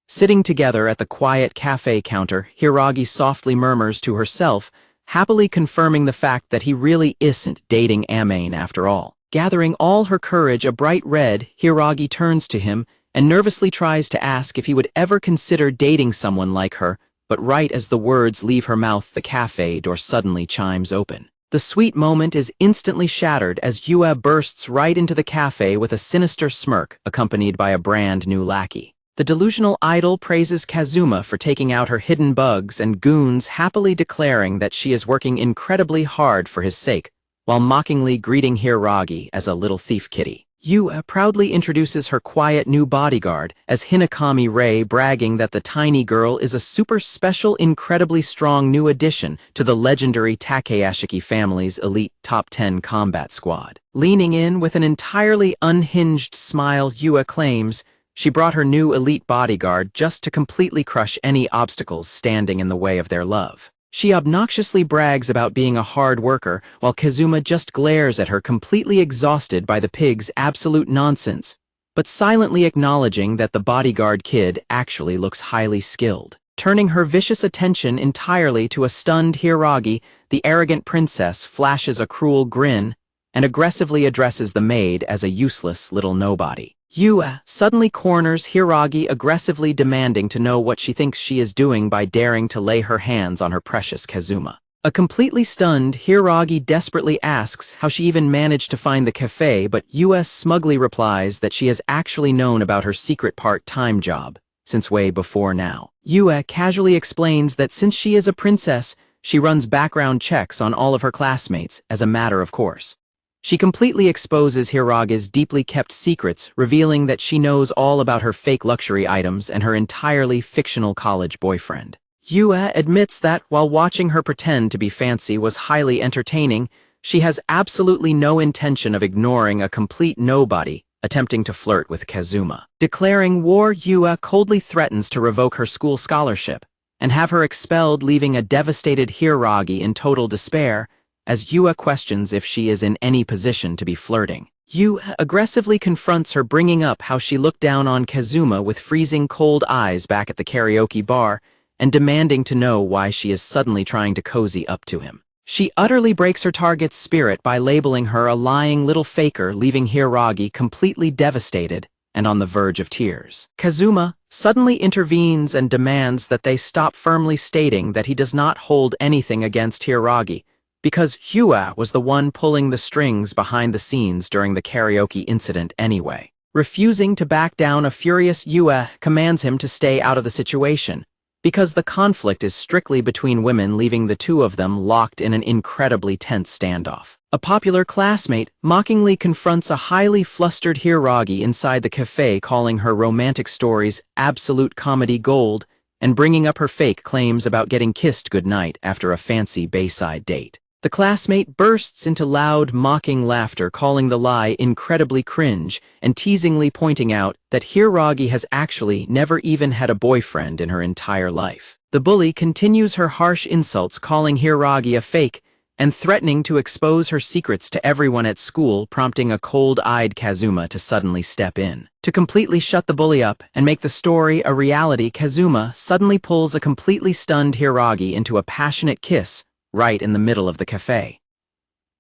Sitting together at the quiet cafe counter, Hiiragi softly murmurs to herself, happily confirming the fact that he really isn't dating Amain after all. Gathering all her courage a bright red, Hiiragi turns to him and nervously tries to ask if he would ever consider dating someone like her, but right as the words leave her mouth, the cafe door suddenly chimes open. The sweet moment is instantly shattered as Yue bursts right into the cafe with a sinister smirk accompanied by a brand new lackey. The delusional idol praises Kazuma for taking out her hidden bugs and goons, happily declaring that she is working incredibly hard for his sake, while mockingly greeting Hiiragi as a little thief kitty. Yue proudly introduces her quiet new bodyguard as Hinakami Rei, bragging that the tiny girl is a super special, incredibly strong new addition to the legendary Takeyashiki family's elite top 10 combat squad. Leaning in with an entirely unhinged smile, Yue claims she brought her new elite bodyguard just to completely crush any obstacles standing in the way of their love. She obnoxiously brags about being a hard worker, while Kazuma just glares at her, completely exhausted by the pig's absolute nonsense, but silently acknowledging that the bodyguard kid actually looks highly skilled. Turning her vicious attention entirely to a stunned Hiiragi, the arrogant princess flashes a cruel grin and aggressively addresses the maid as a useless little nobody. Yue suddenly corners Hiiragi, aggressively demanding to know what she thinks she is doing by daring to lay her hands on her precious Kazuma. A completely stunned Hiiragi desperately asks how she even managed to find the cafe, but Yue smugly replies that she has actually known about her secret part-time job since way before now. Yue casually explains that since she is a princess, she runs background checks on all of her classmates as a matter of course. She completely exposes Hiiragi's deeply kept secrets, revealing that she knows all about her fake luxury items and her entirely fictional college boyfriend. Yue admits that, while watching her pretend to be fancy was highly entertaining, she has absolutely no intention of ignoring a complete nobody attempting to flirt with Kazuma. Declaring war, Yue coldly threatens to revoke her school scholarship and have her expelled, leaving a devastated Hiiragi in total despair, as Yue questions if she is in any position to be flirting. Yue aggressively confronts her, bringing up how she looked down on Kazuma with freezing cold eyes back at the karaoke bar, and demanding to know why she is suddenly trying to cozy up to him. She utterly breaks her target's spirit by labeling her a lying little faker, leaving Hiiragi completely devastated and on the verge of tears. Kazuma suddenly intervenes and demands that they stop, firmly stating that he does not hold anything against Hiiragi, because Yue was the one pulling the strings behind the scenes during the karaoke incident anyway. Refusing to back down, a furious Yue commands him to stay out of the situation, because the conflict is strictly between women, leaving the two of them locked in an incredibly tense standoff. A popular classmate mockingly confronts a highly flustered Hiiragi inside the cafe, calling her romantic stories absolute comedy gold and bringing up her fake claims about getting kissed goodnight after a fancy Bayside date. The classmate bursts into loud, mocking laughter, calling the lie incredibly cringe and teasingly pointing out that Hiiragi has actually never even had a boyfriend in her entire life. The bully continues her harsh insults, calling Hiiragi a fake and threatening to expose her secrets to everyone at school, prompting a cold-eyed Kazuma to suddenly step in. To completely shut the bully up and make the story a reality, Kazuma suddenly pulls a completely stunned Hiiragi into a passionate kiss right in the middle of the cafe.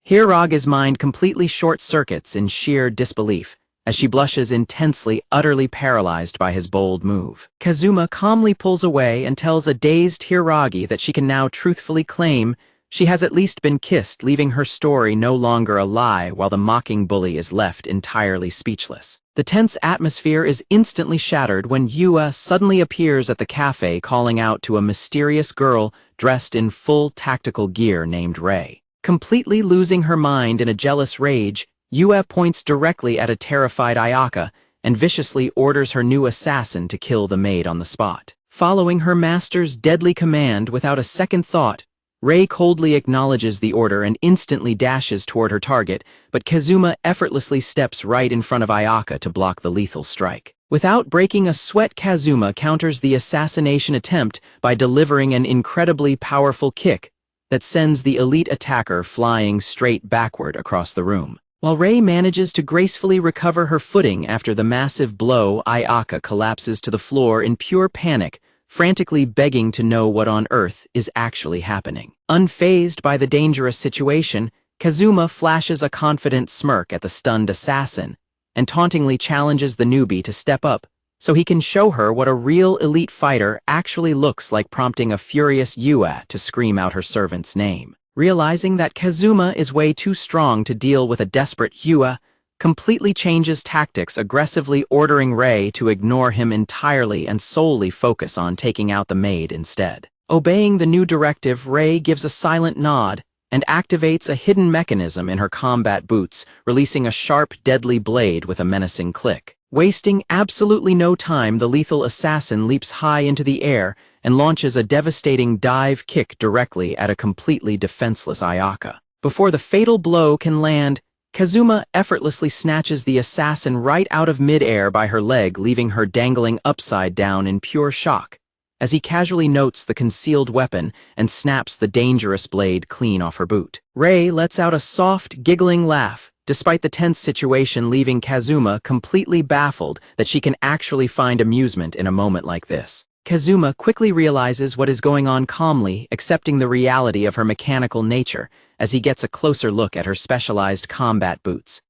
Hiiragi's mind completely short-circuits in sheer disbelief as she blushes intensely, utterly paralyzed by his bold move. Kazuma calmly pulls away and tells a dazed Hiiragi that she can now truthfully claim she has at least been kissed, leaving her story no longer a lie, while the mocking bully is left entirely speechless. The tense atmosphere is instantly shattered when Yue suddenly appears at the cafe, calling out to a mysterious girl dressed in full tactical gear named Rei. Completely losing her mind in a jealous rage, Yue points directly at a terrified Ayaka and viciously orders her new assassin to kill the maid on the spot. Following her master's deadly command without a second thought, Rei coldly acknowledges the order and instantly dashes toward her target, but Kazuma effortlessly steps right in front of Ayaka to block the lethal strike. Without breaking a sweat, Kazuma counters the assassination attempt by delivering an incredibly powerful kick that sends the elite attacker flying straight backward across the room. While Rei manages to gracefully recover her footing after the massive blow, Ayaka collapses to the floor in pure panic, frantically begging to know what on earth is actually happening. Unfazed by the dangerous situation, Kazuma flashes a confident smirk at the stunned assassin and tauntingly challenges the newbie to step up so he can show her what a real elite fighter actually looks like, prompting a furious Yua to scream out her servant's name. Realizing that Kazuma is way too strong to deal with a desperate Yua, completely changes tactics, aggressively ordering Rei to ignore him entirely and solely focus on taking out the maid instead. Obeying the new directive, Rei gives a silent nod and activates a hidden mechanism in her combat boots, releasing a sharp, deadly blade with a menacing click. Wasting absolutely no time, the lethal assassin leaps high into the air and launches a devastating dive kick directly at a completely defenseless Ayaka. Before the fatal blow can land, Kazuma effortlessly snatches the assassin right out of mid-air by her leg, leaving her dangling upside down in pure shock, as he casually notes the concealed weapon and snaps the dangerous blade clean off her boot. Rei lets out a soft, giggling laugh, despite the tense situation, leaving Kazuma completely baffled that she can actually find amusement in a moment like this. Kazuma quickly realizes what is going on, calmly accepting the reality of her mechanical nature as he gets a closer look at her specialized combat boots.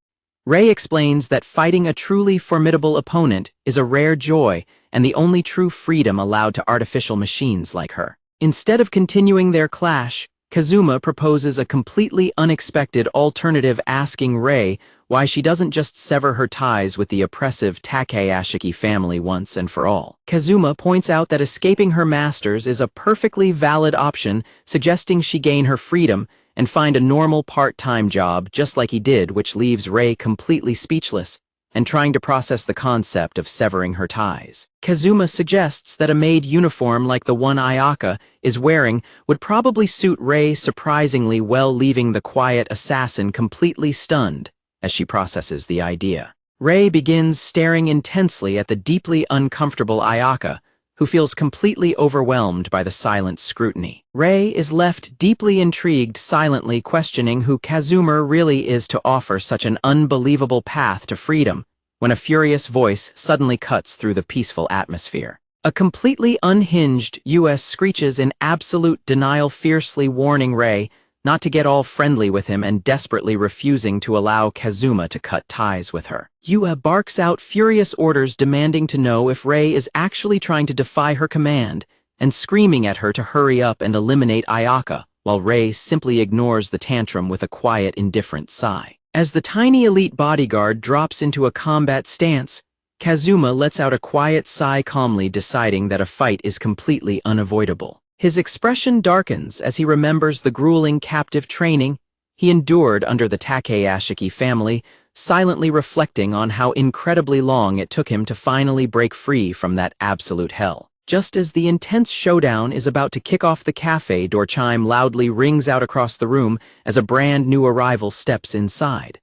Rei explains that fighting a truly formidable opponent is a rare joy and the only true freedom allowed to artificial machines like her. Instead of continuing their clash, Kazuma proposes a completely unexpected alternative, asking Rei why she doesn't just sever her ties with the oppressive Takayashi family once and for all. Kazuma points out that escaping her masters is a perfectly valid option, suggesting she gain her freedom and find a normal part-time job just like he did, which leaves Rei completely speechless and trying to process the concept of severing her ties. Kazuma suggests that a maid uniform like the one Ayaka is wearing would probably suit Rei surprisingly well, leaving the quiet assassin completely stunned as she processes the idea. Rei begins staring intensely at the deeply uncomfortable Ayaka, who feels completely overwhelmed by the silent scrutiny. Rei is left deeply intrigued, silently questioning who Kazuma really is to offer such an unbelievable path to freedom, when a furious voice suddenly cuts through the peaceful atmosphere. A completely unhinged US screeches in absolute denial, fiercely warning Rei not to get all friendly with him and desperately refusing to allow Kazuma to cut ties with her. Yua barks out furious orders, demanding to know if Rei is actually trying to defy her command and screaming at her to hurry up and eliminate Ayaka, while Rei simply ignores the tantrum with a quiet, indifferent sigh. As the tiny elite bodyguard drops into a combat stance, Kazuma lets out a quiet sigh, calmly deciding that a fight is completely unavoidable. His expression darkens as he remembers the grueling captive training he endured under the Takayashi family, silently reflecting on how incredibly long it took him to finally break free from that absolute hell. Just as the intense showdown is about to kick off, the cafe door chime loudly rings out across the room as a brand new arrival steps inside.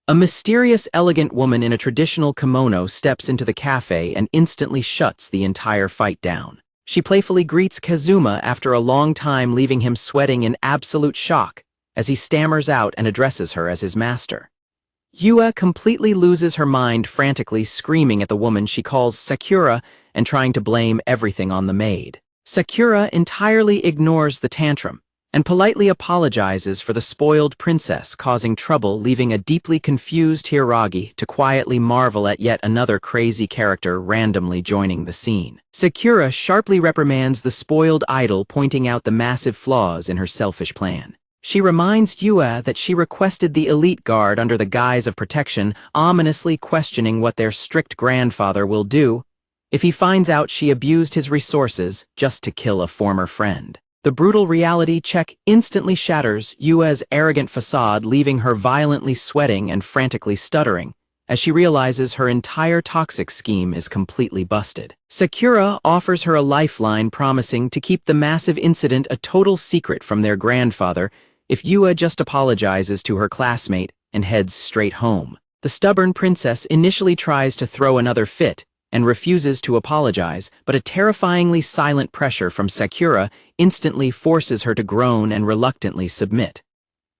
A mysterious, elegant woman in a traditional kimono steps into the cafe and instantly shuts the entire fight down. She playfully greets Kazuma after a long time, leaving him sweating in absolute shock as he stammers out and addresses her as his master. Yua completely loses her mind, frantically screaming at the woman she calls Sakura and trying to blame everything on the maid. Sakura entirely ignores the tantrum and politely apologizes for the spoiled princess causing trouble, leaving a deeply confused Hiragi to quietly marvel at yet another crazy character randomly joining the scene. Sakura sharply reprimands the spoiled idol, pointing out the massive flaws in her selfish plan. She reminds Yua that she requested the elite guard under the guise of protection, ominously questioning what their strict grandfather will do if he finds out she abused his resources just to kill a former friend. The brutal reality check instantly shatters Yua's arrogant facade, leaving her violently sweating and frantically stuttering as she realizes her entire toxic scheme is completely busted. Sakura offers her a lifeline, promising to keep the massive incident a total secret from their grandfather if Yua just apologizes to her classmate and heads straight home. The stubborn princess initially tries to throw another fit and refuses to apologize, but a terrifyingly silent pressure from Sakura instantly forces her to groan and reluctantly submit.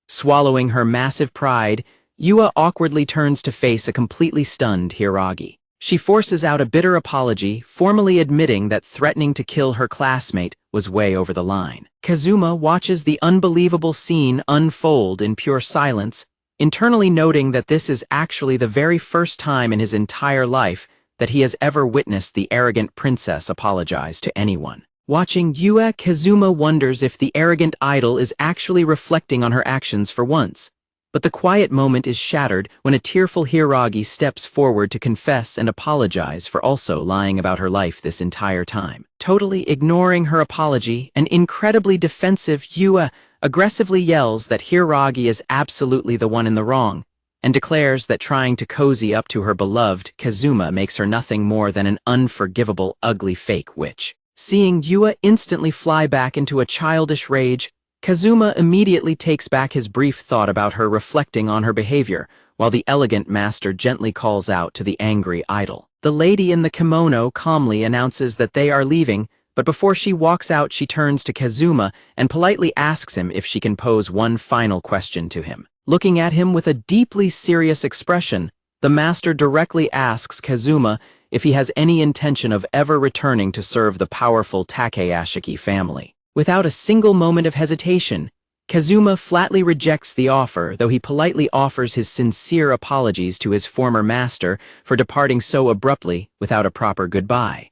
Swallowing her massive pride, Yua awkwardly turns to face a completely stunned Hiragi. She forces out a bitter apology, formally admitting that threatening to kill her classmate was way over the line. Kazuma watches the unbelievable scene unfold in pure silence, internally noting that this is actually the very first time in his entire life that he has ever witnessed the arrogant princess apologize to anyone. Watching Yua, Kazuma wonders if the arrogant idol is actually reflecting on her actions for once. But the quiet moment is shattered when a tearful Hiragi steps forward to confess and apologize for also lying about her life this entire time. Totally ignoring her apology, an incredibly defensive Yua aggressively yells that Hiragi is absolutely the one in the wrong, and declares that trying to cozy up to her beloved Kazuma makes her nothing more than an unforgivable, ugly fake witch. Seeing Yua instantly fly back into a childish rage, Kazuma immediately takes back his brief thought about her reflecting on her behavior, while the elegant master gently calls out to the angry idol. The lady in the kimono calmly announces that they are leaving, but before she walks out she turns to Kazuma and politely asks him if she can pose one final question to him. Looking at him with a deeply serious expression, the master directly asks Kazuma if he has any intention of ever returning to serve the powerful Takeashiki family. Without a single moment of hesitation, Kazuma flatly rejects the offer, though he politely offers his sincere apologies to his former master for departing so abruptly without a proper goodbye.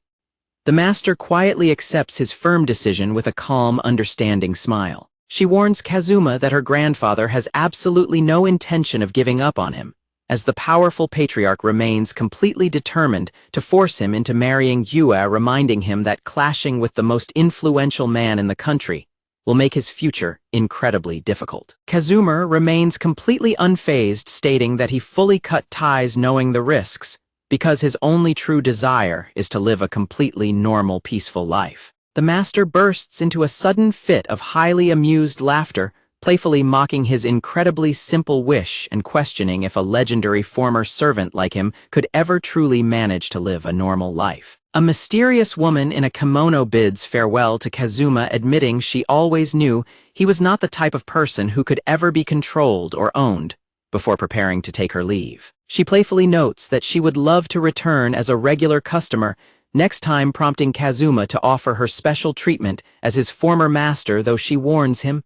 The master quietly accepts his firm decision with a calm, understanding smile. She warns Kazuma that her grandfather has absolutely no intention of giving up on him, as the powerful patriarch remains completely determined to force him into marrying Yua, reminding him that clashing with the most influential man in the country will make his future incredibly difficult. Kazuma remains completely unfazed, stating that he fully cut ties knowing the risks, because his only true desire is to live a completely normal, peaceful life. The master bursts into a sudden fit of highly amused laughter, playfully mocking his incredibly simple wish and questioning if a legendary former servant like him could ever truly manage to live a normal life. A mysterious woman in a kimono bids farewell to Kazuma, admitting she always knew he was not the type of person who could ever be controlled or owned, before preparing to take her leave. She playfully notes that she would love to return as a regular customer, next time prompting Kazuma to offer her special treatment as his former master, though she warns him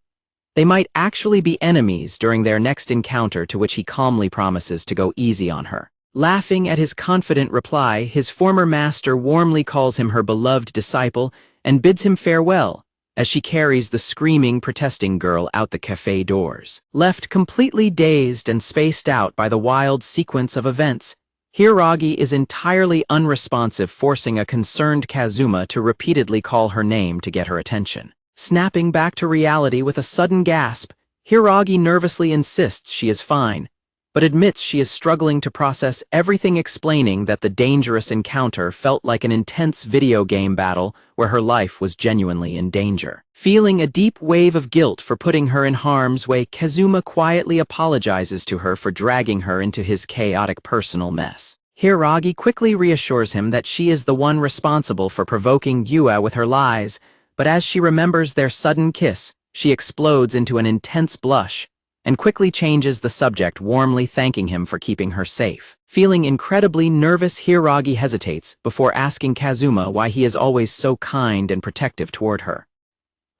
they might actually be enemies during their next encounter, to which he calmly promises to go easy on her. Laughing at his confident reply, his former master warmly calls him her beloved disciple and bids him farewell, as she carries the screaming, protesting girl out the cafe doors. Left completely dazed and spaced out by the wild sequence of events, Hiragi is entirely unresponsive, forcing a concerned Kazuma to repeatedly call her name to get her attention. Snapping back to reality with a sudden gasp, Hiragi nervously insists she is fine, but admits she is struggling to process everything, explaining that the dangerous encounter felt like an intense video game battle where her life was genuinely in danger. Feeling a deep wave of guilt for putting her in harm's way, Kazuma quietly apologizes to her for dragging her into his chaotic personal mess. Hiragi quickly reassures him that she is the one responsible for provoking Yua with her lies, but as she remembers their sudden kiss, she explodes into an intense blush and quickly changes the subject, warmly thanking him for keeping her safe. Feeling incredibly nervous, Hiragi hesitates before asking Kazuma why he is always so kind and protective toward her.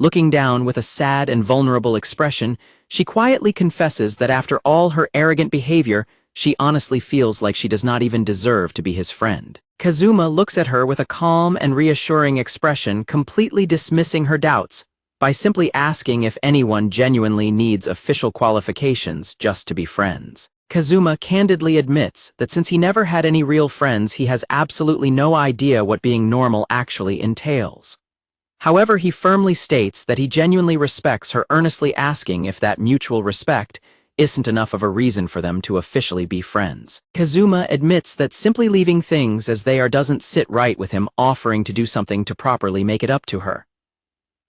Looking down with a sad and vulnerable expression, she quietly confesses that after all her arrogant behavior, she honestly feels like she does not even deserve to be his friend. Kazuma looks at her with a calm and reassuring expression, completely dismissing her doubts by simply asking if anyone genuinely needs official qualifications just to be friends. Kazuma candidly admits that since he never had any real friends, he has absolutely no idea what being normal actually entails. However, he firmly states that he genuinely respects her, earnestly asking if that mutual respect isn't enough of a reason for them to officially be friends. Kazuma admits that simply leaving things as they are doesn't sit right with him offering to do something to properly make it up to her.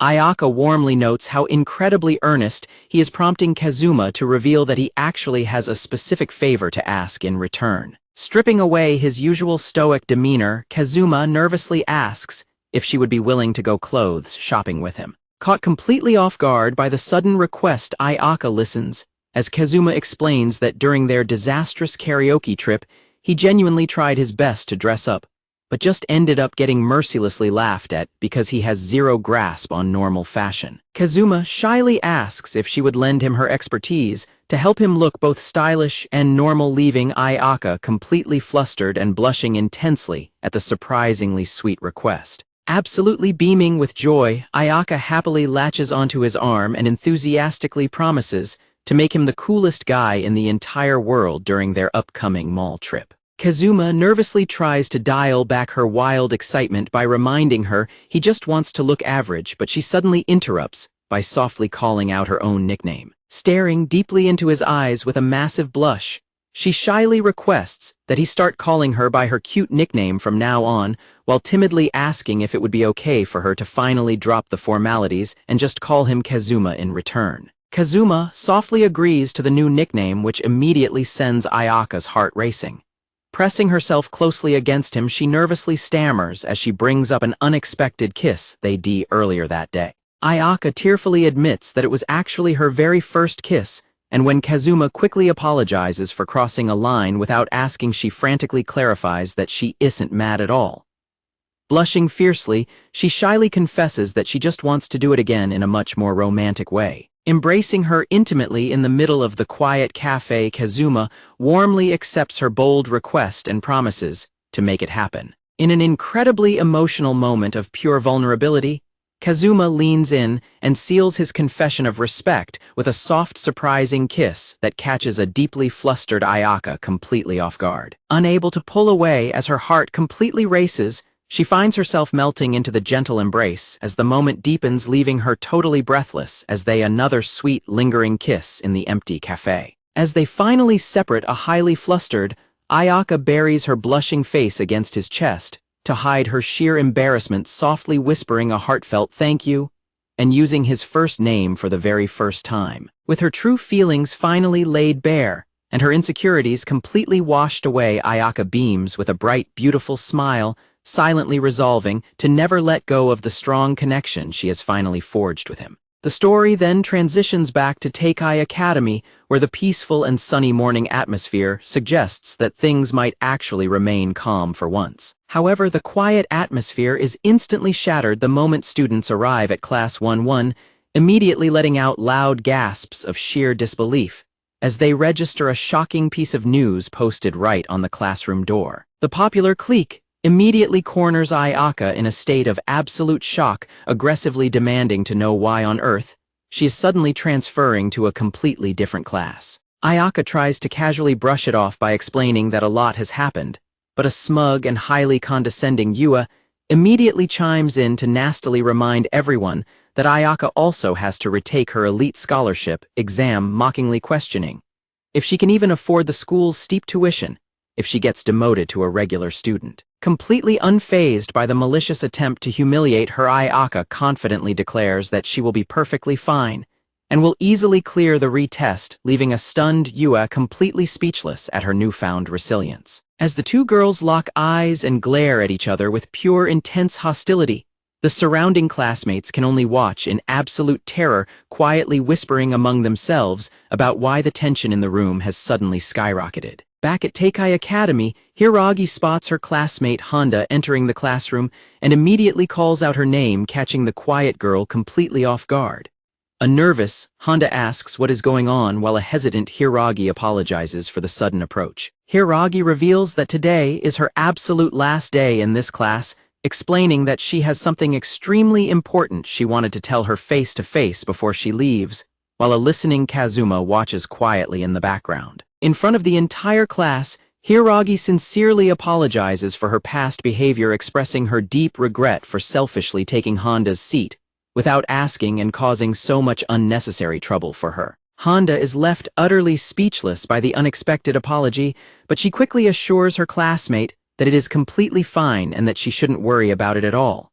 Ayaka warmly notes how incredibly earnest he is, prompting Kazuma to reveal that he actually has a specific favor to ask in return. Stripping away his usual stoic demeanor, Kazuma nervously asks if she would be willing to go clothes shopping with him. Caught completely off guard by the sudden request, Ayaka listens, as Kazuma explains that during their disastrous karaoke trip, he genuinely tried his best to dress up, but just ended up getting mercilessly laughed at because he has zero grasp on normal fashion. Kazuma shyly asks if she would lend him her expertise to help him look both stylish and normal, leaving Ayaka completely flustered and blushing intensely at the surprisingly sweet request. Absolutely beaming with joy, Ayaka happily latches onto his arm and enthusiastically promises to make him the coolest guy in the entire world during their upcoming mall trip. Kazuma nervously tries to dial back her wild excitement by reminding her he just wants to look average, but she suddenly interrupts by softly calling out her own nickname. Staring deeply into his eyes with a massive blush, she shyly requests that he start calling her by her cute nickname from now on, while timidly asking if it would be okay for her to finally drop the formalities and just call him Kazuma in return. Kazuma softly agrees to the new nickname, which immediately sends Ayaka's heart racing. Pressing herself closely against him, she nervously stammers as she brings up an unexpected kiss they did earlier that day. Ayaka tearfully admits that it was actually her very first kiss, and when Kazuma quickly apologizes for crossing a line without asking, she frantically clarifies that she isn't mad at all. Blushing fiercely, she shyly confesses that she just wants to do it again in a much more romantic way. Embracing her intimately in the middle of the quiet cafe, Kazuma warmly accepts her bold request and promises to make it happen. In an incredibly emotional moment of pure vulnerability, Kazuma leans in and seals his confession of respect with a soft, surprising kiss that catches a deeply flustered Ayaka completely off guard. Unable to pull away as her heart completely races, she finds herself melting into the gentle embrace as the moment deepens, leaving her totally breathless as they another sweet, lingering kiss in the empty cafe. As they finally separate, a highly flustered Ayaka buries her blushing face against his chest to hide her sheer embarrassment, softly whispering a heartfelt thank you and using his first name for the very first time. With her true feelings finally laid bare and her insecurities completely washed away, Ayaka beams with a bright, beautiful smile, silently resolving to never let go of the strong connection she has finally forged with him. The story then transitions back to Teikai Academy, where the peaceful and sunny morning atmosphere suggests that things might actually remain calm for once. However, the quiet atmosphere is instantly shattered the moment students arrive at Class 1-1, immediately letting out loud gasps of sheer disbelief as they register a shocking piece of news posted right on the classroom door. The popular clique immediately corners Ayaka in a state of absolute shock, aggressively demanding to know why on earth she is suddenly transferring to a completely different class. Ayaka tries to casually brush it off by explaining that a lot has happened, but a smug and highly condescending Yua immediately chimes in to nastily remind everyone that Ayaka also has to retake her elite scholarship exam, mockingly questioning if she can even afford the school's steep tuition if she gets demoted to a regular student. Completely unfazed by the malicious attempt to humiliate her, Ayaka confidently declares that she will be perfectly fine and will easily clear the retest, leaving a stunned Yua completely speechless at her newfound resilience. As the two girls lock eyes and glare at each other with pure, intense hostility, the surrounding classmates can only watch in absolute terror, quietly whispering among themselves about why the tension in the room has suddenly skyrocketed. Back at Teikai Academy, Hiragi spots her classmate Honda entering the classroom and immediately calls out her name, catching the quiet girl completely off guard. A nervous Honda asks what is going on, while a hesitant Hiragi apologizes for the sudden approach. Hiragi reveals that today is her absolute last day in this class, explaining that she has something extremely important she wanted to tell her face to face before she leaves, while a listening Kazuma watches quietly in the background. In front of the entire class, Hiragi sincerely apologizes for her past behavior, expressing her deep regret for selfishly taking Honda's seat without asking and causing so much unnecessary trouble for her. Honda is left utterly speechless by the unexpected apology, but she quickly assures her classmate that it is completely fine and that she shouldn't worry about it at all.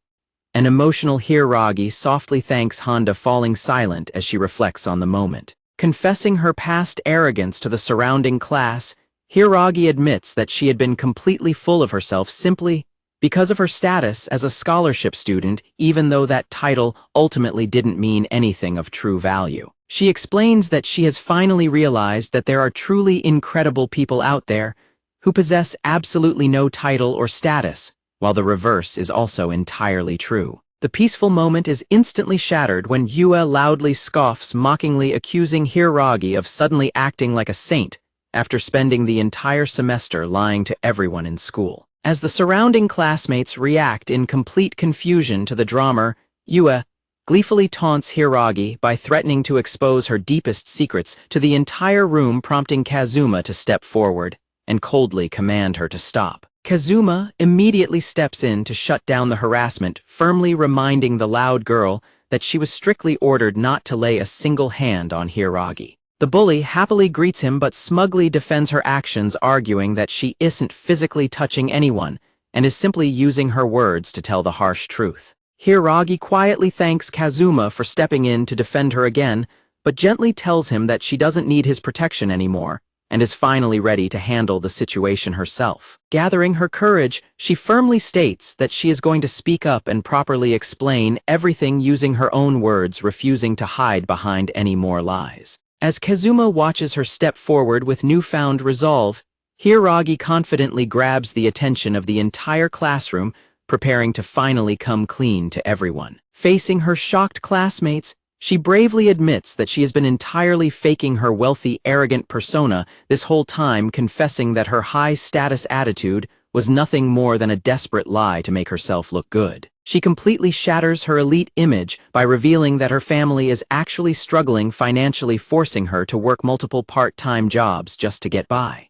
An emotional Hiiragi softly thanks Honda, falling silent as she reflects on the moment. Confessing her past arrogance to the surrounding class, Hiiragi admits that she had been completely full of herself simply because of her status as a scholarship student, even though that title ultimately didn't mean anything of true value. She explains that she has finally realized that there are truly incredible people out there who possess absolutely no title or status, while the reverse is also entirely true. The peaceful moment is instantly shattered when Yua loudly scoffs, mockingly accusing Hiiragi of suddenly acting like a saint after spending the entire semester lying to everyone in school. As the surrounding classmates react in complete confusion to the drama, Yua gleefully taunts Hiiragi by threatening to expose her deepest secrets to the entire room, prompting Kazuma to step forward and coldly command her to stop. Kazuma immediately steps in to shut down the harassment, firmly reminding the loud girl that she was strictly ordered not to lay a single hand on Hiiragi. The bully happily greets him but smugly defends her actions, arguing that she isn't physically touching anyone and is simply using her words to tell the harsh truth. Hiiragi quietly thanks Kazuma for stepping in to defend her again, but gently tells him that she doesn't need his protection anymore and is finally ready to handle the situation herself. Gathering her courage, she firmly states that she is going to speak up and properly explain everything using her own words, refusing to hide behind any more lies. As Kazuma watches her step forward with newfound resolve, Hiiragi confidently grabs the attention of the entire classroom, preparing to finally come clean to everyone. Facing her shocked classmates, she bravely admits that she has been entirely faking her wealthy, arrogant persona this whole time, confessing that her high-status attitude was nothing more than a desperate lie to make herself look good. She completely shatters her elite image by revealing that her family is actually struggling financially, forcing her to work multiple part-time jobs just to get by.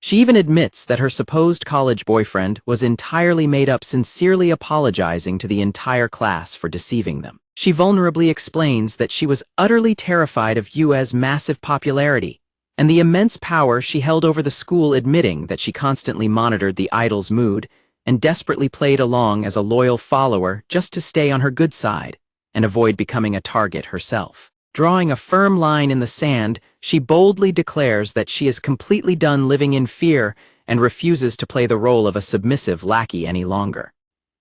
She even admits that her supposed college boyfriend was entirely made up, sincerely apologizing to the entire class for deceiving them. She vulnerably explains that she was utterly terrified of Yue's massive popularity and the immense power she held over the school, admitting that she constantly monitored the idol's mood and desperately played along as a loyal follower just to stay on her good side and avoid becoming a target herself. Drawing a firm line in the sand, she boldly declares that she is completely done living in fear and refuses to play the role of a submissive lackey any longer.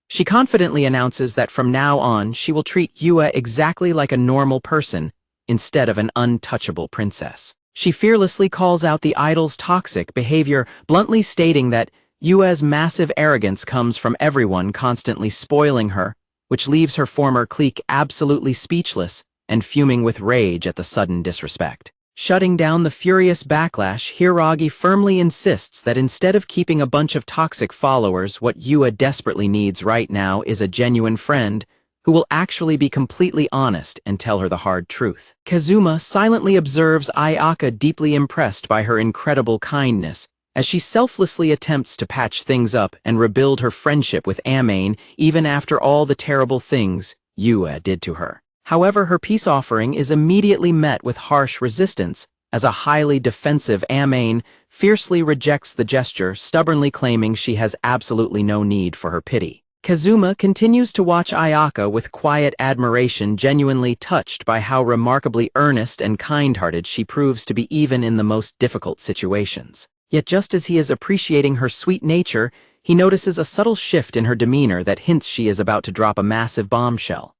She confidently announces that from now on she will treat Yua exactly like a normal person instead of an untouchable princess. She fearlessly calls out the idol's toxic behavior, bluntly stating that Yua's massive arrogance comes from everyone constantly spoiling her, which leaves her former clique absolutely speechless and fuming with rage at the sudden disrespect. Shutting down the furious backlash, Hiiragi firmly insists that instead of keeping a bunch of toxic followers, what Yua desperately needs right now is a genuine friend who will actually be completely honest and tell her the hard truth. Kazuma silently observes Ayaka, deeply impressed by her incredible kindness, as she selflessly attempts to patch things up and rebuild her friendship with Amain even after all the terrible things Yua did to her. However, her peace offering is immediately met with harsh resistance, as a highly defensive Amain fiercely rejects the gesture, stubbornly claiming she has absolutely no need for her pity. Kazuma continues to watch Ayaka with quiet admiration, genuinely touched by how remarkably earnest and kind-hearted she proves to be even in the most difficult situations. Yet just as he is appreciating her sweet nature, he notices a subtle shift in her demeanor that hints she is about to drop a massive bombshell.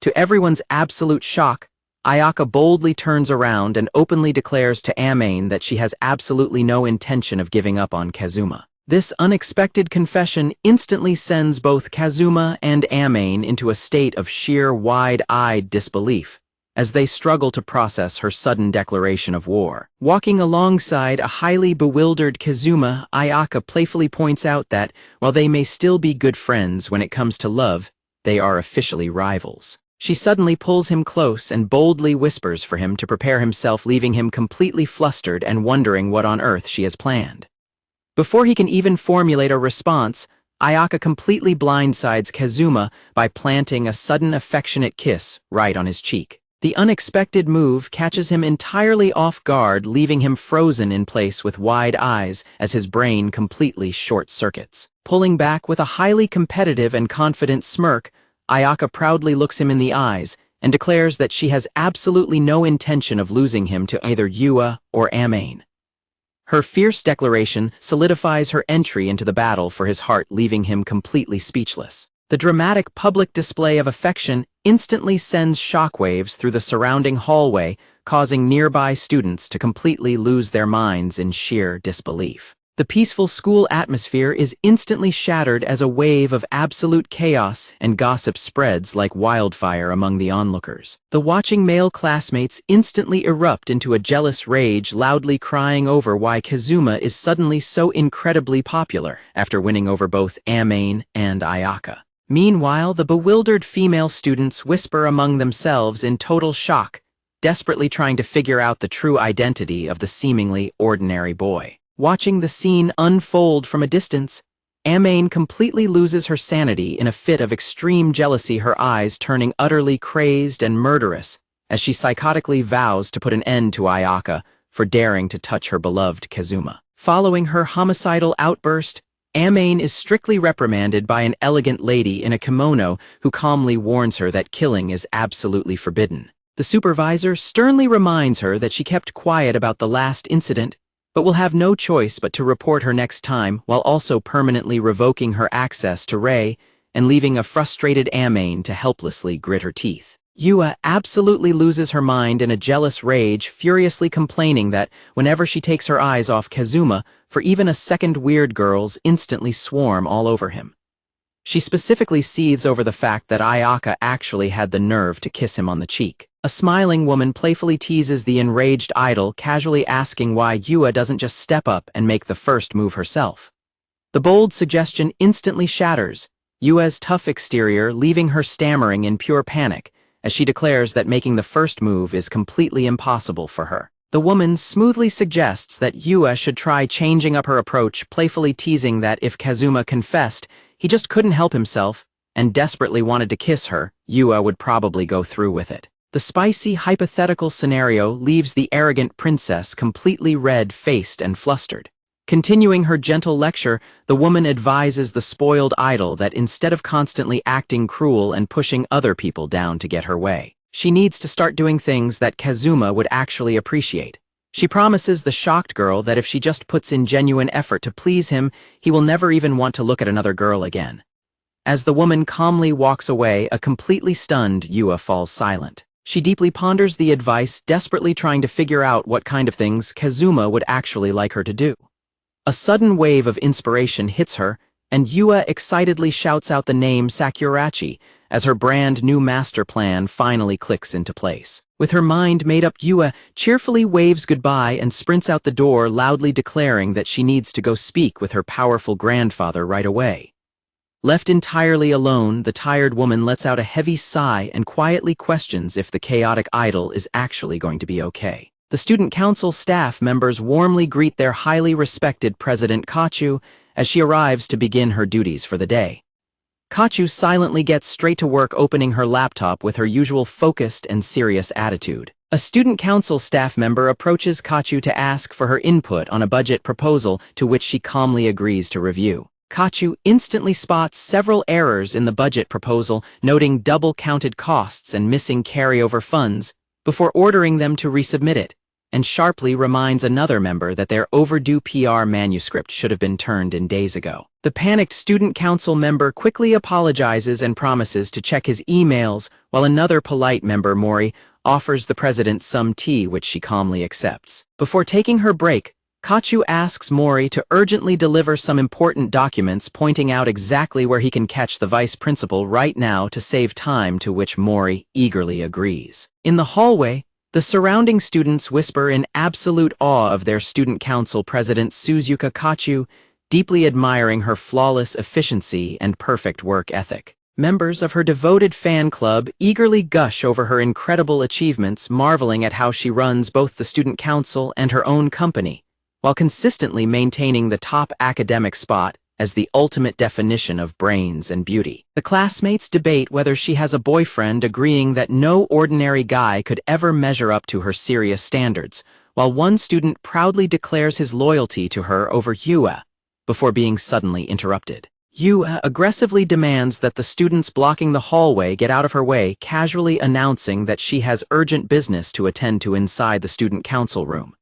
To everyone's absolute shock, Ayaka boldly turns around and openly declares to Amain that she has absolutely no intention of giving up on Kazuma. This unexpected confession instantly sends both Kazuma and Amain into a state of sheer wide-eyed disbelief, as they struggle to process her sudden declaration of war. Walking alongside a highly bewildered Kazuma, Ayaka playfully points out that, while they may still be good friends when it comes to love, they are officially rivals. She suddenly pulls him close and boldly whispers for him to prepare himself, leaving him completely flustered and wondering what on earth she has planned. Before he can even formulate a response, Ayaka completely blindsides Kazuma by planting a sudden affectionate kiss right on his cheek. The unexpected move catches him entirely off guard, leaving him frozen in place with wide eyes as his brain completely short-circuits. Pulling back with a highly competitive and confident smirk, Ayaka proudly looks him in the eyes and declares that she has absolutely no intention of losing him to either Yua or Amain. Her fierce declaration solidifies her entry into the battle for his heart, leaving him completely speechless. The dramatic public display of affection instantly sends shockwaves through the surrounding hallway, causing nearby students to completely lose their minds in sheer disbelief. The peaceful school atmosphere is instantly shattered as a wave of absolute chaos and gossip spreads like wildfire among the onlookers. The watching male classmates instantly erupt into a jealous rage, loudly crying over why Kazuma is suddenly so incredibly popular after winning over both Amain and Ayaka. Meanwhile, the bewildered female students whisper among themselves in total shock, desperately trying to figure out the true identity of the seemingly ordinary boy. Watching the scene unfold from a distance, Amain completely loses her sanity in a fit of extreme jealousy, her eyes turning utterly crazed and murderous as she psychotically vows to put an end to Ayaka for daring to touch her beloved Kazuma. Following her homicidal outburst, Amain is strictly reprimanded by an elegant lady in a kimono who calmly warns her that killing is absolutely forbidden. The supervisor sternly reminds her that she kept quiet about the last incident, but will have no choice but to report her next time, while also permanently revoking her access to Rei and leaving a frustrated Amain to helplessly grit her teeth. Yua absolutely loses her mind in a jealous rage, furiously complaining that whenever she takes her eyes off Kazuma, for even a second, weird girls instantly swarm all over him. She specifically seethes over the fact that Ayaka actually had the nerve to kiss him on the cheek. A smiling woman playfully teases the enraged idol, casually asking why Yua doesn't just step up and make the first move herself. The bold suggestion instantly shatters Yua's tough exterior, leaving her stammering in pure panic, as she declares that making the first move is completely impossible for her. The woman smoothly suggests that Yua should try changing up her approach, playfully teasing that if Kazuma confessed he just couldn't help himself and desperately wanted to kiss her, Yua would probably go through with it. The spicy hypothetical scenario leaves the arrogant princess completely red-faced and flustered. Continuing her gentle lecture, the woman advises the spoiled idol that instead of constantly acting cruel and pushing other people down to get her way, she needs to start doing things that Kazuma would actually appreciate. She promises the shocked girl that if she just puts in genuine effort to please him, he will never even want to look at another girl again. As the woman calmly walks away, a completely stunned Yua falls silent. She deeply ponders the advice, desperately trying to figure out what kind of things Kazuma would actually like her to do. A sudden wave of inspiration hits her, and Yua excitedly shouts out the name Sakurachi as her brand new master plan finally clicks into place. With her mind made up, Yua cheerfully waves goodbye and sprints out the door, loudly declaring that she needs to go speak with her powerful grandfather right away. Left entirely alone, the tired woman lets out a heavy sigh and quietly questions if the chaotic idol is actually going to be okay. The student council staff members warmly greet their highly respected President Kachu as she arrives to begin her duties for the day. Kachu silently gets straight to work, opening her laptop with her usual focused and serious attitude. A student council staff member approaches Kachu to ask for her input on a budget proposal, to which she calmly agrees to review. Kachu instantly spots several errors in the budget proposal, noting double-counted costs and missing carryover funds, before ordering them to resubmit it, and sharply reminds another member that their overdue PR manuscript should have been turned in days ago. The panicked student council member quickly apologizes and promises to check his emails, while another polite member, Mori, offers the president some tea, which she calmly accepts. Before taking her break, Kachu asks Mori to urgently deliver some important documents, pointing out exactly where he can catch the vice principal right now to save time, to which Mori eagerly agrees. In the hallway, the surrounding students whisper in absolute awe of their student council president Suzuka Kachu, deeply admiring her flawless efficiency and perfect work ethic. Members of her devoted fan club eagerly gush over her incredible achievements, marveling at how she runs both the student council and her own company, while consistently maintaining the top academic spot as the ultimate definition of brains and beauty. The classmates debate whether she has a boyfriend, agreeing that no ordinary guy could ever measure up to her serious standards, while one student proudly declares his loyalty to her over Yue, before being suddenly interrupted. Yue aggressively demands that the students blocking the hallway get out of her way, casually announcing that she has urgent business to attend to inside the student council room.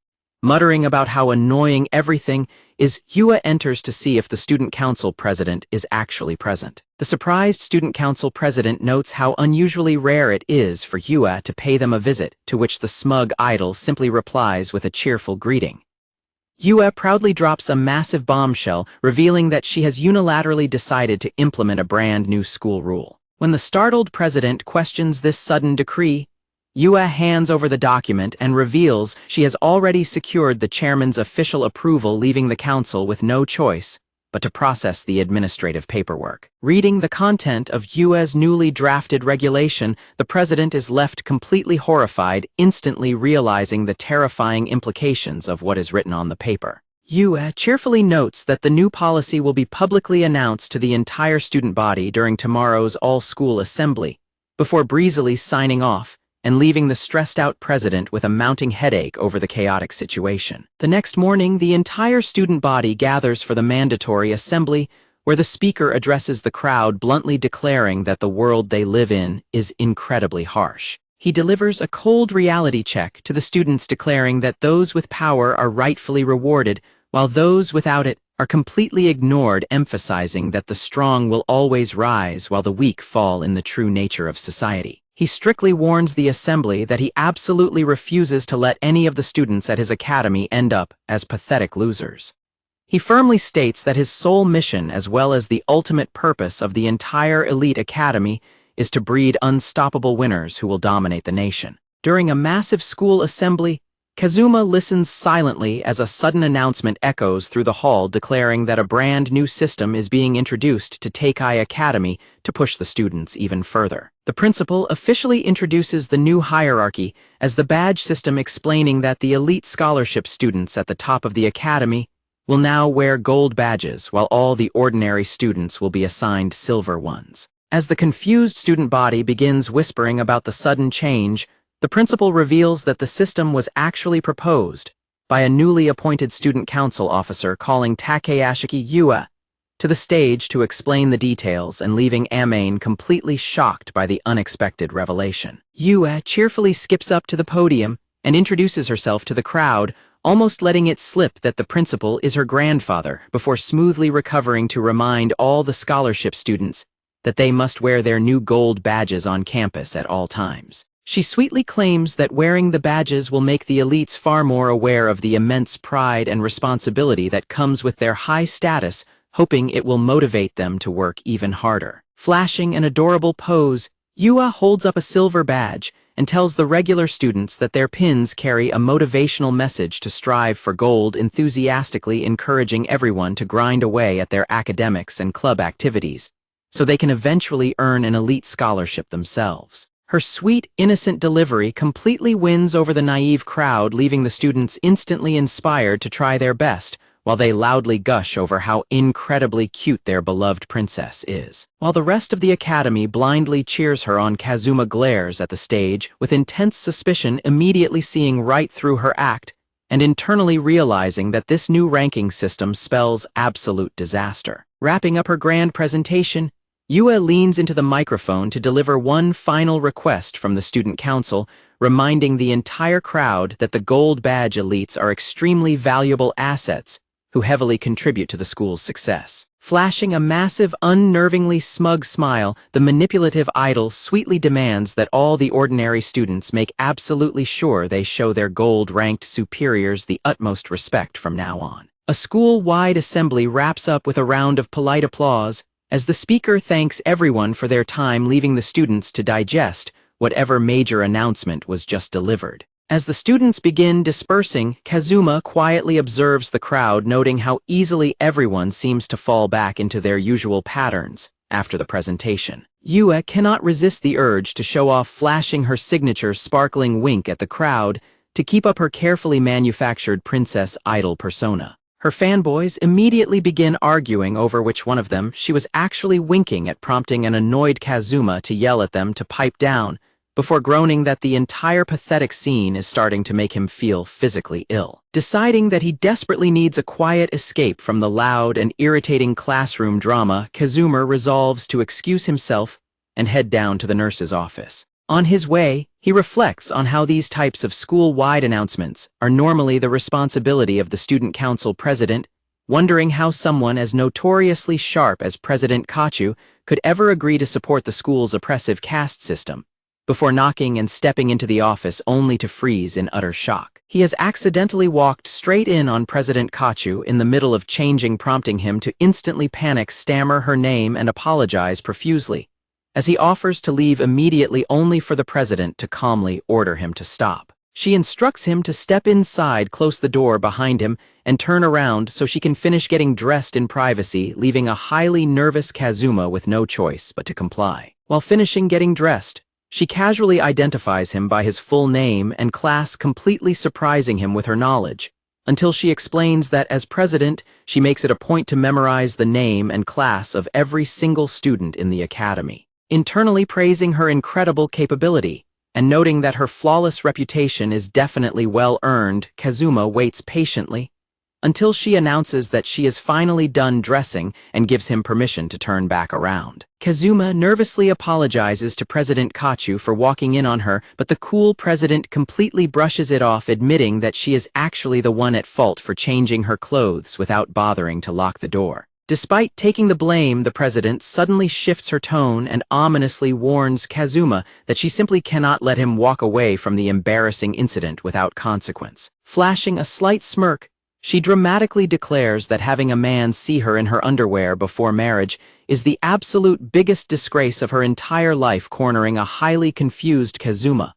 Muttering about how annoying everything is, Yue enters to see if the student council president is actually present. The surprised student council president notes how unusually rare it is for Yue to pay them a visit, to which the smug idol simply replies with a cheerful greeting. Yue proudly drops a massive bombshell, revealing that she has unilaterally decided to implement a brand new school rule. When the startled president questions this sudden decree, Yue hands over the document and reveals she has already secured the chairman's official approval, leaving the council with no choice but to process the administrative paperwork. Reading the content of Yue's newly drafted regulation, the president is left completely horrified, instantly realizing the terrifying implications of what is written on the paper. Yue cheerfully notes that the new policy will be publicly announced to the entire student body during tomorrow's all-school assembly, before breezily signing off and leaving the stressed-out president with a mounting headache over the chaotic situation. The next morning, the entire student body gathers for the mandatory assembly, where the speaker addresses the crowd, bluntly declaring that the world they live in is incredibly harsh. He delivers a cold reality check to the students, declaring that those with power are rightfully rewarded, while those without it are completely ignored, emphasizing that the strong will always rise while the weak fall in the true nature of society. He strictly warns the assembly that he absolutely refuses to let any of the students at his academy end up as pathetic losers. He firmly states that his sole mission, as well as the ultimate purpose of the entire elite academy, is to breed unstoppable winners who will dominate the nation. During a massive school assembly, Kazuma listens silently as a sudden announcement echoes through the hall, declaring that a brand new system is being introduced to Teikai Academy to push the students even further. The principal officially introduces the new hierarchy as the badge system, explaining that the elite scholarship students at the top of the academy will now wear gold badges, while all the ordinary students will be assigned silver ones. As the confused student body begins whispering about the sudden change, the principal reveals that the system was actually proposed by a newly appointed student council officer, calling Takeyashiki Yue to the stage to explain the details and leaving Amain completely shocked by the unexpected revelation. Yue cheerfully skips up to the podium and introduces herself to the crowd, almost letting it slip that the principal is her grandfather, before smoothly recovering to remind all the scholarship students that they must wear their new gold badges on campus at all times. She sweetly claims that wearing the badges will make the elites far more aware of the immense pride and responsibility that comes with their high status, hoping it will motivate them to work even harder. Flashing an adorable pose, Yue holds up a silver badge and tells the regular students that their pins carry a motivational message to strive for gold, enthusiastically encouraging everyone to grind away at their academics and club activities, so they can eventually earn an elite scholarship themselves. Her sweet, innocent delivery completely wins over the naive crowd, leaving the students instantly inspired to try their best, while they loudly gush over how incredibly cute their beloved princess is. While the rest of the academy blindly cheers her on, Kazuma glares at the stage with intense suspicion, immediately seeing right through her act and internally realizing that this new ranking system spells absolute disaster. Wrapping up her grand presentation, Yue leans into the microphone to deliver one final request from the student council, reminding the entire crowd that the gold badge elites are extremely valuable assets who heavily contribute to the school's success. Flashing a massive, unnervingly smug smile, the manipulative idol sweetly demands that all the ordinary students make absolutely sure they show their gold-ranked superiors the utmost respect from now on. A school-wide assembly wraps up with a round of polite applause, as the speaker thanks everyone for their time, leaving the students to digest whatever major announcement was just delivered. As the students begin dispersing, Kazuma quietly observes the crowd, noting how easily everyone seems to fall back into their usual patterns after the presentation. Yue cannot resist the urge to show off, flashing her signature sparkling wink at the crowd to keep up her carefully manufactured princess idol persona. Her fanboys immediately begin arguing over which one of them she was actually winking at, prompting an annoyed Kazuma to yell at them to pipe down, before groaning that the entire pathetic scene is starting to make him feel physically ill. Deciding that he desperately needs a quiet escape from the loud and irritating classroom drama, Kazuma resolves to excuse himself and head down to the nurse's office. On his way, he reflects on how these types of school-wide announcements are normally the responsibility of the student council president, wondering how someone as notoriously sharp as President Kachu could ever agree to support the school's oppressive caste system, before knocking and stepping into the office only to freeze in utter shock. He has accidentally walked straight in on President Kachu in the middle of changing, prompting him to instantly panic, stammer her name, and apologize profusely, as he offers to leave immediately only for the president to calmly order him to stop. She instructs him to step inside, close the door behind him, and turn around so she can finish getting dressed in privacy, leaving a highly nervous Kazuma with no choice but to comply. While finishing getting dressed, she casually identifies him by his full name and class, completely surprising him with her knowledge, until she explains that as president, she makes it a point to memorize the name and class of every single student in the academy. Internally praising her incredible capability, and noting that her flawless reputation is definitely well-earned, Kazuma waits patiently until she announces that she is finally done dressing and gives him permission to turn back around. Kazuma nervously apologizes to President Kachu for walking in on her, but the cool president completely brushes it off, admitting that she is actually the one at fault for changing her clothes without bothering to lock the door. Despite taking the blame, the president suddenly shifts her tone and ominously warns Kazuma that she simply cannot let him walk away from the embarrassing incident without consequence. Flashing a slight smirk, she dramatically declares that having a man see her in her underwear before marriage is the absolute biggest disgrace of her entire life, cornering a highly confused Kazuma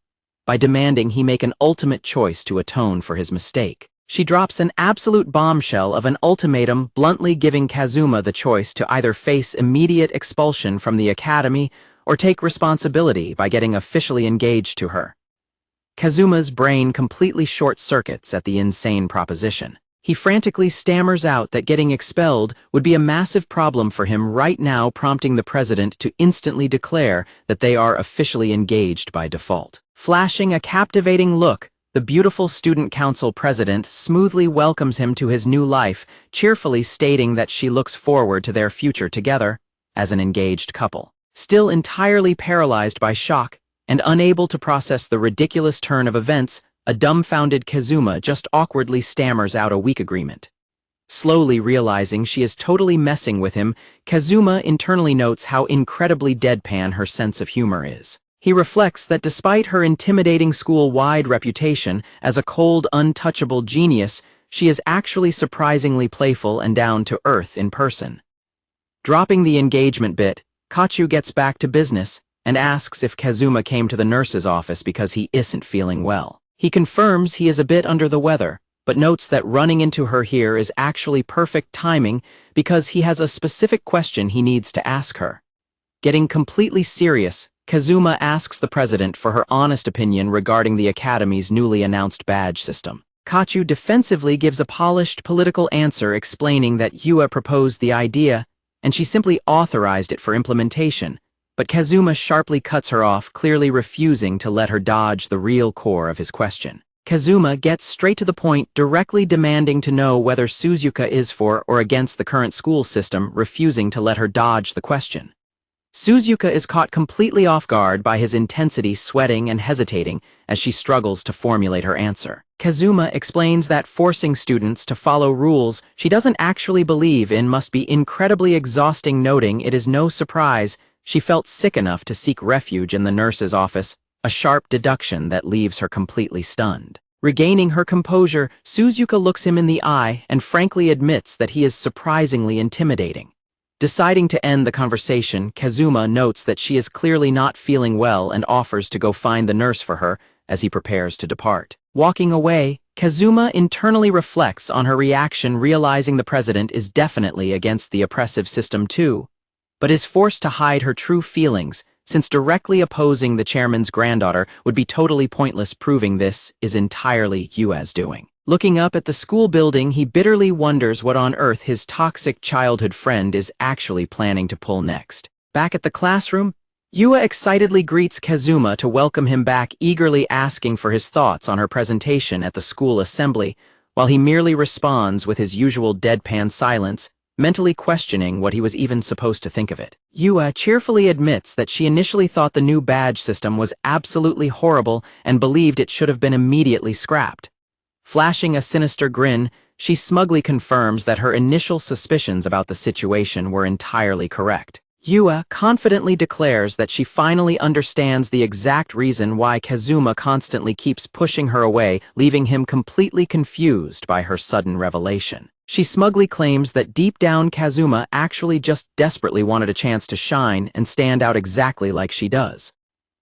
by demanding he make an ultimate choice to atone for his mistake. She drops an absolute bombshell of an ultimatum, bluntly giving Kazuma the choice to either face immediate expulsion from the academy or take responsibility by getting officially engaged to her. Kazuma's brain completely short-circuits at the insane proposition. He frantically stammers out that getting expelled would be a massive problem for him right now, prompting the president to instantly declare that they are officially engaged by default. Flashing a captivating look, the beautiful student council president smoothly welcomes him to his new life, cheerfully stating that she looks forward to their future together as an engaged couple. Still entirely paralyzed by shock and unable to process the ridiculous turn of events, a dumbfounded Kazuma just awkwardly stammers out a weak agreement. Slowly realizing she is totally messing with him, Kazuma internally notes how incredibly deadpan her sense of humor is. He reflects that despite her intimidating school-wide reputation as a cold, untouchable genius, she is actually surprisingly playful and down-to-earth in person. Dropping the engagement bit, Kachu gets back to business and asks if Kazuma came to the nurse's office because he isn't feeling well. He confirms he is a bit under the weather, but notes that running into her here is actually perfect timing because he has a specific question he needs to ask her. Getting completely serious, Kazuma asks the president for her honest opinion regarding the academy's newly announced badge system. Kachu defensively gives a polished political answer, explaining that Yua proposed the idea and she simply authorized it for implementation, but Kazuma sharply cuts her off, clearly refusing to let her dodge the real core of his question. Kazuma gets straight to the point, directly demanding to know whether Suzuka is for or against the current school system, refusing to let her dodge the question. Suzuka is caught completely off guard by his intensity, sweating and hesitating as she struggles to formulate her answer. Kazuma explains that forcing students to follow rules she doesn't actually believe in must be incredibly exhausting, noting it is no surprise she felt sick enough to seek refuge in the nurse's office, a sharp deduction that leaves her completely stunned. Regaining her composure, Suzuka looks him in the eye and frankly admits that he is surprisingly intimidating. Deciding to end the conversation, Kazuma notes that she is clearly not feeling well and offers to go find the nurse for her as he prepares to depart. Walking away, Kazuma internally reflects on her reaction, realizing the president is definitely against the oppressive system too, but is forced to hide her true feelings, since directly opposing the chairman's granddaughter would be totally pointless, proving this is entirely Yua's doing. Looking up at the school building, he bitterly wonders what on earth his toxic childhood friend is actually planning to pull next. Back at the classroom, Yua excitedly greets Kazuma to welcome him back, eagerly asking for his thoughts on her presentation at the school assembly, while he merely responds with his usual deadpan silence, mentally questioning what he was even supposed to think of it. Yua cheerfully admits that she initially thought the new badge system was absolutely horrible and believed it should have been immediately scrapped. Flashing a sinister grin, she smugly confirms that her initial suspicions about the situation were entirely correct. Yua confidently declares that she finally understands the exact reason why Kazuma constantly keeps pushing her away, leaving him completely confused by her sudden revelation. She smugly claims that deep down Kazuma actually just desperately wanted a chance to shine and stand out exactly like she does.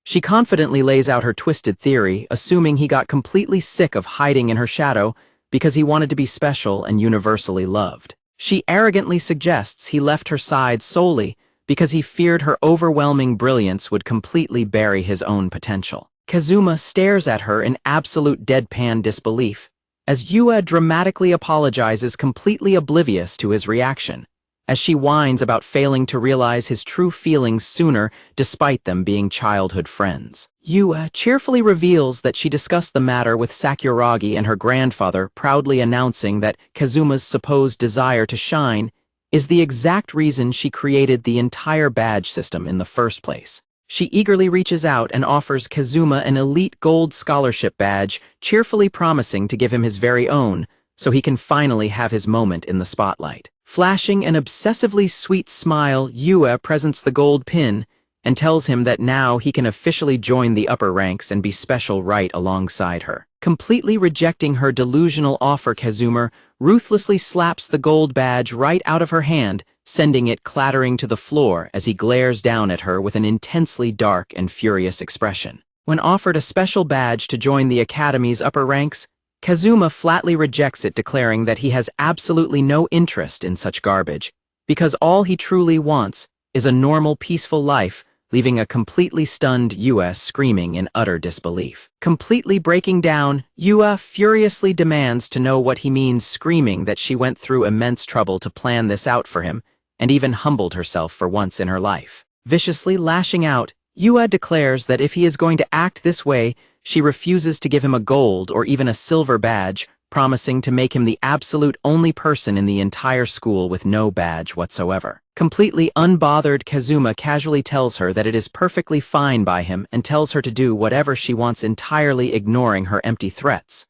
She confidently lays out her twisted theory, assuming he got completely sick of hiding in her shadow because he wanted to be special and universally loved. She arrogantly suggests he left her side solely because he feared her overwhelming brilliance would completely bury his own potential. Kazuma stares at her in absolute deadpan disbelief, as Yua dramatically apologizes, completely oblivious to his reaction, as she whines about failing to realize his true feelings sooner despite them being childhood friends. Yua cheerfully reveals that she discussed the matter with Sakuragi and her grandfather, proudly announcing that Kazuma's supposed desire to shine is the exact reason she created the entire badge system in the first place. She eagerly reaches out and offers Kazuma an elite gold scholarship badge, cheerfully promising to give him his very own, so he can finally have his moment in the spotlight. Flashing an obsessively sweet smile, Yua presents the gold pin and tells him that now he can officially join the upper ranks and be special right alongside her. Completely rejecting her delusional offer, Kazuma ruthlessly slaps the gold badge right out of her hand, sending it clattering to the floor as he glares down at her with an intensely dark and furious expression. When offered a special badge to join the Academy's upper ranks, Kazuma flatly rejects it, declaring that he has absolutely no interest in such garbage, because all he truly wants is a normal, peaceful life, leaving a completely stunned Yua screaming in utter disbelief. Completely breaking down, Yua furiously demands to know what he means, screaming that she went through immense trouble to plan this out for him, and even humbled herself for once in her life. Viciously lashing out, Yua declares that if he is going to act this way, she refuses to give him a gold or even a silver badge, promising to make him the absolute only person in the entire school with no badge whatsoever. Completely unbothered, Kazuma casually tells her that it is perfectly fine by him and tells her to do whatever she wants, entirely ignoring her empty threats.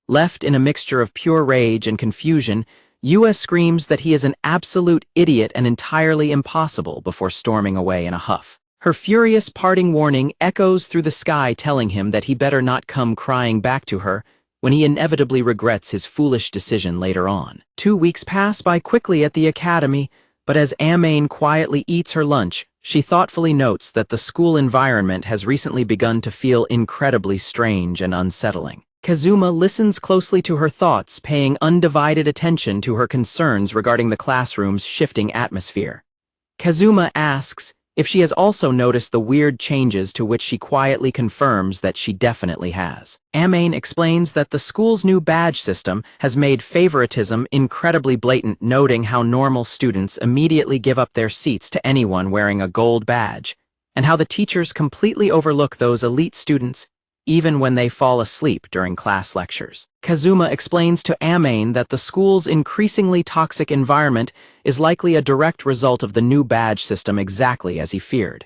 Left in a mixture of pure rage and confusion, Yua screams that he is an absolute idiot and entirely impossible before storming away in a huff. Her furious parting warning echoes through the sky, telling him that he better not come crying back to her when he inevitably regrets his foolish decision later on. 2 weeks pass by quickly at the academy, but as Amain quietly eats her lunch, she thoughtfully notes that the school environment has recently begun to feel incredibly strange and unsettling. Kazuma listens closely to her thoughts, paying undivided attention to her concerns regarding the classroom's shifting atmosphere. Kazuma asks if she has also noticed the weird changes, to which she quietly confirms that she definitely has. Amain explains that the school's new badge system has made favoritism incredibly blatant, noting how normal students immediately give up their seats to anyone wearing a gold badge, and how the teachers completely overlook those elite students even when they fall asleep during class lectures. Kazuma explains to Amain that the school's increasingly toxic environment is likely a direct result of the new badge system, exactly as he feared.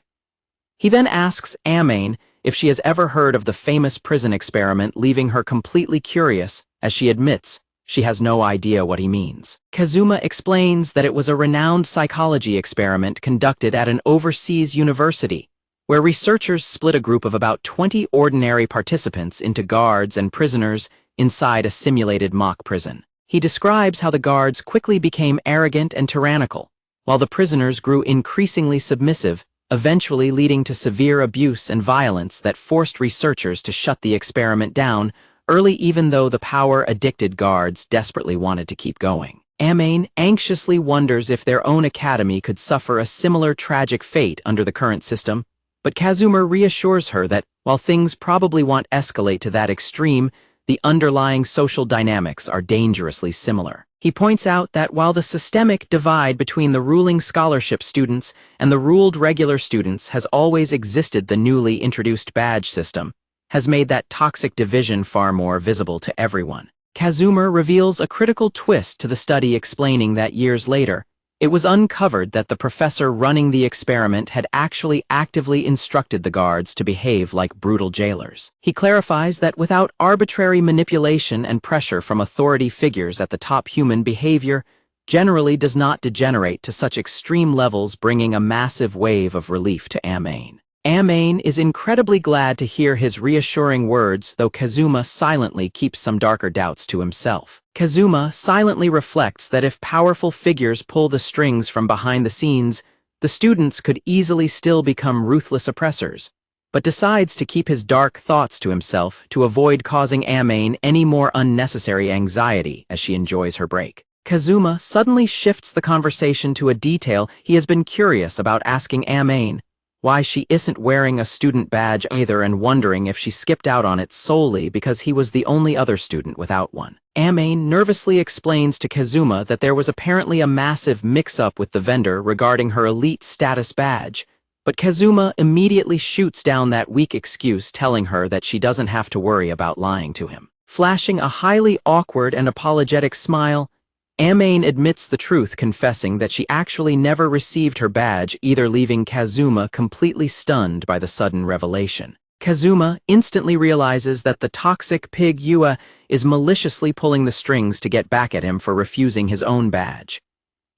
He then asks Amain if she has ever heard of the famous prison experiment, leaving her completely curious, as she admits she has no idea what he means. Kazuma explains that it was a renowned psychology experiment conducted at an overseas university, where researchers split a group of about 20 ordinary participants into guards and prisoners inside a simulated mock prison. He describes how the guards quickly became arrogant and tyrannical, while the prisoners grew increasingly submissive, eventually leading to severe abuse and violence that forced researchers to shut the experiment down early, even though the power-addicted guards desperately wanted to keep going. Amain anxiously wonders if their own academy could suffer a similar tragic fate under the current system, but Kazuma reassures her that while things probably won't escalate to that extreme, the underlying social dynamics are dangerously similar. He points out that while the systemic divide between the ruling scholarship students and the ruled regular students has always existed, the newly introduced badge system has made that toxic division far more visible to everyone. Kazuma reveals a critical twist to the study, explaining that years later, it was uncovered that the professor running the experiment had actually actively instructed the guards to behave like brutal jailers. He clarifies that without arbitrary manipulation and pressure from authority figures at the top, human behavior generally does not degenerate to such extreme levels, bringing a massive wave of relief to Amain. Amain is incredibly glad to hear his reassuring words, though Kazuma silently keeps some darker doubts to himself. Kazuma silently reflects that if powerful figures pull the strings from behind the scenes, the students could easily still become ruthless oppressors, but decides to keep his dark thoughts to himself to avoid causing Amain any more unnecessary anxiety as she enjoys her break. Kazuma suddenly shifts the conversation to a detail he has been curious about, asking Amain why she isn't wearing a student badge either, and wondering if she skipped out on it solely because he was the only other student without one. Amain nervously explains to Kazuma that there was apparently a massive mix-up with the vendor regarding her elite status badge, but Kazuma immediately shoots down that weak excuse, telling her that she doesn't have to worry about lying to him. Flashing a highly awkward and apologetic smile, Amain admits the truth, confessing that she actually never received her badge either, leaving Kazuma completely stunned by the sudden revelation. Kazuma instantly realizes that the toxic pig Yua is maliciously pulling the strings to get back at him for refusing his own badge.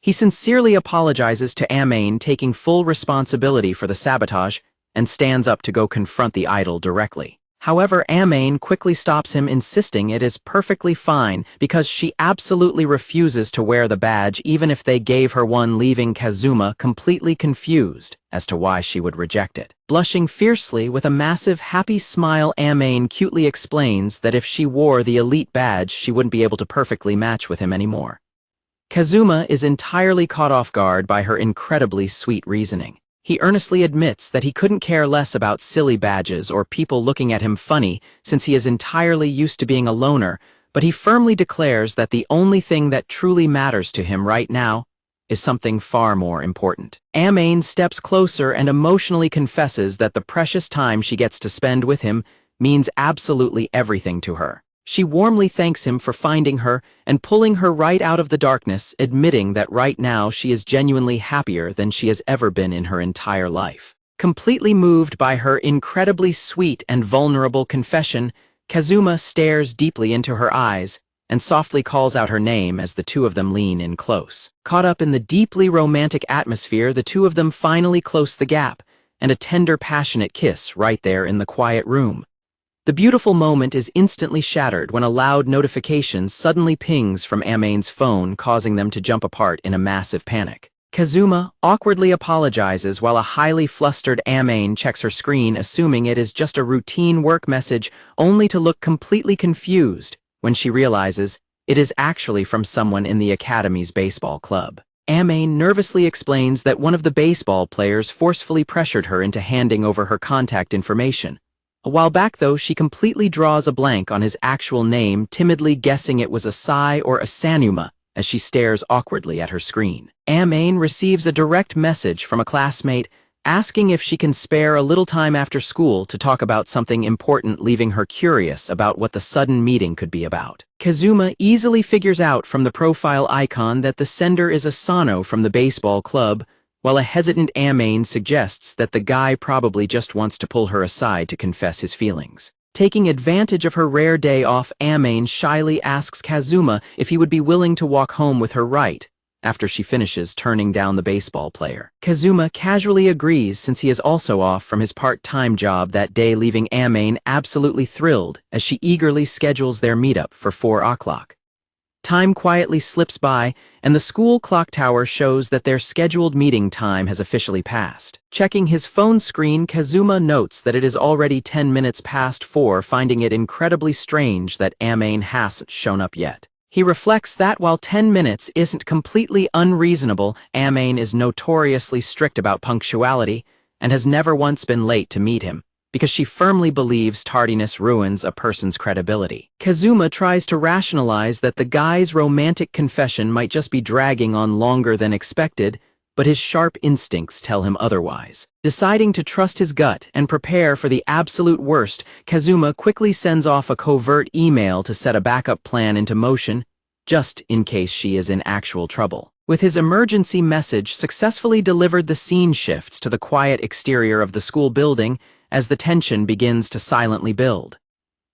He sincerely apologizes to Amain, taking full responsibility for the sabotage, and stands up to go confront the idol directly. However, Amain quickly stops him, insisting it is perfectly fine because she absolutely refuses to wear the badge even if they gave her one, leaving Kazuma completely confused as to why she would reject it. Blushing fiercely with a massive happy smile, Amain cutely explains that if she wore the elite badge, she wouldn't be able to perfectly match with him anymore. Kazuma is entirely caught off guard by her incredibly sweet reasoning. He earnestly admits that he couldn't care less about silly badges or people looking at him funny, since he is entirely used to being a loner, but he firmly declares that the only thing that truly matters to him right now is something far more important. Amain steps closer and emotionally confesses that the precious time she gets to spend with him means absolutely everything to her. She warmly thanks him for finding her and pulling her right out of the darkness, admitting that right now she is genuinely happier than she has ever been in her entire life. Completely moved by her incredibly sweet and vulnerable confession, Kazuma stares deeply into her eyes and softly calls out her name as the two of them lean in close. Caught up in the deeply romantic atmosphere, the two of them finally close the gap, and a tender, passionate kiss right there in the quiet room. The beautiful moment is instantly shattered when a loud notification suddenly pings from Amain's phone, causing them to jump apart in a massive panic. Kazuma awkwardly apologizes while a highly flustered Amain checks her screen, assuming it is just a routine work message, only to look completely confused when she realizes it is actually from someone in the academy's baseball club. Amain nervously explains that one of the baseball players forcefully pressured her into handing over her contact information. A while back, though, she completely draws a blank on his actual name, timidly guessing it was Asai or Asanuma as she stares awkwardly at her screen. Amain receives a direct message from a classmate asking if she can spare a little time after school to talk about something important, leaving her curious about what the sudden meeting could be about. Kazuma easily figures out from the profile icon that the sender is Asano from the baseball club, while a hesitant Amain suggests that the guy probably just wants to pull her aside to confess his feelings. Taking advantage of her rare day off, Amain shyly asks Kazuma if he would be willing to walk home with her right after she finishes turning down the baseball player. Kazuma casually agrees, since he is also off from his part-time job that day, leaving Amain absolutely thrilled as she eagerly schedules their meetup for 4 o'clock. Time quietly slips by, and the school clock tower shows that their scheduled meeting time has officially passed. Checking his phone screen, Kazuma notes that it is already 10 minutes past 4, finding it incredibly strange that Amain hasn't shown up yet. He reflects that while 10 minutes isn't completely unreasonable, Amain is notoriously strict about punctuality and has never once been late to meet him, because she firmly believes tardiness ruins a person's credibility. Kazuma tries to rationalize that the guy's romantic confession might just be dragging on longer than expected, but his sharp instincts tell him otherwise. Deciding to trust his gut and prepare for the absolute worst, Kazuma quickly sends off a covert email to set a backup plan into motion, just in case she is in actual trouble. With his emergency message successfully delivered, the scene shifts to the quiet exterior of the school building as the tension begins to silently build.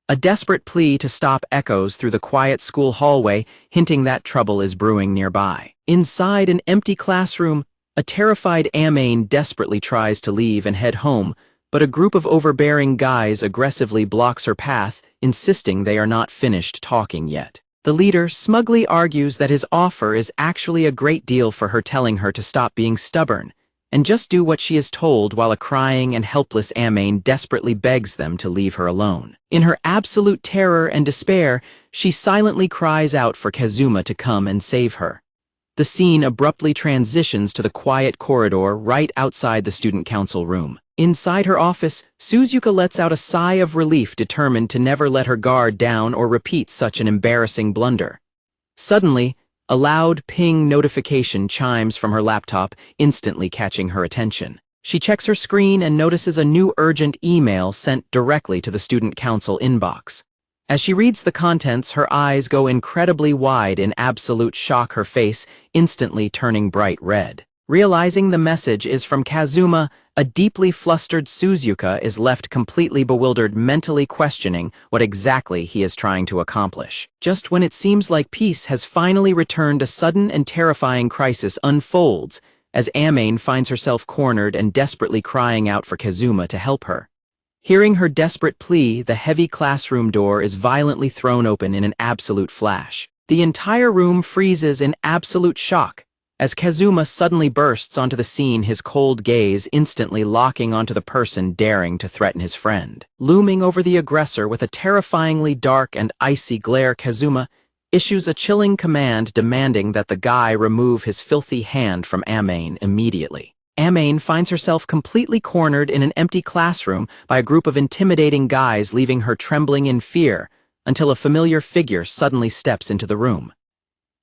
A desperate plea to stop echoes through the quiet school hallway, hinting that trouble is brewing nearby. Inside an empty classroom, a terrified Amain desperately tries to leave and head home, but a group of overbearing guys aggressively blocks her path, insisting they are not finished talking yet. The leader smugly argues that his offer is actually a great deal for her, telling her to stop being stubborn and just do what she is told, while a crying and helpless Amain desperately begs them to leave her alone. In her absolute terror and despair, she silently cries out for Kazuma to come and save her. The scene abruptly transitions to the quiet corridor right outside the student council room. Inside her office, Suzuka lets out a sigh of relief, determined to never let her guard down or repeat such an embarrassing blunder. Suddenly, a loud ping notification chimes from her laptop, instantly catching her attention. She checks her screen and notices a new urgent email sent directly to the student council inbox. As she reads the contents, her eyes go incredibly wide in absolute shock, her face instantly turning bright red. Realizing the message is from Kazuma, a deeply flustered Suzuka is left completely bewildered, mentally questioning what exactly he is trying to accomplish. Just when it seems like peace has finally returned, a sudden and terrifying crisis unfolds as Amain finds herself cornered and desperately crying out for Kazuma to help her. Hearing her desperate plea, the heavy classroom door is violently thrown open in an absolute flash. The entire room freezes in absolute shock as Kazuma suddenly bursts onto the scene, his cold gaze instantly locking onto the person daring to threaten his friend. Looming over the aggressor with a terrifyingly dark and icy glare, Kazuma issues a chilling command demanding that the guy remove his filthy hand from Amain immediately. Amain finds herself completely cornered in an empty classroom by a group of intimidating guys, leaving her trembling in fear until a familiar figure suddenly steps into the room.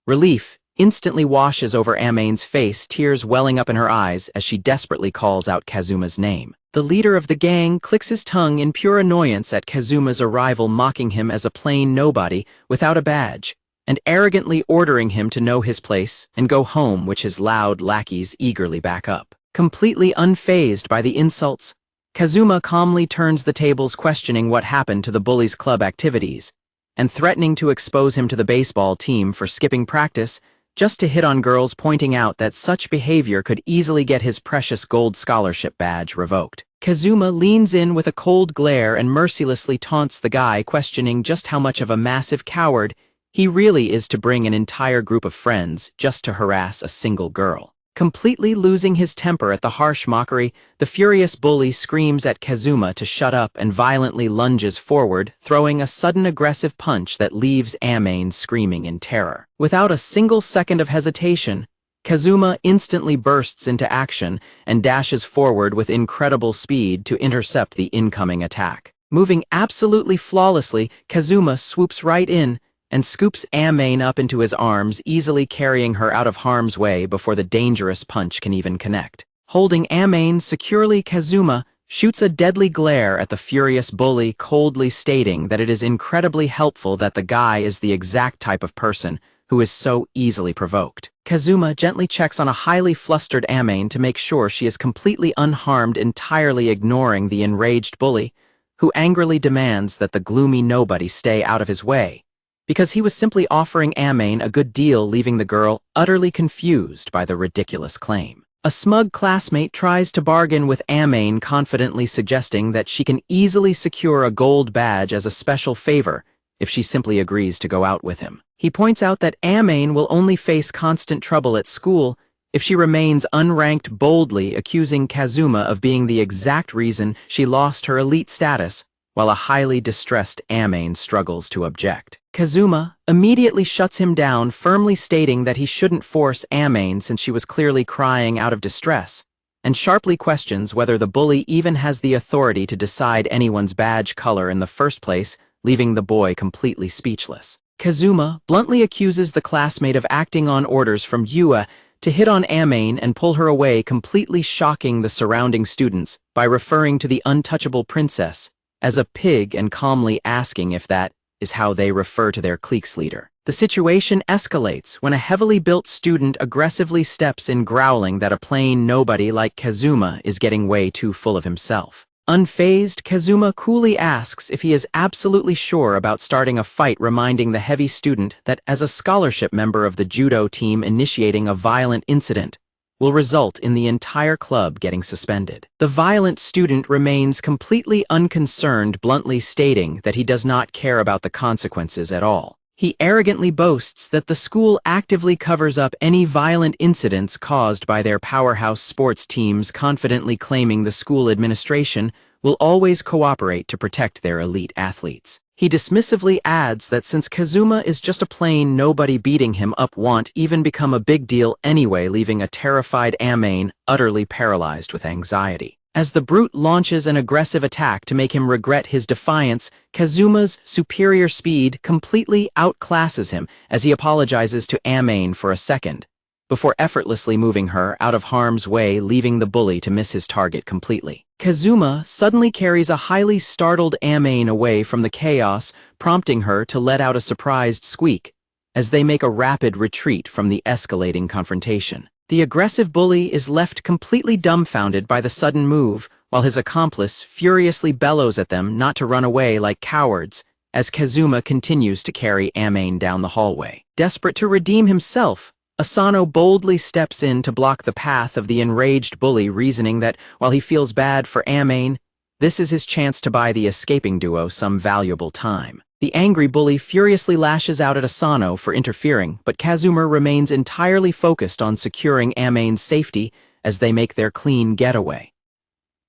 Relief instantly washes over Amain's face, tears welling up in her eyes as she desperately calls out Kazuma's name. The leader of the gang clicks his tongue in pure annoyance at Kazuma's arrival, mocking him as a plain nobody without a badge, and arrogantly ordering him to know his place and go home, which his loud lackeys eagerly back up. Completely unfazed by the insults, Kazuma calmly turns the tables, questioning what happened to the bullies' club activities, and threatening to expose him to the baseball team for skipping practice just to hit on girls, pointing out that such behavior could easily get his precious gold scholarship badge revoked. Kazuma leans in with a cold glare and mercilessly taunts the guy, questioning just how much of a massive coward he really is to bring an entire group of friends just to harass a single girl. Completely losing his temper at the harsh mockery, the furious bully screams at Kazuma to shut up and violently lunges forward, throwing a sudden aggressive punch that leaves Amain screaming in terror. Without a single second of hesitation, Kazuma instantly bursts into action and dashes forward with incredible speed to intercept the incoming attack. Moving absolutely flawlessly, Kazuma swoops right in and scoops Amain up into his arms, easily carrying her out of harm's way before the dangerous punch can even connect. Holding Amain securely, Kazuma shoots a deadly glare at the furious bully, coldly stating that it is incredibly helpful that the guy is the exact type of person who is so easily provoked. Kazuma gently checks on a highly flustered Amain to make sure she is completely unharmed, entirely ignoring the enraged bully, who angrily demands that the gloomy nobody stay out of his way, because he was simply offering Amain a good deal, leaving the girl utterly confused by the ridiculous claim. A smug classmate tries to bargain with Amain, confidently suggesting that she can easily secure a gold badge as a special favor if she simply agrees to go out with him. He points out that Amain will only face constant trouble at school if she remains unranked, boldly accusing Kazuma of being the exact reason she lost her elite status, while a highly distressed Amain struggles to object. Kazuma immediately shuts him down, firmly stating that he shouldn't force Amain since she was clearly crying out of distress, and sharply questions whether the bully even has the authority to decide anyone's badge color in the first place, leaving the boy completely speechless. Kazuma bluntly accuses the classmate of acting on orders from Yua to hit on Amain and pull her away, completely shocking the surrounding students by referring to the untouchable princess as a pig and calmly asking if that is how they refer to their clique's leader. The situation escalates when a heavily built student aggressively steps in, growling that a plain nobody like Kazuma is getting way too full of himself. Unfazed, Kazuma coolly asks if he is absolutely sure about starting a fight, reminding the heavy student that as a scholarship member of the judo team, initiating a violent incident will result in the entire club getting suspended. The violent student remains completely unconcerned, bluntly stating that he does not care about the consequences at all. He arrogantly boasts that the school actively covers up any violent incidents caused by their powerhouse sports teams, confidently claiming the school administration will always cooperate to protect their elite athletes. He dismissively adds that since Kazuma is just a plain nobody, beating him up won't even become a big deal anyway, leaving a terrified Amain utterly paralyzed with anxiety. As the brute launches an aggressive attack to make him regret his defiance, Kazuma's superior speed completely outclasses him as he apologizes to Amain for a second, before effortlessly moving her out of harm's way, leaving the bully to miss his target completely. Kazuma suddenly carries a highly startled Amain away from the chaos, prompting her to let out a surprised squeak as they make a rapid retreat from the escalating confrontation. The aggressive bully is left completely dumbfounded by the sudden move, while his accomplice furiously bellows at them not to run away like cowards, as Kazuma continues to carry Amain down the hallway. Desperate to redeem himself, Asano boldly steps in to block the path of the enraged bully, reasoning that while he feels bad for Amain, this is his chance to buy the escaping duo some valuable time. The angry bully furiously lashes out at Asano for interfering, but Kazuma remains entirely focused on securing Amain's safety as they make their clean getaway.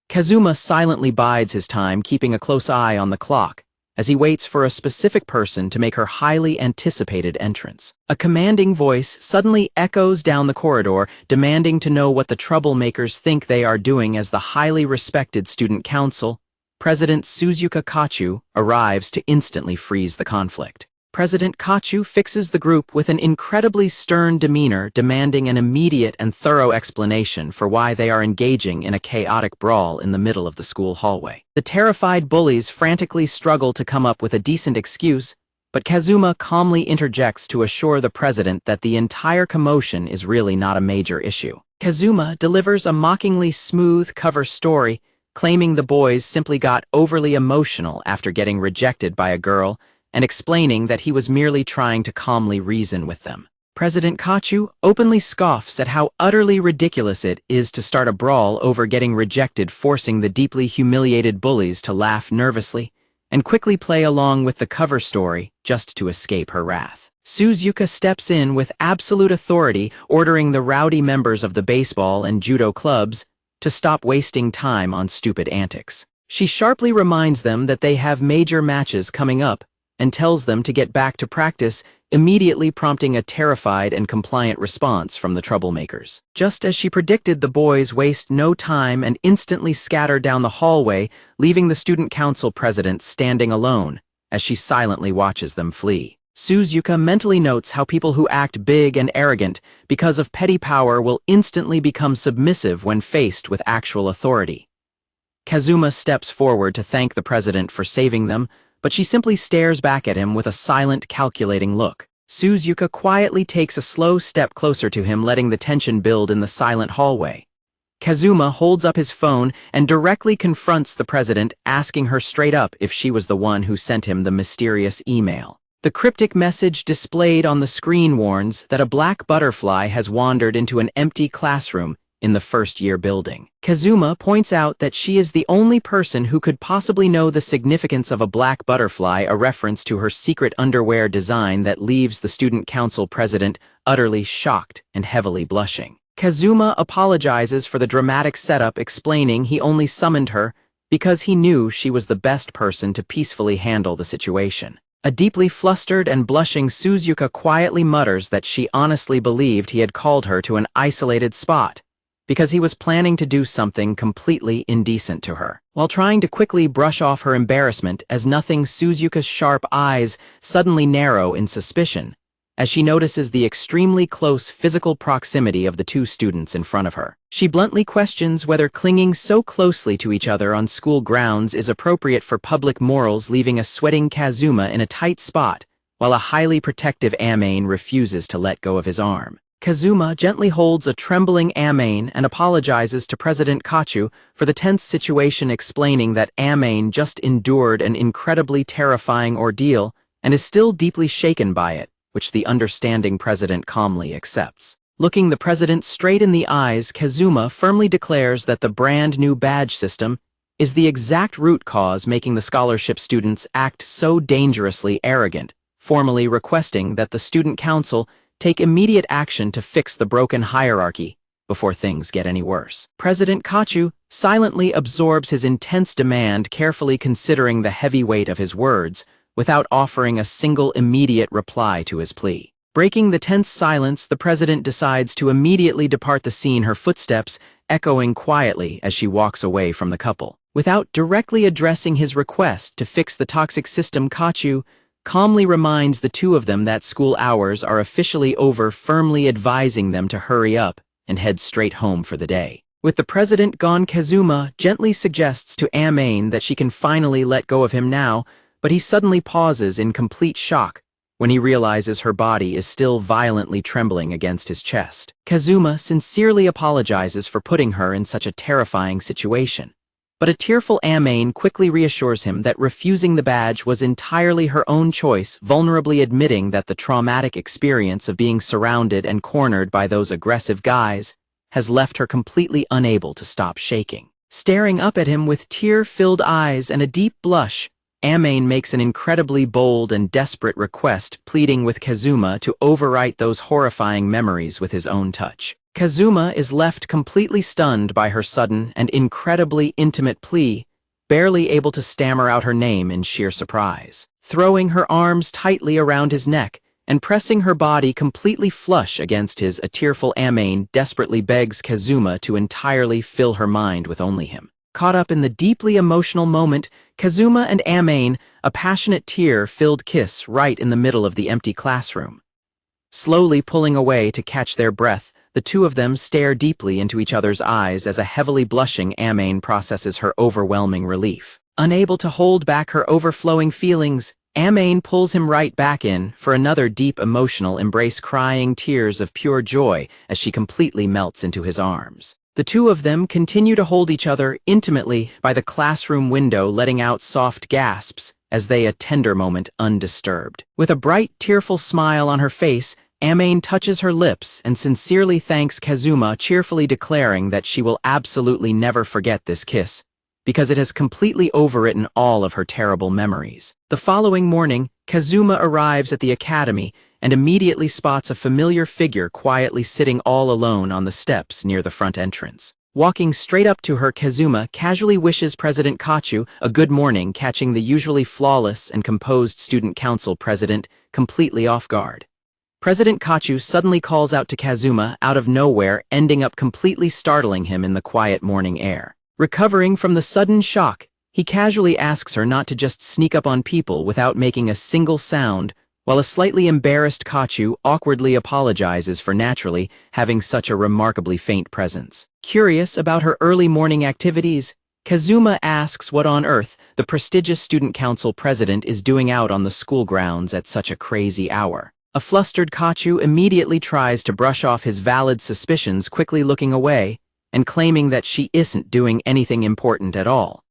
Kazuma silently bides his time, keeping a close eye on the clock, as he waits for a specific person to make her highly anticipated entrance. A commanding voice suddenly echoes down the corridor, demanding to know what the troublemakers think they are doing as the highly respected student council, President Suzuka Kachu, arrives to instantly freeze the conflict. President Kachu fixes the group with an incredibly stern demeanor, demanding an immediate and thorough explanation for why they are engaging in a chaotic brawl in the middle of the school hallway. The terrified bullies frantically struggle to come up with a decent excuse, but Kazuma calmly interjects to assure the president that the entire commotion is really not a major issue. Kazuma delivers a mockingly smooth cover story, claiming the boys simply got overly emotional after getting rejected by a girl, and explaining that he was merely trying to calmly reason with them. President Kachu openly scoffs at how utterly ridiculous it is to start a brawl over getting rejected, forcing the deeply humiliated bullies to laugh nervously and quickly play along with the cover story just to escape her wrath. Suzuka steps in with absolute authority, ordering the rowdy members of the baseball and judo clubs to stop wasting time on stupid antics. She sharply reminds them that they have major matches coming up and tells them to get back to practice, immediately prompting a terrified and compliant response from the troublemakers. Just as she predicted, the boys waste no time and instantly scatter down the hallway, leaving the student council president standing alone as she silently watches them flee. Suzuka mentally notes how people who act big and arrogant because of petty power will instantly become submissive when faced with actual authority. Kazuma steps forward to thank the president for saving them, but she simply stares back at him with a silent, calculating look. Suzuka quietly takes a slow step closer to him, letting the tension build in the silent hallway. Kazuma holds up his phone and directly confronts the president, asking her straight up if she was the one who sent him the mysterious email. The cryptic message displayed on the screen warns that a black butterfly has wandered into an empty classroom in the first-year building. Kazuma points out that she is the only person who could possibly know the significance of a black butterfly, a reference to her secret underwear design that leaves the student council president utterly shocked and heavily blushing. Kazuma apologizes for the dramatic setup, explaining he only summoned her because he knew she was the best person to peacefully handle the situation. A deeply flustered and blushing Suzuka quietly mutters that she honestly believed he had called her to an isolated spot, because he was planning to do something completely indecent to her. While trying to quickly brush off her embarrassment as nothing, Suzuka's sharp eyes suddenly narrow in suspicion as she notices the extremely close physical proximity of the two students in front of her. She bluntly questions whether clinging so closely to each other on school grounds is appropriate for public morals, leaving a sweating Kazuma in a tight spot, while a highly protective Amain refuses to let go of his arm. Kazuma gently holds a trembling Amain and apologizes to President Kachu for the tense situation, explaining that Amain just endured an incredibly terrifying ordeal and is still deeply shaken by it, which the understanding president calmly accepts. Looking the president straight in the eyes, Kazuma firmly declares that the brand new badge system is the exact root cause making the scholarship students act so dangerously arrogant, formally requesting that the student council take immediate action to fix the broken hierarchy before things get any worse. President Kachu silently absorbs his intense demand, carefully considering the heavy weight of his words, without offering a single immediate reply to his plea. Breaking the tense silence, the president decides to immediately depart the scene, her footsteps echoing quietly as she walks away from the couple. Without directly addressing his request to fix the toxic system, Kachu calmly reminds the two of them that school hours are officially over, firmly advising them to hurry up and head straight home for the day. With the president gone, Kazuma gently suggests to Amain that she can finally let go of him now, but he suddenly pauses in complete shock when he realizes her body is still violently trembling against his chest. Kazuma sincerely apologizes for putting her in such a terrifying situation, but a tearful Amain quickly reassures him that refusing the badge was entirely her own choice, vulnerably admitting that the traumatic experience of being surrounded and cornered by those aggressive guys has left her completely unable to stop shaking. Staring up at him with tear-filled eyes and a deep blush, Amain makes an incredibly bold and desperate request, pleading with Kazuma to overwrite those horrifying memories with his own touch. Kazuma is left completely stunned by her sudden and incredibly intimate plea, barely able to stammer out her name in sheer surprise. Throwing her arms tightly around his neck and pressing her body completely flush against his, a tearful Amain desperately begs Kazuma to entirely fill her mind with only him. Caught up in the deeply emotional moment, Kazuma and Amain, a passionate tear-filled kiss right in the middle of the empty classroom. Slowly pulling away to catch their breath, the two of them stare deeply into each other's eyes as a heavily blushing Amain processes her overwhelming relief. Unable to hold back her overflowing feelings, Amain pulls him right back in for another deep emotional embrace, crying tears of pure joy as she completely melts into his arms. The two of them continue to hold each other intimately by the classroom window, letting out soft gasps as they a tender moment undisturbed. With a bright, tearful smile on her face, Amain touches her lips and sincerely thanks Kazuma, cheerfully declaring that she will absolutely never forget this kiss, because it has completely overwritten all of her terrible memories. The following morning, Kazuma arrives at the academy and immediately spots a familiar figure quietly sitting all alone on the steps near the front entrance. Walking straight up to her, Kazuma casually wishes President Kachu a good morning, catching the usually flawless and composed student council president completely off guard. President Kachu suddenly calls out to Kazuma out of nowhere, ending up completely startling him in the quiet morning air. Recovering from the sudden shock, he casually asks her not to just sneak up on people without making a single sound, while a slightly embarrassed Kachu awkwardly apologizes for naturally having such a remarkably faint presence. Curious about her early morning activities, Kazuma asks what on earth the prestigious student council president is doing out on the school grounds at such a crazy hour. A flustered Kachu immediately tries to brush off his valid suspicions, quickly looking away and claiming that she isn't doing anything important at all.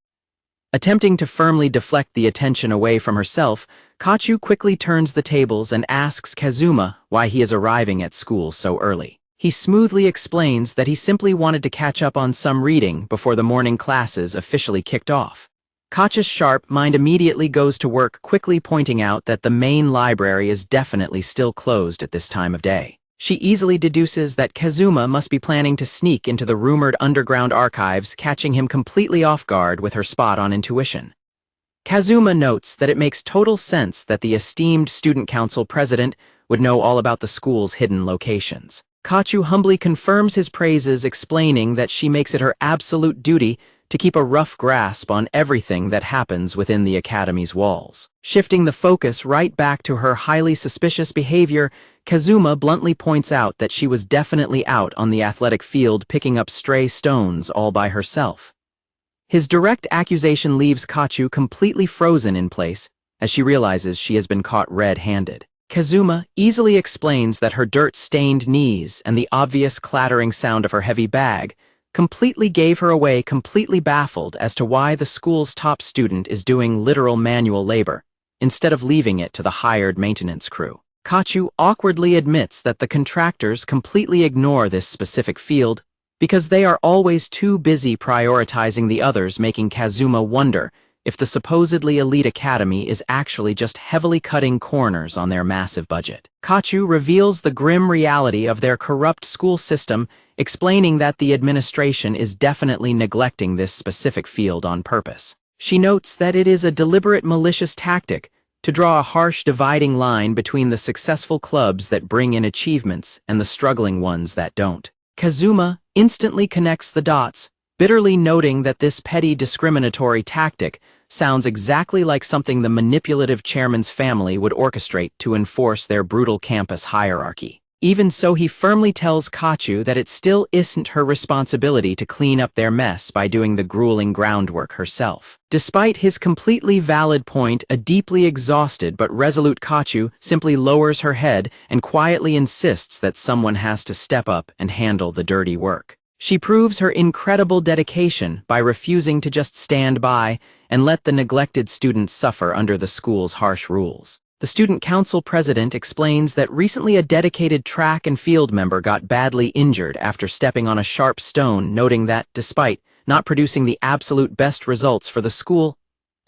Attempting to firmly deflect the attention away from herself, Kachu quickly turns the tables and asks Kazuma why he is arriving at school so early. He smoothly explains that he simply wanted to catch up on some reading before the morning classes officially kicked off. Kachu's sharp mind immediately goes to work, quickly pointing out that the main library is definitely still closed at this time of day. She easily deduces that Kazuma must be planning to sneak into the rumored underground archives, catching him completely off guard with her spot-on intuition. Kazuma notes that it makes total sense that the esteemed student council president would know all about the school's hidden locations. Kachu humbly confirms his praises, explaining that she makes it her absolute duty to keep a rough grasp on everything that happens within the academy's walls. Shifting the focus right back to her highly suspicious behavior, Kazuma bluntly points out that she was definitely out on the athletic field picking up stray stones all by herself. His direct accusation leaves Kachu completely frozen in place as she realizes she has been caught red-handed. Kazuma easily explains that her dirt-stained knees and the obvious clattering sound of her heavy bag completely gave her away, completely baffled as to why the school's top student is doing literal manual labor, instead of leaving it to the hired maintenance crew. Kachu awkwardly admits that the contractors completely ignore this specific field because they are always too busy prioritizing the others, making Kazuma wonder if the supposedly elite academy is actually just heavily cutting corners on their massive budget. Kachu reveals the grim reality of their corrupt school system, explaining that the administration is definitely neglecting this specific field on purpose. She notes that it is a deliberate malicious tactic to draw a harsh dividing line between the successful clubs that bring in achievements and the struggling ones that don't. Kazuma instantly connects the dots, bitterly noting that this petty discriminatory tactic sounds exactly like something the manipulative chairman's family would orchestrate to enforce their brutal campus hierarchy. Even so, he firmly tells Kachu that it still isn't her responsibility to clean up their mess by doing the grueling groundwork herself. Despite his completely valid point, a deeply exhausted but resolute Kachu simply lowers her head and quietly insists that someone has to step up and handle the dirty work. She proves her incredible dedication by refusing to just stand by and let the neglected students suffer under the school's harsh rules. The student council president explains that recently a dedicated track and field member got badly injured after stepping on a sharp stone, noting that, despite not producing the absolute best results for the school,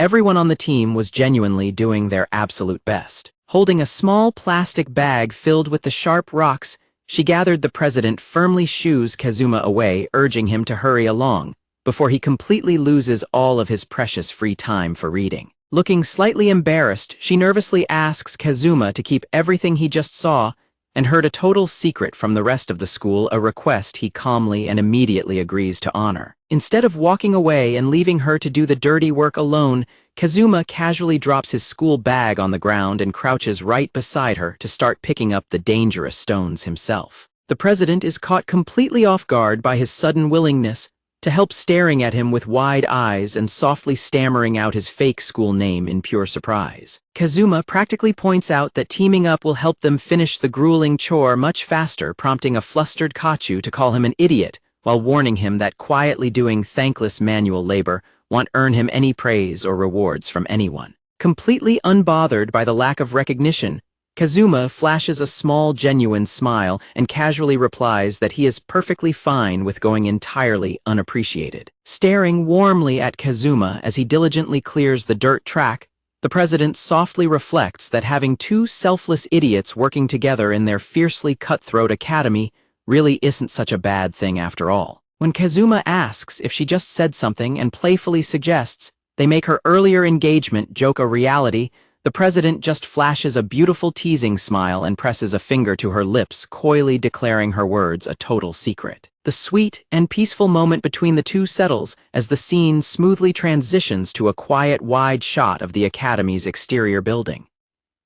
everyone on the team was genuinely doing their absolute best. Holding a small plastic bag filled with the sharp rocks, she gathered the president firmly shoos Kazuma away, urging him to hurry along, before he completely loses all of his precious free time for reading. Looking slightly embarrassed, she nervously asks Kazuma to keep everything he just saw and heard a total secret from the rest of the school, a request he calmly and immediately agrees to honor. Instead of walking away and leaving her to do the dirty work alone, Kazuma casually drops his school bag on the ground and crouches right beside her to start picking up the dangerous stones himself. The president is caught completely off guard by his sudden willingness to help, staring at him with wide eyes and softly stammering out his fake school name in pure surprise. Kazuma practically points out that teaming up will help them finish the grueling chore much faster, prompting a flustered Kachu to call him an idiot, while warning him that quietly doing thankless manual labor won't earn him any praise or rewards from anyone. Completely unbothered by the lack of recognition, Kazuma flashes a small, genuine smile and casually replies that he is perfectly fine with going entirely unappreciated. Staring warmly at Kazuma as he diligently clears the dirt track, the president softly reflects that having two selfless idiots working together in their fiercely cutthroat academy really isn't such a bad thing after all. When Kazuma asks if she just said something and playfully suggests they make her earlier engagement joke a reality, the president just flashes a beautiful teasing smile and presses a finger to her lips, coyly declaring her words a total secret. The sweet and peaceful moment between the two settles as the scene smoothly transitions to a quiet, wide shot of the academy's exterior building.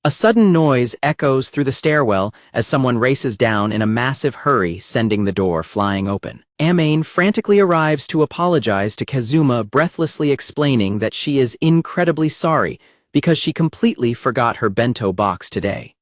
A sudden noise echoes through the stairwell as someone races down in a massive hurry, sending the door flying open. Amane frantically arrives to apologize to Kazuma, breathlessly explaining that she is incredibly sorry because she completely forgot her bento box today.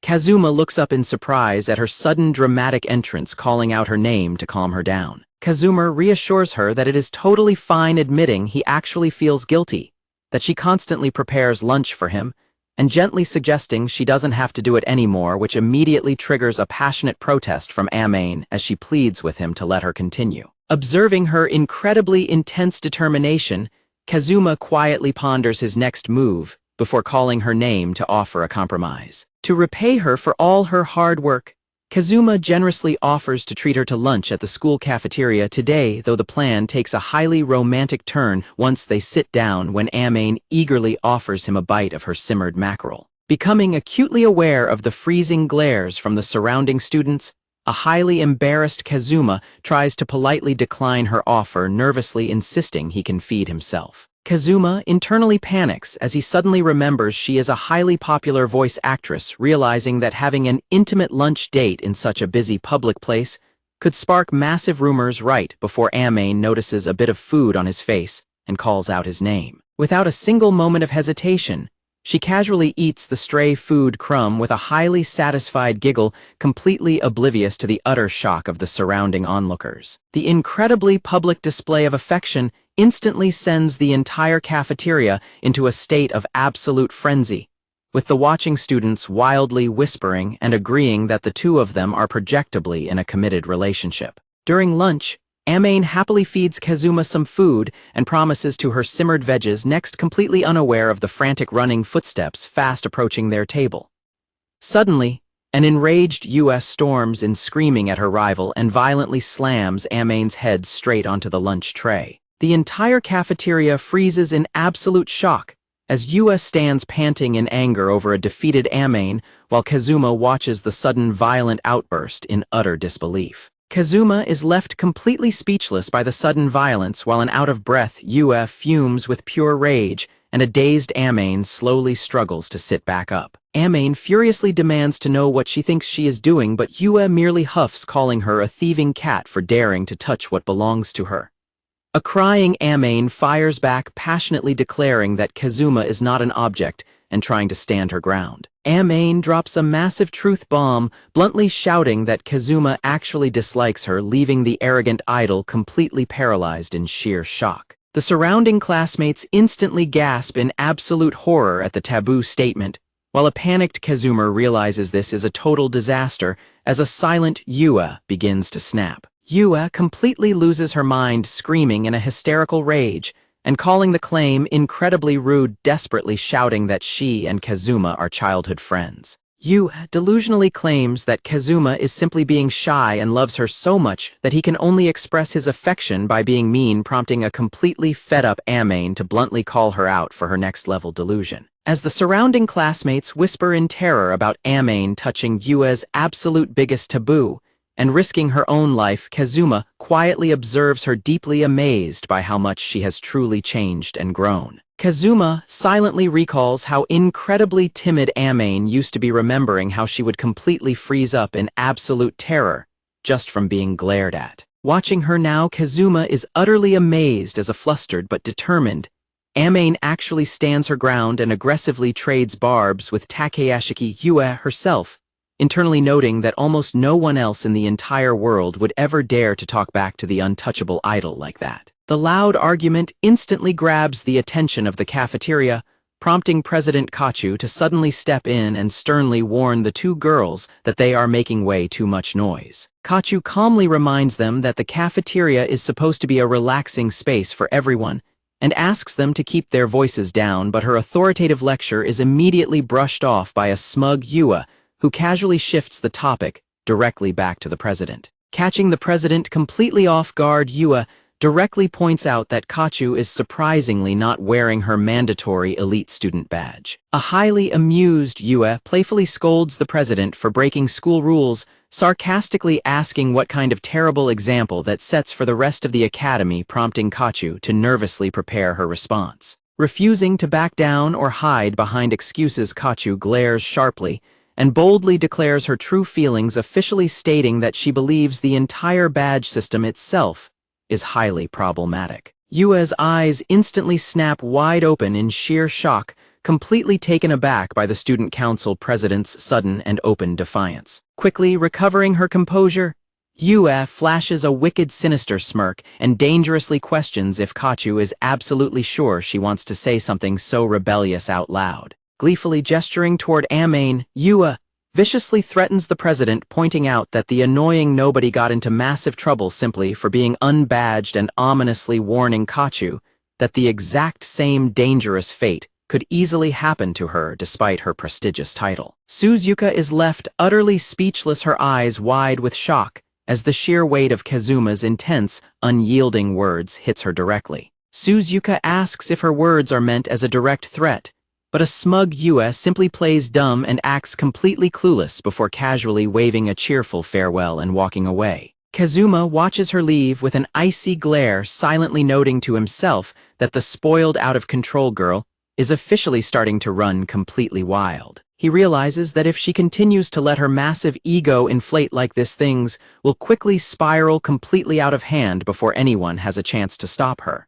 Kazuma looks up in surprise at her sudden dramatic entrance, calling out her name to calm her down. Kazuma reassures her that it is totally fine, admitting he actually feels guilty, that she constantly prepares lunch for him, and gently suggesting she doesn't have to do it anymore, which immediately triggers a passionate protest from Amane as she pleads with him to let her continue. Observing her incredibly intense determination, Kazuma quietly ponders his next move before calling her name to offer a compromise. To repay her for all her hard work, Kazuma generously offers to treat her to lunch at the school cafeteria today, though the plan takes a highly romantic turn once they sit down when Amane eagerly offers him a bite of her simmered mackerel. Becoming acutely aware of the freezing glares from the surrounding students, A highly embarrassed Kazuma tries to politely decline her offer, nervously insisting he can feed himself. Kazuma internally panics as he suddenly remembers she is a highly popular voice actress, realizing that having an intimate lunch date in such a busy public place could spark massive rumors right before Amain notices a bit of food on his face and calls out his name. Without a single moment of hesitation, she casually eats the stray food crumb with a highly satisfied giggle, completely oblivious to the utter shock of the surrounding onlookers. The incredibly public display of affection instantly sends the entire cafeteria into a state of absolute frenzy, with the watching students wildly whispering and agreeing that the two of them are projectably in a committed relationship. During lunch, Amain happily feeds Kazuma some food and promises to her simmered veggies next, completely unaware of the frantic running footsteps fast approaching their table. Suddenly, an enraged US storms in, screaming at her rival and violently slams Amain's head straight onto the lunch tray. The entire cafeteria freezes in absolute shock as US stands panting in anger over a defeated Amain, while Kazuma watches the sudden violent outburst in utter disbelief. Kazuma is left completely speechless by the sudden violence, while an out-of-breath Yue fumes with pure rage, and a dazed Amain slowly struggles to sit back up. Amain furiously demands to know what she thinks she is doing, but Yue merely huffs, calling her a thieving cat for daring to touch what belongs to her. A crying Amain fires back, passionately declaring that Kazuma is not an object and trying to stand her ground. Amain drops a massive truth bomb, bluntly shouting that Kazuma actually dislikes her, leaving the arrogant idol completely paralyzed in sheer shock. The surrounding classmates instantly gasp in absolute horror at the taboo statement, while a panicked Kazuma realizes this is a total disaster as a silent Yue begins to snap. Yue completely loses her mind, screaming in a hysterical rage and calling the claim incredibly rude, desperately shouting that she and Kazuma are childhood friends. Yue delusionally claims that Kazuma is simply being shy and loves her so much that he can only express his affection by being mean, prompting a completely fed-up Amain to bluntly call her out for her next-level delusion. As the surrounding classmates whisper in terror about Amain touching Yue's absolute biggest taboo and risking her own life, Kazuma quietly observes her, deeply amazed by how much she has truly changed and grown. Kazuma silently recalls how incredibly timid Amain used to be, remembering how she would completely freeze up in absolute terror just from being glared at. Watching her now, Kazuma is utterly amazed as a flustered but determined Amain actually stands her ground and aggressively trades barbs with Takeyashiki Yue herself, internally noting that almost no one else in the entire world would ever dare to talk back to the untouchable idol like that. The loud argument instantly grabs the attention of the cafeteria, prompting President Kachu to suddenly step in and sternly warn the two girls that they are making way too much noise. Kachu calmly reminds them that the cafeteria is supposed to be a relaxing space for everyone, and asks them to keep their voices down, but her authoritative lecture is immediately brushed off by a smug Yue, who casually shifts the topic directly back to the president. Catching the president completely off guard, Yue directly points out that Kachu is surprisingly not wearing her mandatory elite student badge. A highly amused Yue playfully scolds the president for breaking school rules, sarcastically asking what kind of terrible example that sets for the rest of the academy, prompting Kachu to nervously prepare her response. Refusing to back down or hide behind excuses, Kachu glares sharply and boldly declares her true feelings, officially stating that she believes the entire badge system itself is highly problematic. Yue's eyes instantly snap wide open in sheer shock, completely taken aback by the student council president's sudden and open defiance. Quickly recovering her composure, Yue flashes a wicked, sinister smirk and dangerously questions if Kachu is absolutely sure she wants to say something so rebellious out loud. Gleefully gesturing toward Amain, Yue viciously threatens the president, pointing out that the annoying nobody got into massive trouble simply for being unbadged, and ominously warning Kachu that the exact same dangerous fate could easily happen to her despite her prestigious title. Suzuka is left utterly speechless, her eyes wide with shock, as the sheer weight of Kazuma's intense, unyielding words hits her directly. Suzuka asks if her words are meant as a direct threat, but a smug Yue simply plays dumb and acts completely clueless before casually waving a cheerful farewell and walking away. Kazuma watches her leave with an icy glare, silently noting to himself that the spoiled out-of-control girl is officially starting to run completely wild. He realizes that if she continues to let her massive ego inflate like this, things will quickly spiral completely out of hand before anyone has a chance to stop her.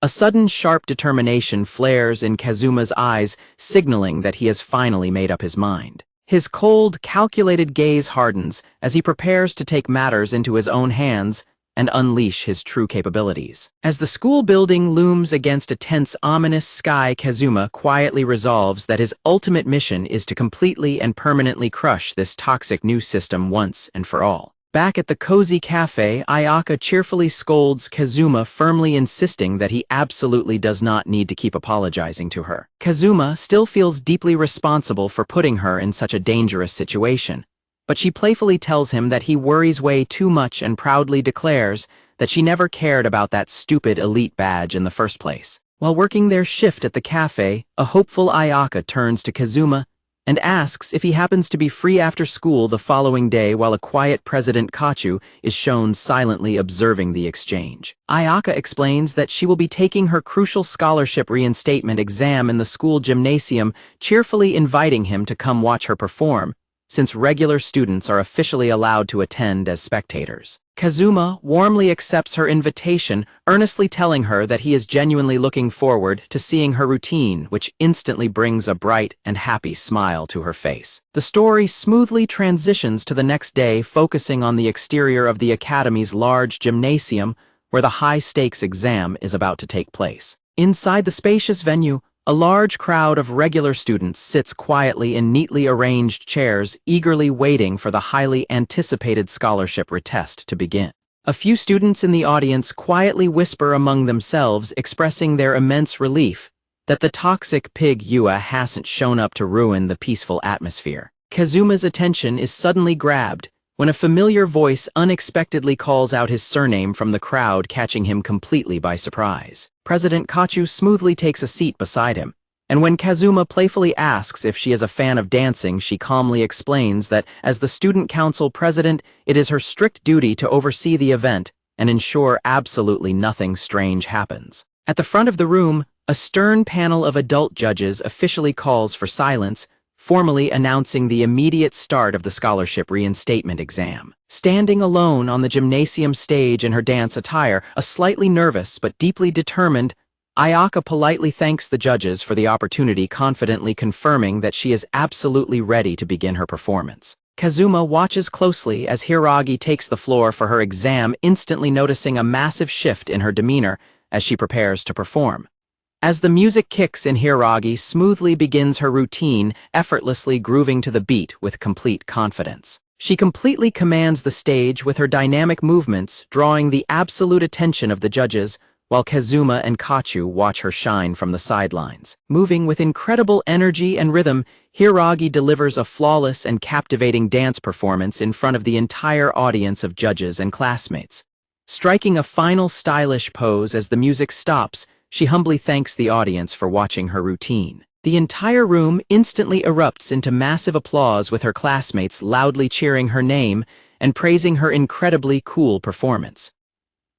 A sudden sharp determination flares in Kazuma's eyes, signaling that he has finally made up his mind. His cold, calculated gaze hardens as he prepares to take matters into his own hands and unleash his true capabilities. As the school building looms against a tense, ominous sky, Kazuma quietly resolves that his ultimate mission is to completely and permanently crush this toxic new system once and for all. Back at the cozy cafe, Ayaka cheerfully scolds Kazuma, firmly insisting that he absolutely does not need to keep apologizing to her. Kazuma still feels deeply responsible for putting her in such a dangerous situation, but she playfully tells him that he worries way too much and proudly declares that she never cared about that stupid elite badge in the first place. While working their shift at the cafe, a hopeful Ayaka turns to Kazuma and asks if he happens to be free after school the following day, while a quiet President Kachu is shown silently observing the exchange. Ayaka explains that she will be taking her crucial scholarship reinstatement exam in the school gymnasium, cheerfully inviting him to come watch her perform, since regular students are officially allowed to attend as spectators. Kazuma warmly accepts her invitation, earnestly telling her that he is genuinely looking forward to seeing her routine, which instantly brings a bright and happy smile to her face. The story smoothly transitions to the next day, focusing on the exterior of the academy's large gymnasium, where the high-stakes exam is about to take place. Inside the spacious venue, a large crowd of regular students sits quietly in neatly arranged chairs, eagerly waiting for the highly anticipated scholarship retest to begin. A few students in the audience quietly whisper among themselves, expressing their immense relief that the toxic pig Yue hasn't shown up to ruin the peaceful atmosphere. Kazuma's attention is suddenly grabbed when a familiar voice unexpectedly calls out his surname from the crowd, catching him completely by surprise. President Kachu smoothly takes a seat beside him, and when Kazuma playfully asks if she is a fan of dancing, she calmly explains that as the student council president, it is her strict duty to oversee the event and ensure absolutely nothing strange happens. At the front of the room, a stern panel of adult judges officially calls for silence, formally announcing the immediate start of the scholarship reinstatement exam. Standing alone on the gymnasium stage in her dance attire, a slightly nervous but deeply determined, Ayaka politely thanks the judges for the opportunity, confidently confirming that she is absolutely ready to begin her performance. Kazuma watches closely as Hiragi takes the floor for her exam, instantly noticing a massive shift in her demeanor as she prepares to perform. As the music kicks in, Hiragi smoothly begins her routine, effortlessly grooving to the beat with complete confidence. She completely commands the stage with her dynamic movements, drawing the absolute attention of the judges, while Kazuma and Kachu watch her shine from the sidelines. Moving with incredible energy and rhythm, Hiragi delivers a flawless and captivating dance performance in front of the entire audience of judges and classmates. Striking a final stylish pose as the music stops, she humbly thanks the audience for watching her routine. The entire room instantly erupts into massive applause, with her classmates loudly cheering her name and praising her incredibly cool performance.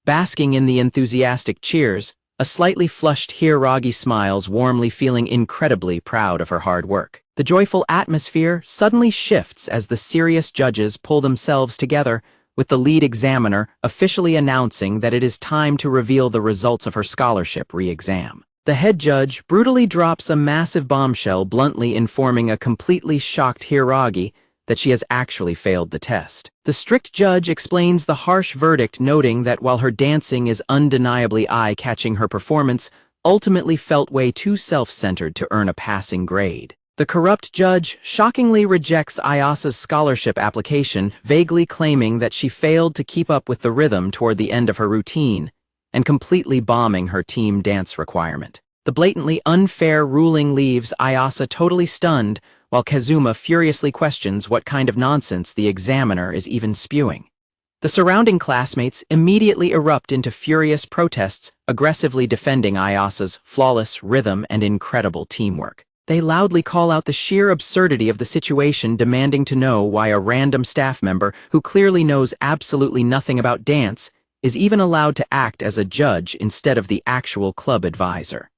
Basking in the enthusiastic cheers, a slightly flushed Hiragi smiles, warmly feeling incredibly proud of her hard work. The joyful atmosphere suddenly shifts as the serious judges pull themselves together, with the lead examiner officially announcing that it is time to reveal the results of her scholarship re-exam. The head judge brutally drops a massive bombshell, bluntly informing a completely shocked Hiragi that she has actually failed the test. The strict judge explains the harsh verdict, noting that while her dancing is undeniably eye-catching, her performance ultimately felt way too self-centered to earn a passing grade. The corrupt judge shockingly rejects Ayasa's scholarship application, vaguely claiming that she failed to keep up with the rhythm toward the end of her routine, and completely bombing her team dance requirement. The blatantly unfair ruling leaves Ayasa totally stunned, while Kazuma furiously questions what kind of nonsense the examiner is even spewing. The surrounding classmates immediately erupt into furious protests, aggressively defending Ayasa's flawless rhythm and incredible teamwork. They loudly call out the sheer absurdity of the situation, demanding to know why a random staff member who clearly knows absolutely nothing about dance is even allowed to act as a judge instead of the actual club advisor.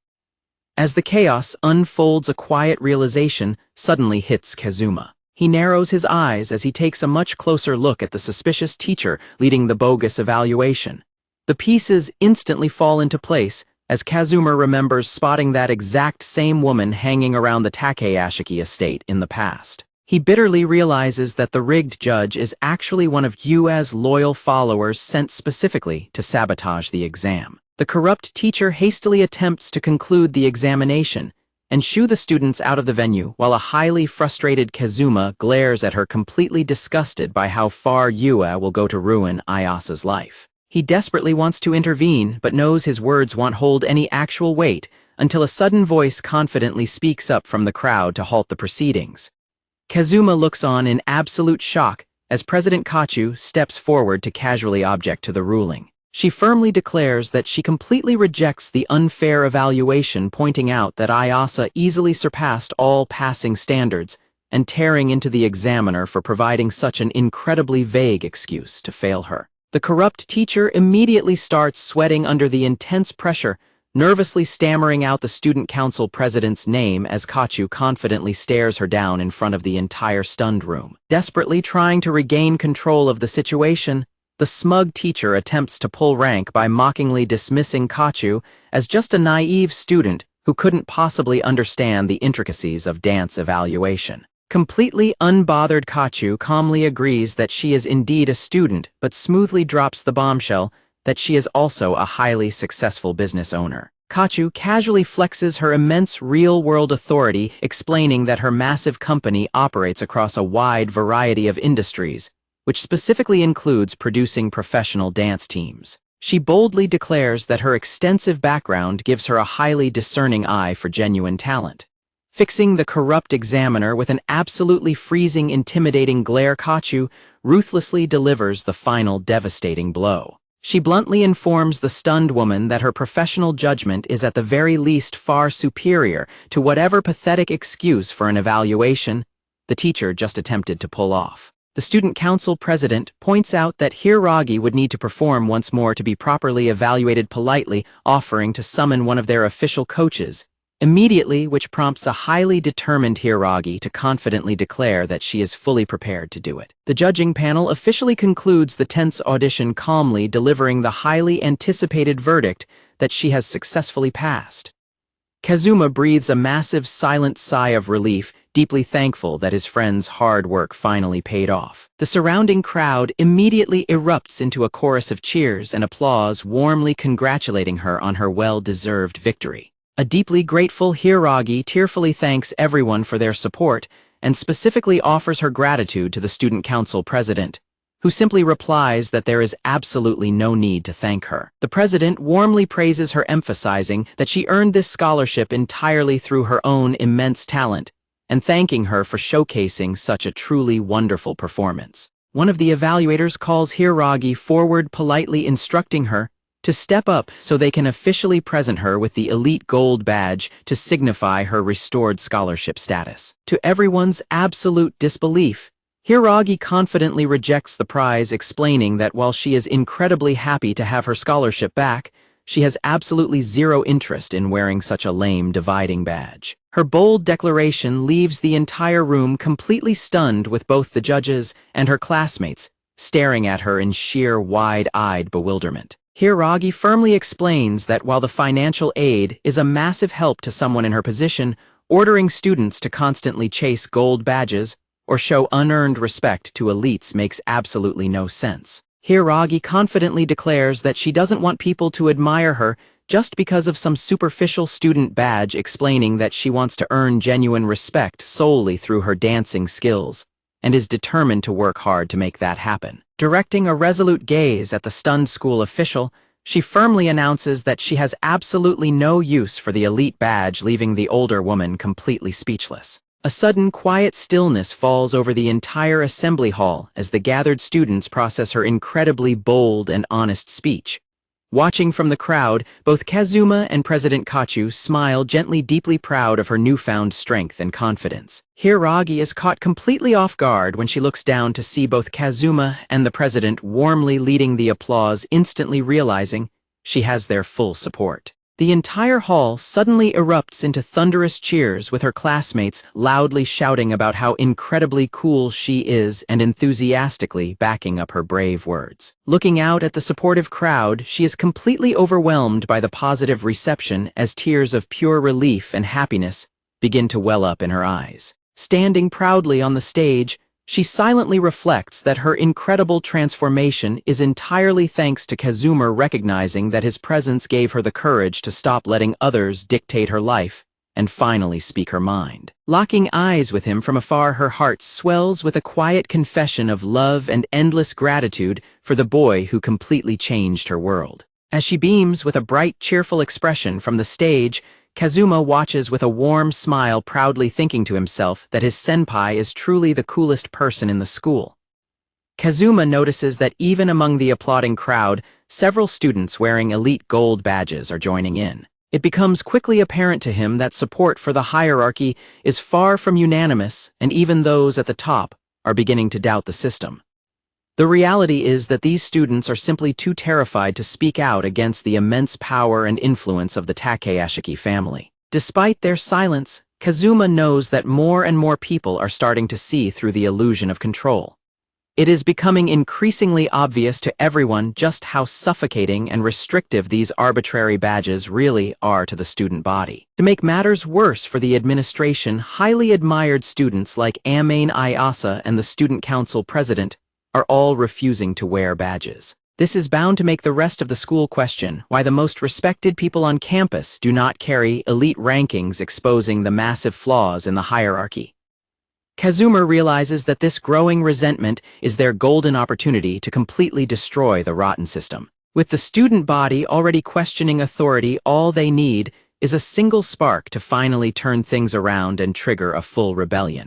As the chaos unfolds, a quiet realization suddenly hits Kazuma. He narrows his eyes as he takes a much closer look at the suspicious teacher leading the bogus evaluation. The pieces instantly fall into place as Kazuma remembers spotting that exact same woman hanging around the Takeyashiki estate in the past. He bitterly realizes that the rigged judge is actually one of Yua's loyal followers sent specifically to sabotage the exam. The corrupt teacher hastily attempts to conclude the examination and shoo the students out of the venue, while a highly frustrated Kazuma glares at her, completely disgusted by how far Yua will go to ruin Ayasa's life. He desperately wants to intervene, but knows his words won't hold any actual weight until a sudden voice confidently speaks up from the crowd to halt the proceedings. Kazuma looks on in absolute shock as President Kachu steps forward to casually object to the ruling. She firmly declares that she completely rejects the unfair evaluation, pointing out that Ayasa easily surpassed all passing standards and tearing into the examiner for providing such an incredibly vague excuse to fail her. The corrupt teacher immediately starts sweating under the intense pressure, nervously stammering out the student council president's name as Kachu confidently stares her down in front of the entire stunned room. Desperately trying to regain control of the situation, the smug teacher attempts to pull rank by mockingly dismissing Kachu as just a naive student who couldn't possibly understand the intricacies of dance evaluation. Completely unbothered, Kachu calmly agrees that she is indeed a student, but smoothly drops the bombshell that she is also a highly successful business owner. Kachu casually flexes her immense real-world authority, explaining that her massive company operates across a wide variety of industries, which specifically includes producing professional dance teams. She boldly declares that her extensive background gives her a highly discerning eye for genuine talent. Fixing the corrupt examiner with an absolutely freezing, intimidating glare, Kachu ruthlessly delivers the final devastating blow. She bluntly informs the stunned woman that her professional judgment is at the very least far superior to whatever pathetic excuse for an evaluation the teacher just attempted to pull off. The student council president points out that Hiragi would need to perform once more to be properly evaluated, politely offering to summon one of their official coaches immediately, which prompts a highly determined Hiragi to confidently declare that she is fully prepared to do it. The judging panel officially concludes the tense audition, calmly delivering the highly anticipated verdict that she has successfully passed. Kazuma breathes a massive, silent sigh of relief, deeply thankful that his friend's hard work finally paid off. The surrounding crowd immediately erupts into a chorus of cheers and applause, warmly congratulating her on her well-deserved victory. A deeply grateful Hiragi tearfully thanks everyone for their support and specifically offers her gratitude to the student council president, who simply replies that there is absolutely no need to thank her. The president warmly praises her, emphasizing that she earned this scholarship entirely through her own immense talent, and thanking her for showcasing such a truly wonderful performance. One of the evaluators calls Hiragi forward, politely instructing her to step up so they can officially present her with the elite gold badge to signify her restored scholarship status. To everyone's absolute disbelief, Hiragi confidently rejects the prize, explaining that while she is incredibly happy to have her scholarship back, she has absolutely zero interest in wearing such a lame dividing badge. Her bold declaration leaves the entire room completely stunned, with both the judges and her classmates staring at her in sheer wide-eyed bewilderment. Hiragi firmly explains that while the financial aid is a massive help to someone in her position, ordering students to constantly chase gold badges or show unearned respect to elites makes absolutely no sense. Hiragi confidently declares that she doesn't want people to admire her just because of some superficial student badge, explaining that she wants to earn genuine respect solely through her dancing skills, and is determined to work hard to make that happen. Directing a resolute gaze at the stunned school official, she firmly announces that she has absolutely no use for the elite badge, leaving the older woman completely speechless. A sudden quiet stillness falls over the entire assembly hall as the gathered students process her incredibly bold and honest speech. Watching from the crowd, both Kazuma and President Kachu smile gently, deeply proud of her newfound strength and confidence. Hiragi is caught completely off guard when she looks down to see both Kazuma and the president warmly leading the applause, instantly realizing she has their full support. The entire hall suddenly erupts into thunderous cheers, with her classmates loudly shouting about how incredibly cool she is and enthusiastically backing up her brave words. Looking out at the supportive crowd, she is completely overwhelmed by the positive reception as tears of pure relief and happiness begin to well up in her eyes. Standing proudly on the stage, she silently reflects that her incredible transformation is entirely thanks to Kazuma recognizing that his presence gave her the courage to stop letting others dictate her life and finally speak her mind. Locking eyes with him from afar, her heart swells with a quiet confession of love and endless gratitude for the boy who completely changed her world. As she beams with a bright, cheerful expression from the stage, Kazuma watches with a warm smile, proudly thinking to himself that his senpai is truly the coolest person in the school. Kazuma notices that even among the applauding crowd, several students wearing elite gold badges are joining in. It becomes quickly apparent to him that support for the hierarchy is far from unanimous, and even those at the top are beginning to doubt the system. The reality is that these students are simply too terrified to speak out against the immense power and influence of the Takeashiki family. Despite their silence, Kazuma knows that more and more people are starting to see through the illusion of control. It is becoming increasingly obvious to everyone just how suffocating and restrictive these arbitrary badges really are to the student body. To make matters worse for the administration, highly admired students like Amain Ayasa and the student council president are all refusing to wear badges. This is bound to make the rest of the school question why the most respected people on campus do not carry elite rankings, exposing the massive flaws in the hierarchy. Kazuma realizes that this growing resentment is their golden opportunity to completely destroy the rotten system. With the student body already questioning authority, all they need is a single spark to finally turn things around and trigger a full rebellion.